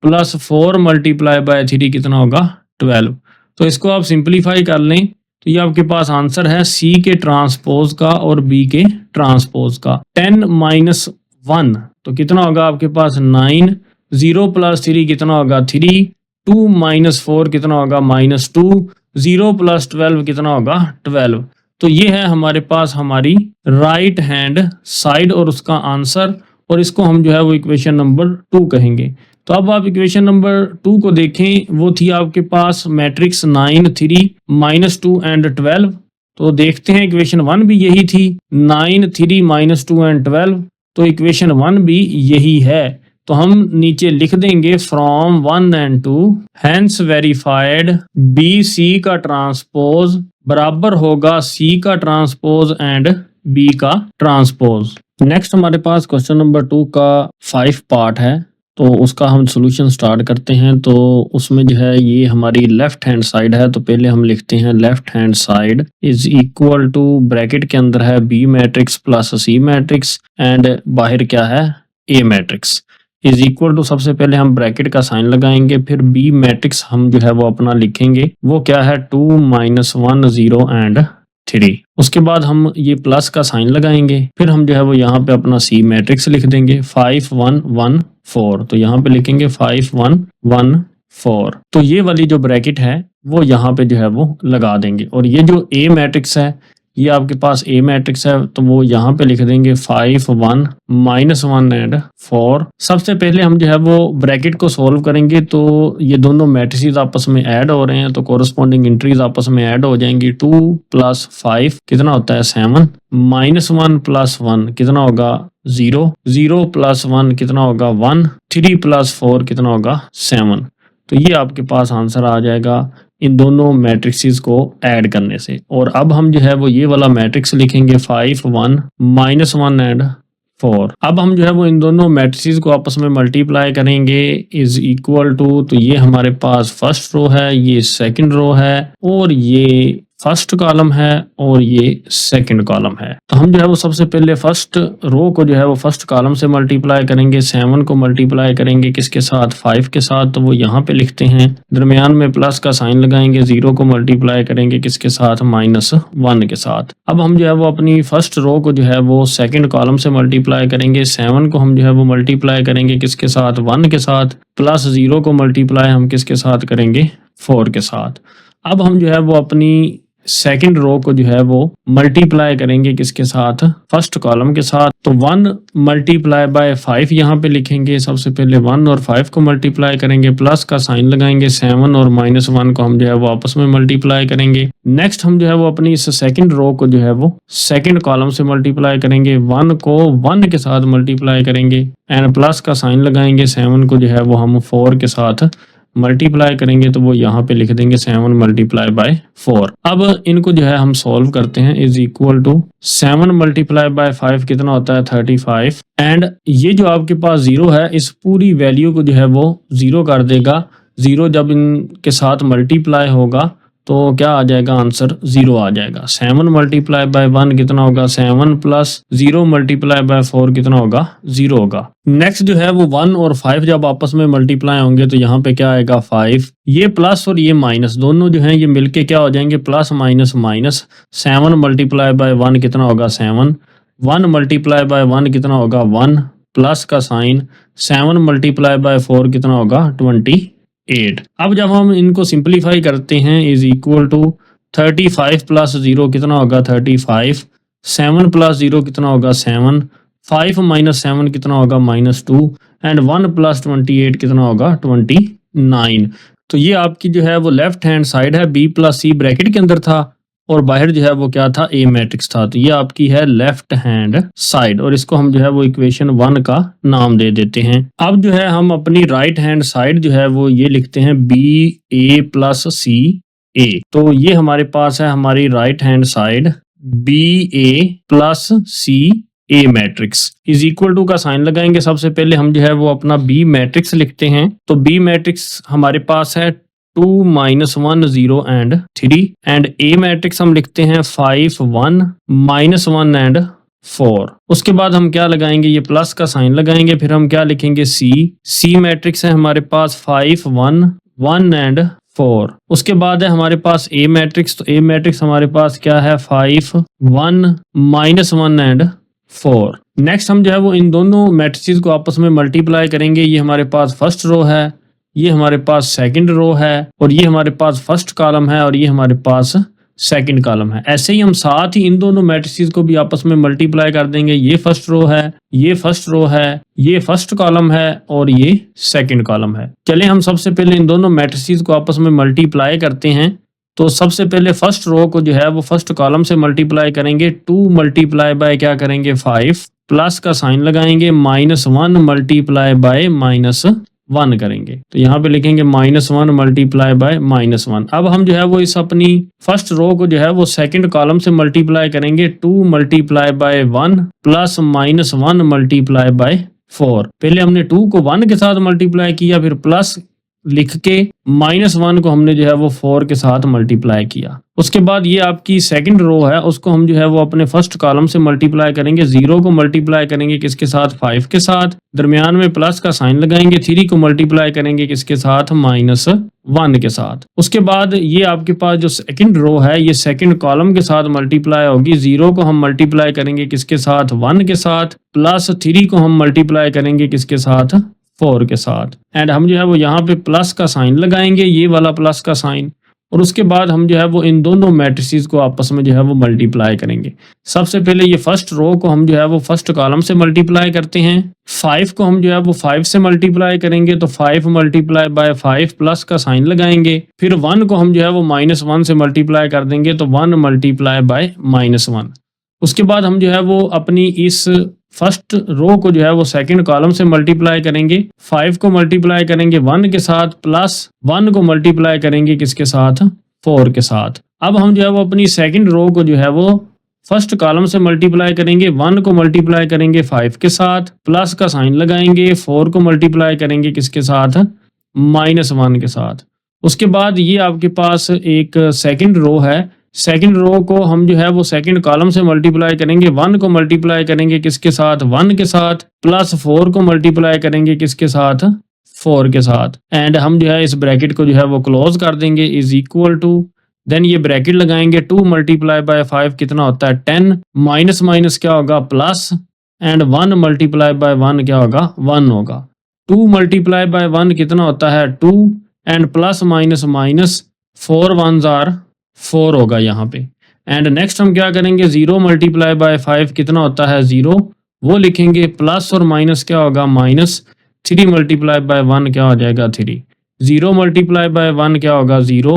प्लस 4 मल्टीप्लाई बाय 3 कितना होगा, 12। तो इसको आप सिंप्लीफाई कर लें तो ये आपके पास आंसर है सी के ट्रांसपोज का और बी के ट्रांसपोज का। 10 माइनस 1 तो कितना होगा आपके पास 9, 0 प्लस 3 कितना होगा 3, 2 माइनस 4 कितना होगा -2, 0 प्लस 12 कितना होगा 12। तो ये है हमारे पास हमारी राइट हैंड साइड और उसका आंसर, और इसको हम जो है वो इक्वेशन नंबर 2 कहेंगे। तो अब आप इक्वेशन नंबर 2 को देखें, वो थी आपके पास मैट्रिक्स 9, 3, -2 एंड 12। तो देखते हैं इक्वेशन 1 भी यही थी 9, 3, -2 एंड 12। तो इक्वेशन 1 भी यही है। तो हम नीचे लिख देंगे from 1 and 2 hence verified B C का ट्रांसपोज बराबर होगा सी का ट्रांसपोज एंड बी का ट्रांसपोज। नेक्स्ट हमारे पास क्वेश्चन नंबर 2 का 5 पार्ट है, तो उसका हम सॉल्यूशन स्टार्ट करते हैं। तो उसमें जो है ये हमारी लेफ्ट हैंड साइड है, तो पहले हम लिखते हैं left hand side is equal to bracket के अंदर है B matrix plus C matrix and बाहर क्या है A matrix is equal to, सबसे पहले हम ब्रैकेट का साइन लगाएंगे, फिर बी मैट्रिक्स हम जो है वो अपना लिखेंगे, वो क्या है 2 -1 0 एंड 3। उसके बाद हम ये प्लस का साइन लगाएंगे, फिर हम जो है वो यहाँ पे अपना सी मैट्रिक्स लिख देंगे 5 1 1 4। तो यहाँ पे लिखेंगे 5 1 1 4। तो ये वाली जो ब्रैकेट है वो यहाँ पे जो है वो लगा देंगे, और ये जो ए मैट्रिक्स है ये आपके पास ए मैट्रिक्स है, तो वो यहाँ पे लिख देंगे 5 1 -1 एंड 4। सबसे पहले हम जो है वो ब्रैकेट को सॉल्व करेंगे, तो ये दोनों मैट्रिसेस आपस में ऐड हो रहे हैं, तो कोरस्पॉन्डिंग एंट्रीज आपस में ऐड हो जाएंगी। 2 + 5 कितना होता है 7, -1 + 1 कितना होगा 0, 0 + 1 कितना होगा 1, 3 + 4 कितना होगा 7। तो ये आपके पास आंसर आ जाएगा इन दोनों मैट्रिक्सेस को ऐड करने से। और अब हम जो है वो ये वाला मैट्रिक्स लिखेंगे 5 1 -1 एंड 4। अब हम जो है वो इन दोनों मैट्रिक्सेस को आपस में मल्टीप्लाई करेंगे इज इक्वल टू, तो ये हमारे पास फर्स्ट रो है, ये सेकंड रो है, और ये फर्स्ट कॉलम है और ये सेकंड कॉलम है। तो हम जो है वो सबसे पहले फर्स्ट रो को जो है वो फर्स्ट कॉलम से मल्टीप्लाई करेंगे, 7 को मल्टीप्लाई करेंगे किसके साथ 5 के साथ, तो वो यहाँ पे लिखते हैं, दरमियान में प्लस का साइन लगाएंगे, 0 को मल्टीप्लाई करेंगे किसके साथ -1 के साथ। अब हम जो है वो अपनी फर्स्ट रो को जो है वो सेकंड कॉलम से मल्टीप्लाई करेंगे, 7 को हम जो है वो मल्टीप्लाई करेंगे किसके साथ 1 के साथ, प्लस 0 को मल्टीप्लाई हम किसके साथ करेंगे 4 के साथ। अब हम जो है वो अपनी सेकंड रो को जो है वो मल्टीप्लाई करेंगे किसके साथ फर्स्ट कॉलम के साथ, तो 1 × 5 यहाँ पे लिखेंगे, सबसे पहले 1 और 5 को मल्टीप्लाई करेंगे, प्लस का साइन लगाएंगे, 7 और -1 को हम जो है वो आपस में मल्टीप्लाई करेंगे। नेक्स्ट हम जो है वो अपनी इस सेकंड रो को जो है वो सेकंड कॉलम से मल्टीप्लाई करेंगे, 1 को 1 के साथ मल्टीप्लाई करेंगे एंड प्लस का साइन लगाएंगे, 7 को जो है वो हम 4 के साथ मल्टीप्लाई करेंगे, तो वो यहाँ पे लिख देंगे 7 × 4। अब इनको जो है हम सॉल्व करते हैं इज इक्वल टू 7 × 5 कितना होता है 35, एंड ये जो आपके पास 0 है इस पूरी वैल्यू को जो है वो 0 कर देगा। 0 जब इनके साथ मल्टीप्लाई होगा तो क्या आ जाएगा आंसर 0 आ जाएगा। 7 × 1 कितना होगा 7 प्लस 0 × 4 कितना होगा 0 होगा। नेक्स्ट जो है वो 1 और 5 जब आपस में मल्टीप्लाई होंगे तो यहाँ पे क्या आएगा 5, ये प्लस और ये माइनस दोनों जो हैं ये मिलके क्या हो जाएंगे प्लस माइनस माइनस। 7 × 1 कितना होगा 7, 1 × 1 कितना होगा 1, प्लस का साइन, 7 × 4 कितना होगा 28। अब जब हम इनको सिंपलीफाई करते हैं इज इक्वल टू 35 + 0 कितना होगा 35, 7 + 0 कितना होगा 7, 5 - 7 कितना होगा -2 एंड 1 + 28 कितना होगा 29। तो ये आपकी जो है वो लेफ्ट हैंड साइड है, बी + सी ब्रैकेट के अंदर था और बाहर जो है वो क्या था ए मैट्रिक्स था। तो ये आपकी है लेफ्ट हैंड साइड और इसको हम जो है वो इक्वेशन 1 का नाम दे देते हैं। अब जो है हम अपनी राइट हैंड साइड जो है वो ये लिखते हैं BA + CA। तो ये हमारे पास है हमारी right hand side BA + CA matrix is equal to का साइन लगाएंगे। सबसे पहले हम जो है वो अपना B मैट्रिक्स लिखते हैं। तो B मैट्रिक्स हमारे पास है 2 - 1 0 एंड 3 एंड A मैट्रिक्स हम लिखते हैं 5 1 -1 एंड 4। उसके बाद हम क्या लगाएंगे ये प्लस का साइन लगाएंगे, फिर हम क्या लिखेंगे C मैट्रिक्स है हमारे पास 5 1 1 एंड 4। उसके बाद है हमारे पास ए मैट्रिक्स। तो ए मैट्रिक्स हमारे पास क्या है 5 1 -1 एंड 4। नेक्स्ट हम जो है वो इन दोनों मैट्रिसेस को आपस में मल्टीप्लाई करेंगे। ये हमारे पास फर्स्ट रो है, ये हमारे पास सेकंड रो है, और ये हमारे पास फर्स्ट कॉलम है, और ये हमारे पास सेकंड कॉलम है। ऐसे ही हम साथ ही इन दोनों मैट्रिसेस को भी आपस में मल्टीप्लाई कर देंगे। ये फर्स्ट रो है, ये फर्स्ट रो है, ये फर्स्ट कॉलम है, और ये सेकंड कॉलम है। चलिए हम सबसे पहले इन दोनों मैट्रिसेस को आपस में मल्टीप्लाई करते हैं। तो सबसे पहले फर्स्ट रो को जो है वो फर्स्ट कॉलम से मल्टीप्लाई करेंगे। 2 मल्टीप्लाई बाय क्या करेंगे 5, प्लस का साइन लगाएंगे, -1 मल्टीप्लाई बाय -1 करेंगे। तो यहाँ पे लिखेंगे -1 मल्टीप्लाई बाय -1। अब हम जो है वो इस अपनी फर्स्ट रो को जो है वो सेकंड कॉलम से मल्टीप्लाई करेंगे। 2 multiply by 1 plus -1 multiply by 4। पहले हमने 2 को 1 के साथ मल्टीप्लाई किया, फिर प्लस लिख के -1 को हमने जो है वो 4 के साथ मल्टीप्लाई किया। उसके बाद ये आपकी सेकंड रो है, उसको हम जो है वो अपने फर्स्ट कॉलम से मल्टीप्लाई करेंगे। 0 को मल्टीप्लाई करेंगे किसके साथ 5 के साथ, दरमियान में प्लस का साइन लगाएंगे। 3 को मल्टीप्लाई करेंगे किसके साथ -1 के साथ। उसके बाद ये आपके पास जो सेकंड रो है ये सेकंड कॉलम के साथ मल्टीप्लाई होगी। 0 को हम मल्टीप्लाई करेंगे किसके साथ 1 के साथ, प्लस 3 को हम मल्टीप्लाई करेंगे किसके साथ 4 के साथ। एंड हम जो है वो यहाँ पे प्लस का साइन लगाएंगे, ये वाला प्लस का साइन, और उसके बाद हम जो है वो इन दोनों मैट्रिसेस को आपस में जो है वो मल्टीप्लाई करेंगे। सबसे पहले ये फर्स्ट रो को हम जो है वो फर्स्ट कॉलम से मल्टीप्लाई करते हैं। 5 को हम जो है वो 5 से मल्टीप्लाई करेंगे। तो 5 मल्टीप्लाई बाय 5 प्लस का साइन लगाएंगे। फिर 1 को हम जो है वो -1 से मल्टीप्लाई कर देंगे। तो 1 मल्टीप्लाई बाय -1। उसके बाद हम जो है वो अपनी इस फर्स्ट रो को जो है वो सेकंड कॉलम से मल्टीप्लाई करेंगे। 5 को मल्टीप्लाई करेंगे 1 के साथ, प्लस 1 को मल्टीप्लाई करेंगे किसके साथ 4 के साथ। अब हम जो है वो अपनी सेकंड रो को जो है वो फर्स्ट कॉलम से मल्टीप्लाई करेंगे। 1 को मल्टीप्लाई करेंगे 5 के साथ, प्लस का साइन लगाएंगे। 4 को मल्टीप्लाई करेंगे किसके साथ -1 के साथ। उसके बाद ये आपके पास एक सेकंड रो है। सेकंड रो को हम जो है वो सेकंड कॉलम से मल्टीप्लाई करेंगे। 1 को मल्टीप्लाई करेंगे किसके साथ 1 के साथ, प्लस 4 को मल्टीप्लाई करेंगे किसके साथ 4 के साथ। एंड हम जो है इस ब्रैकेट को जो है वो क्लोज कर देंगे, इज इक्वल टू, देन ये ब्रैकेट लगाएंगे। 2 मल्टीप्लाई बाय 5 कितना होता है 10, माइनस माइनस क्या होगा प्लस, एंड 1 मल्टीप्लाई बाय 1 क्या होगा 1 होगा। 2 मल्टीप्लाई बाय 1 कितना होता है 2, and plus minus minus 4 1s are 4 होगा यहाँ पे। एंड नेक्स्ट हम क्या करेंगे 0 मल्टीप्लाई बाय 5 कितना होता है 0, वो लिखेंगे। प्लस और माइनस क्या होगा -3 मल्टीप्लाई बाय 1 क्या हो जाएगा 3। 0 मल्टीप्लाई बाय 1 क्या होगा 0,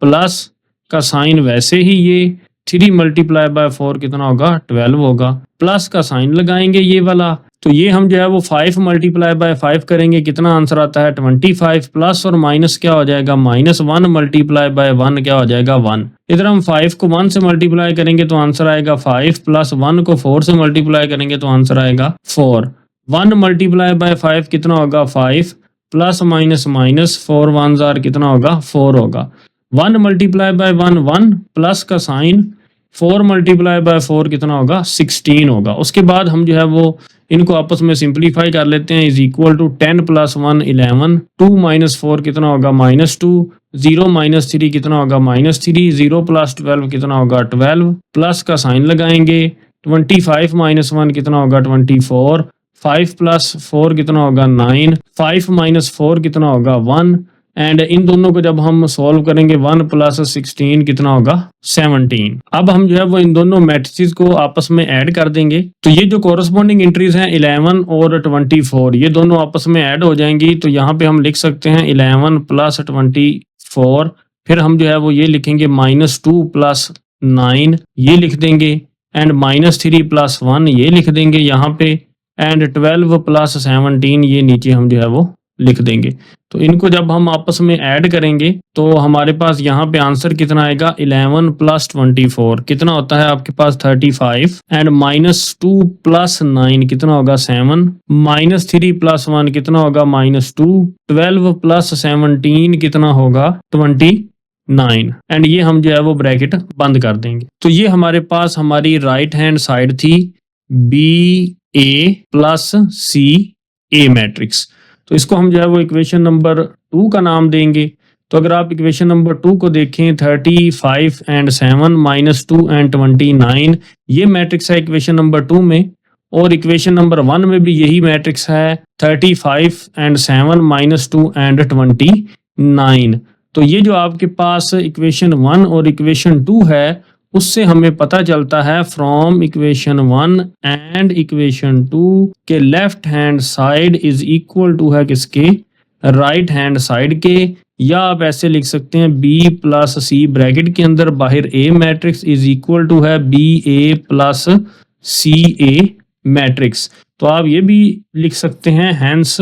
प्लस का साइन वैसे ही ये 3 मल्टीप्लाई बाय 4 कितना होगा 12 होगा, प्लस का साइन लगाएंगे ये वाला। तो ये हम जो है वो 5 मल्टीप्लाई बाय 5 करेंगे, कितना आंसर आता है 25, प्लस और माइनस क्या हो जाएगा -1 मल्टीप्लाई बाय 1 क्या हो जाएगा 1। इधर हम 5 को 1 से मल्टीप्लाई करेंगे तो आंसर आएगा 5, प्लस 1 को 4 से मल्टीप्लाई करेंगे तो आंसर आएगा 4। 1 मल्टीप्लाई बाय 5 कितना होगा 5, plus minus minus 4 1s are कितना होगा 4 होगा। 1 मल्टीप्लाई बाय 1 1, प्लस का साइन 4 मल्टीप्लाई बाय 4 कितना होगा 16 होगा। उसके बाद हम जो है वो इनको आपस में सिंप्लीफाई कर लेते हैं, इज इक्वल टू 10 + 1 11, 2 - 4 कितना होगा -2, 0 - 3 कितना होगा -3, 0 + 12 कितना होगा 12, प्लस का साइन लगाएंगे। 25 - 1 कितना होगा 24, 5 + 4 कितना होगा 9, 5 - 4 कितना होगा 1। एंड इन दोनों को जब हम सॉल्व करेंगे 1 + 16 कितना होगा 17। अब हम जो है वो इन दोनों मैट्रिसेस को आपस में ऐड कर देंगे। तो ये जो कोरस्पॉन्डिंग एंट्रीज हैं 11 और 24, ये दोनों आपस में ऐड हो जाएंगी। तो यहाँ पे हम लिख सकते हैं 11 + 24, फिर हम जो है वो ये लिखेंगे -2 + 9 ये लिख देंगे, एंड -3 + 1 ये लिख देंगे यहाँ पे, एंड 12 + 17 ये नीचे हम जो है वो लिख देंगे। तो इनको जब हम आपस में ऐड करेंगे तो हमारे पास यहाँ पे आंसर कितना आएगा 11 + 24 कितना होता है आपके पास 35, एंड -2 + 9 कितना होगा 7, -3 + 1 कितना होगा -2, 12 + 17 कितना होगा 29, एंड ये हम जो है वो ब्रैकेट बंद कर देंगे। तो ये हमारे पास हमारी राइट हैंड साइड थी BA + CA मैट्रिक्स। तो इसको हम जो है वो इक्वेशन नंबर 2 का नाम देंगे। तो अगर आप इक्वेशन नंबर 2 को देखें 35 एंड 7 -2 एंड 29 ये मैट्रिक्स है इक्वेशन नंबर 2 में, और इक्वेशन नंबर 1 में भी यही मैट्रिक्स है 35 एंड 7 -2 एंड 29। तो ये जो आपके पास इक्वेशन 1 और इक्वेशन 2 है उससे हमें पता चलता है फ्रॉम इक्वेशन 1 एंड इक्वेशन 2 के left hand side is equal to है किसके, राइट हैंड साइड के, या आप ऐसे लिख सकते हैं B प्लस C ब्रैकेट के अंदर बाहर A matrix is equal to है BA प्लस CA मैट्रिक्स। तो आप ये भी लिख सकते हैं हैंस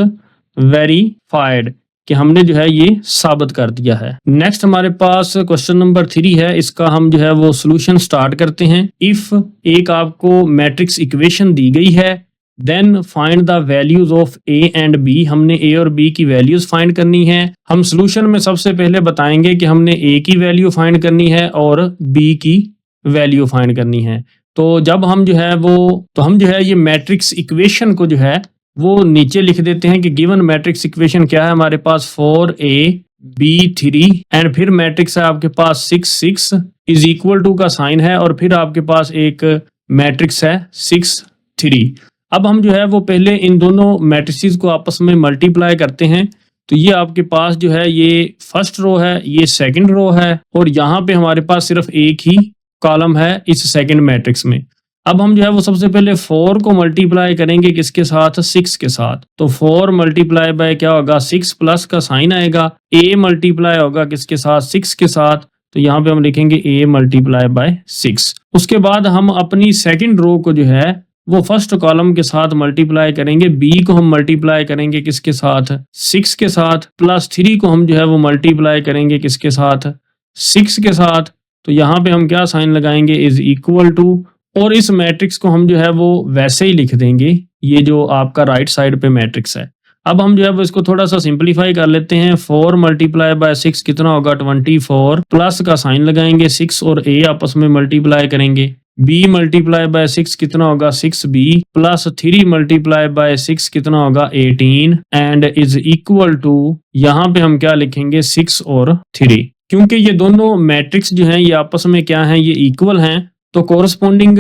वेरीफाइड कि हमने जो है ये साबित कर दिया है। नेक्स्ट हमारे पास क्वेश्चन नंबर 3 है, इसका हम जो है वो सॉल्यूशन स्टार्ट करते हैं। इफ एक आपको मैट्रिक्स इक्वेशन दी गई है then find the values of A and B, हमने A और B की वैल्यूज फाइंड करनी है। हम सॉल्यूशन में सबसे पहले बताएंगे कि हमने A की वैल्यू फाइंड करनी है और B की वैल्यू फाइंड करनी है। तो जब हम जो है वो हम जो है ये मैट्रिक्स इक्वेशन को जो है वो नीचे लिख देते हैं कि गिवन मैट्रिक्स इक्वेशन क्या है हमारे पास 4A B 3 एंड फिर मैट्रिक्स है आपके पास 6 6 इज इक्वल टू का साइन है और फिर आपके पास एक मैट्रिक्स है 6 3। अब हम जो है वो पहले इन दोनों मैट्रिसेस को आपस में मल्टीप्लाई करते हैं। तो ये आपके पास जो है ये फर्स्ट रो है, ये सेकंड रो है, और यहाँ पे हमारे पास सिर्फ एक ही कॉलम है इस सेकंड मैट्रिक्स में। अब हम जो है वो सबसे पहले 4 को मल्टीप्लाई करेंगे किसके साथ, 6 के साथ। तो 4 मल्टीप्लाई बाय क्या होगा, 6 प्लस का साइन आएगा। A मल्टीप्लाई होगा किसके साथ, 6 के साथ। तो यहाँ पे हम लिखेंगे A मल्टीप्लाई बाय 6। उसके बाद हम अपनी सेकंड रो को जो है वो फर्स्ट कॉलम के साथ मल्टीप्लाई करेंगे। B को हम मल्टीप्लाई करेंगे किसके साथ, 6 के साथ, प्लस 3 को हम जो है वो मल्टीप्लाई करेंगे किसके साथ, 6 के साथ। तो यहाँ पे हम क्या साइन लगाएंगे, इज इक्वल टू, और इस मैट्रिक्स को हम जो है वो वैसे ही लिख देंगे, ये जो आपका राइट साइड पे मैट्रिक्स है। अब हम जो है वो इसको थोड़ा सा सिंपलीफाई कर लेते हैं। 4 मल्टीप्लाई बाय 6 कितना होगा, 24, प्लस का साइन लगाएंगे, 6 और A आपस में मल्टीप्लाई करेंगे। B मल्टीप्लाई बाय 6 कितना होगा, 6B, प्लस 3 मल्टीप्लाई बाय 6 कितना होगा, 18 एंड इज इक्वल टू, यहाँ पे हम क्या लिखेंगे, 6 और 3। क्योंकि ये दोनों मैट्रिक्स जो हैं ये आपस में क्या हैं, ये इक्वल हैं, तो कोरस्पॉन्डिंग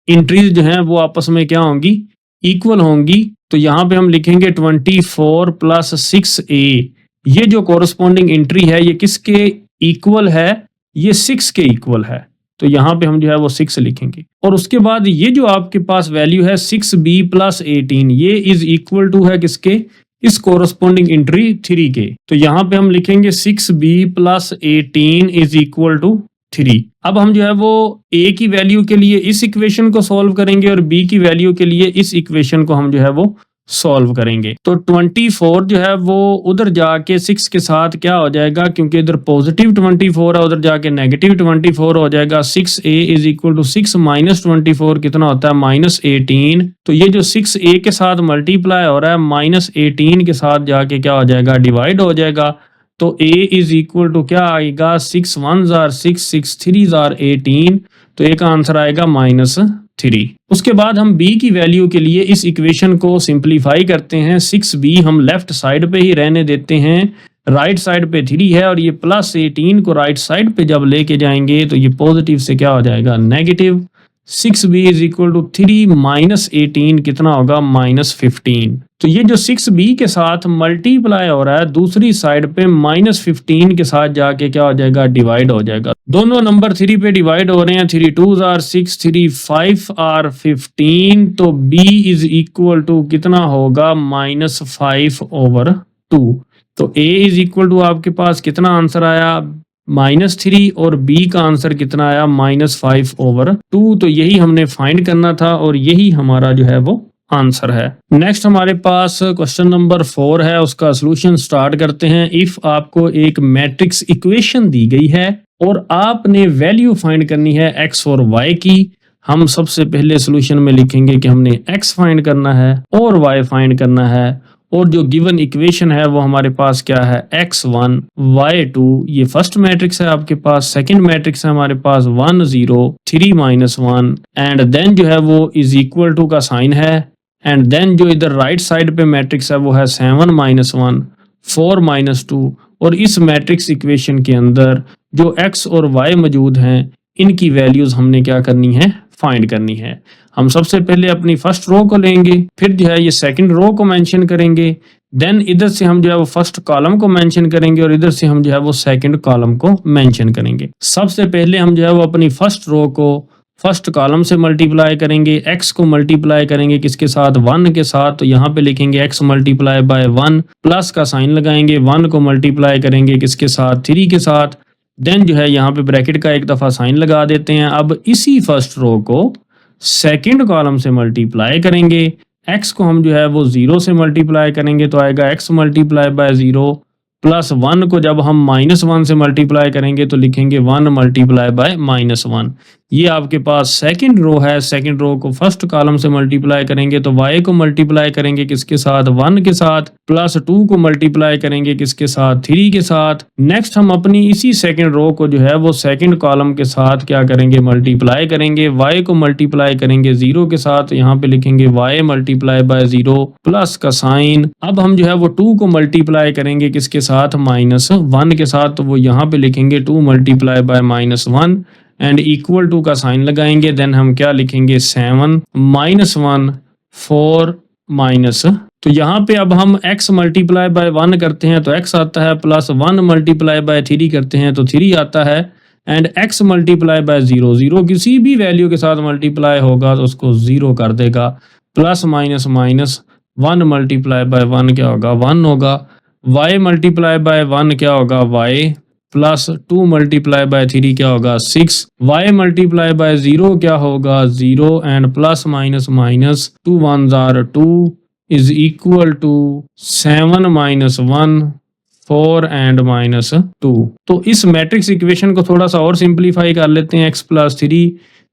एंट्रीज जो हैं वो आपस में क्या होंगी, इक्वल होंगी। तो यहाँ पे हम लिखेंगे 24 प्लस 6A, ये जो कोरस्पॉन्डिंग एंट्री है ये किसके इक्वल है, ये 6 के इक्वल है। तो यहाँ पे हम जो है वो 6 लिखेंगे, और उसके बाद ये जो आपके पास वैल्यू है 6B प्लस 18, ये इज इक्वल टू है किसके, इस कोरस्पॉन्डिंग एंट्री 3 के। तो यहाँ पे हम लिखेंगे 6B plus 18 is equal to 3। अब हम जो है वो A की वैल्यू के लिए इस इक्वेशन को सॉल्व करेंगे और B की वैल्यू के लिए इस इक्वेशन को हम जो है वो सॉल्व करेंगे। तो 24 जो है वो उधर जाके 6 के साथ क्या हो जाएगा, क्योंकि इधर पॉजिटिव 24 है, उधर जाके नेगेटिव 24 हो जाएगा। 6A is equal to 6 minus 24 कितना होता है, माइनस 18। तो ये जो 6A के साथ मल्टीप्लाई हो रहा है माइनस 18 के साथ जाके क्या हो जाएगा, डिवाइड हो जाएगा। तो A इज इक्वल टू क्या आएगा, 6 1s are 6 6 3s are 18। तो A का आंसर आएगा -3। उसके बाद हम B की वैल्यू के लिए इस इक्वेशन को सिंपलीफाई करते हैं। 6B हम लेफ्ट साइड पे ही रहने देते हैं, राइट साइड पे 3 है, और ये प्लस 18 को राइट साइड पे जब लेके जाएंगे तो ये पॉजिटिव से क्या हो जाएगा, negative. 6B is equal to 3 minus 18 कितना होगा, -15। तो ये जो 6B के साथ मल्टीप्लाई हो रहा है दूसरी साइड पे -15 के साथ जाके क्या हो जाएगा, डिवाइड हो जाएगा। दोनों नंबर 3 पे डिवाइड हो रहे हैं, 3 2s are 6 3 5 are 15। तो B इज इक्वल टू कितना होगा, -5/2। तो A इज इक्वल टू आपके पास कितना आंसर आया, -3, और B का आंसर कितना आया, -5/2। तो यही हमने फाइंड करना था और यही हमारा जो है वो आंसर है। नेक्स्ट हमारे पास क्वेश्चन नंबर 4 है, उसका सॉल्यूशन स्टार्ट करते हैं। इफ आपको एक मैट्रिक्स इक्वेशन दी गई है और आपने वैल्यू फाइंड करनी है x और y की, हम सबसे पहले सॉल्यूशन में लिखेंगे कि हमने x फाइंड करना है और y फाइंड करना है, और जो गिवन इक्वेशन है वो हमारे पास क्या है, x1 y2, ये फर्स्ट मैट्रिक्स है आपके पास। सेकंड मैट्रिक्स है हमारे पास 1 0 3 -1, एंड देन जो है वो इज इक्वल टू का साइन है, एंड देन जो इधर राइट साइड पे मैट्रिक्स है वो है 7 -1 4 -2, और इस मैट्रिक्स इक्वेशन के अंदर जो x और y मौजूद हैं इनकी वैल्यूज हमने क्या करनी है, फाइंड करनी है। हम सबसे पहले अपनी फर्स्ट रो को लेंगे, फिर जो है ये सेकंड रो को मेंशन करेंगे, देन इधर से हम जो है वो फर्स्ट कॉलम को मेंशन करेंगे और इधर से हम जो है वो सेकंड कॉलम को मेंशन करेंगे। सबसे पहले हम जो है वो अपनी फर्स्ट रो को फर्स्ट कॉलम से मल्टीप्लाई करेंगे, x को मल्टीप्लाई करेंगे किसके साथ, 1 के साथ। तो यहाँ पे लिखेंगे x मल्टीप्लाई बाय 1, प्लस का साइन लगाएंगे, 1 को मल्टीप्लाई करेंगे किसके साथ, 3 के साथ। देन जो है यहाँ पे ब्रैकेट का एक दफ़ा साइन लगा देते हैं। अब इसी फर्स्ट रो को सेकंड कॉलम से मल्टीप्लाई करेंगे, x को हम जो है वो 0 से मल्टीप्लाई करेंगे तो आएगा x मल्टीप्लाई बाय 0, प्लस 1 को जब हम -1 से मल्टीप्लाई करेंगे तो लिखेंगे 1 मल्टीप्लाई बाय -1। ये आपके पास सेकंड रो है। सेकंड रो को फर्स्ट कॉलम से मल्टीप्लाई करेंगे तो y को मल्टीप्लाई करेंगे किसके साथ, 1 के साथ, प्लस 2 को मल्टीप्लाई करेंगे किसके साथ, 3 के साथ। नेक्स्ट हम अपनी इसी सेकंड रो को जो है वो सेकंड कॉलम के साथ क्या करेंगे, मल्टीप्लाई करेंगे। y को मल्टीप्लाई करेंगे 0 के साथ, यहाँ पे लिखेंगे y मल्टीप्लाई बाय 0, प्लस का साइन। अब हम जो है वो 2 को मल्टीप्लाई करेंगे किसके साथ, -1 के साथ, तो वो यहाँ पे लिखेंगे 2 multiply by -1 and equal to का साइन लगाएंगे। देन हम क्या लिखेंगे, 7 -1 4 माइनस। तो यहाँ पे अब हम x मल्टीप्लाई बाय 1 करते हैं तो x आता है, प्लस 1 मल्टीप्लाई बाय 3 करते हैं तो 3 आता है, एंड x मल्टीप्लाई बाय 0, 0 किसी भी वैल्यू के साथ मल्टीप्लाई होगा तो उसको 0 कर देगा, plus minus minus 1 multiply by 1 क्या होगा, 1 होगा। y मल्टीप्लाई बाय 1 क्या होगा, y, प्लस 2 मल्टीप्लाई बाय 3 क्या होगा, 6, y मल्टीप्लाई बाय 0 क्या होगा, 0, and plus minus minus 2 1s are 2 is equal to 7 - 1 4 and -2। तो इस मैट्रिक्स इक्वेशन को थोड़ा सा और सिंप्लीफाई कर लेते हैं। x प्लस 3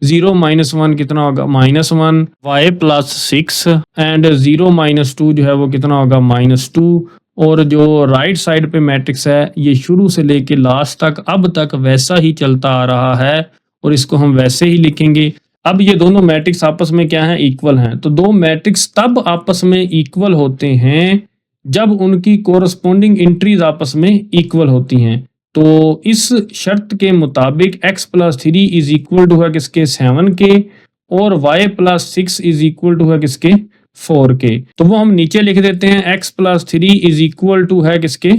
0 -1 कितना होगा, -1, y प्लस 6 एंड 0 -2 जो है वो कितना होगा, -2। और जो राइट साइड पे मैट्रिक्स है ये शुरू से लेके लास्ट तक अब तक वैसा ही चलता आ रहा है और इसको हम वैसे ही लिखेंगे। अब ये दोनों मैट्रिक्स आपस में क्या है, इक्वल हैं। तो दो मैट्रिक्स तब आपस में इक्वल होते हैं जब उनकी कोरस्पोंडिंग एंट्रीज आपस में इक्वल होती हैं। तो इस शर्त के मुताबिक x plus 3 is equal to है किसके, 7 के, और y plus 6 is equal to है किसके, 4 के। तो वो हम नीचे लिख देते हैं, x plus 3 is equal to है किसके,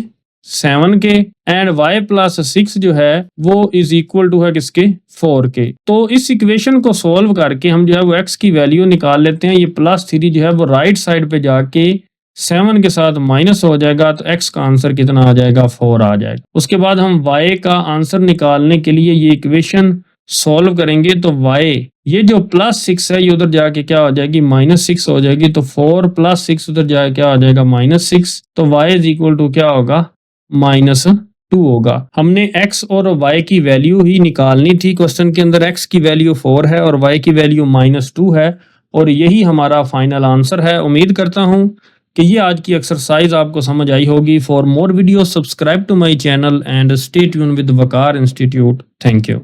7 के, एंड y प्लस 6 जो है वो इज इक्वल टू है किसके, 4 के। तो इस इक्वेशन को सॉल्व करके हम जो है वो x की वैल्यू निकाल लेते हैं। ये प्लस 3 जो है वो राइट साइड पे जाके 7 के साथ माइनस हो जाएगा तो x का आंसर कितना आ जाएगा, 4 आ जाएगा। उसके बाद हम y का आंसर निकालने के लिए ये इक्वेशन सॉल्व करेंगे तो y, ये जो प्लस 6 है ये उधर जाके क्या हो जाएगी, -6 हो जाएगी। तो 4 + 6 उधर जाके क्या हो जाएगा, -6। तो y इज इक्वल टू क्या होगा, -2 होगा। हमने x और y की वैल्यू ही निकालनी थी। क्वेश्चन के अंदर x की वैल्यू 4 है और y की वैल्यू -2 है और यही हमारा फाइनल आंसर है। उम्मीद करता हूँ कि ये आज की एक्सरसाइज आपको समझ आई होगी। For more video subscribe to my channel and stay tune with Waqar institute. Thank you.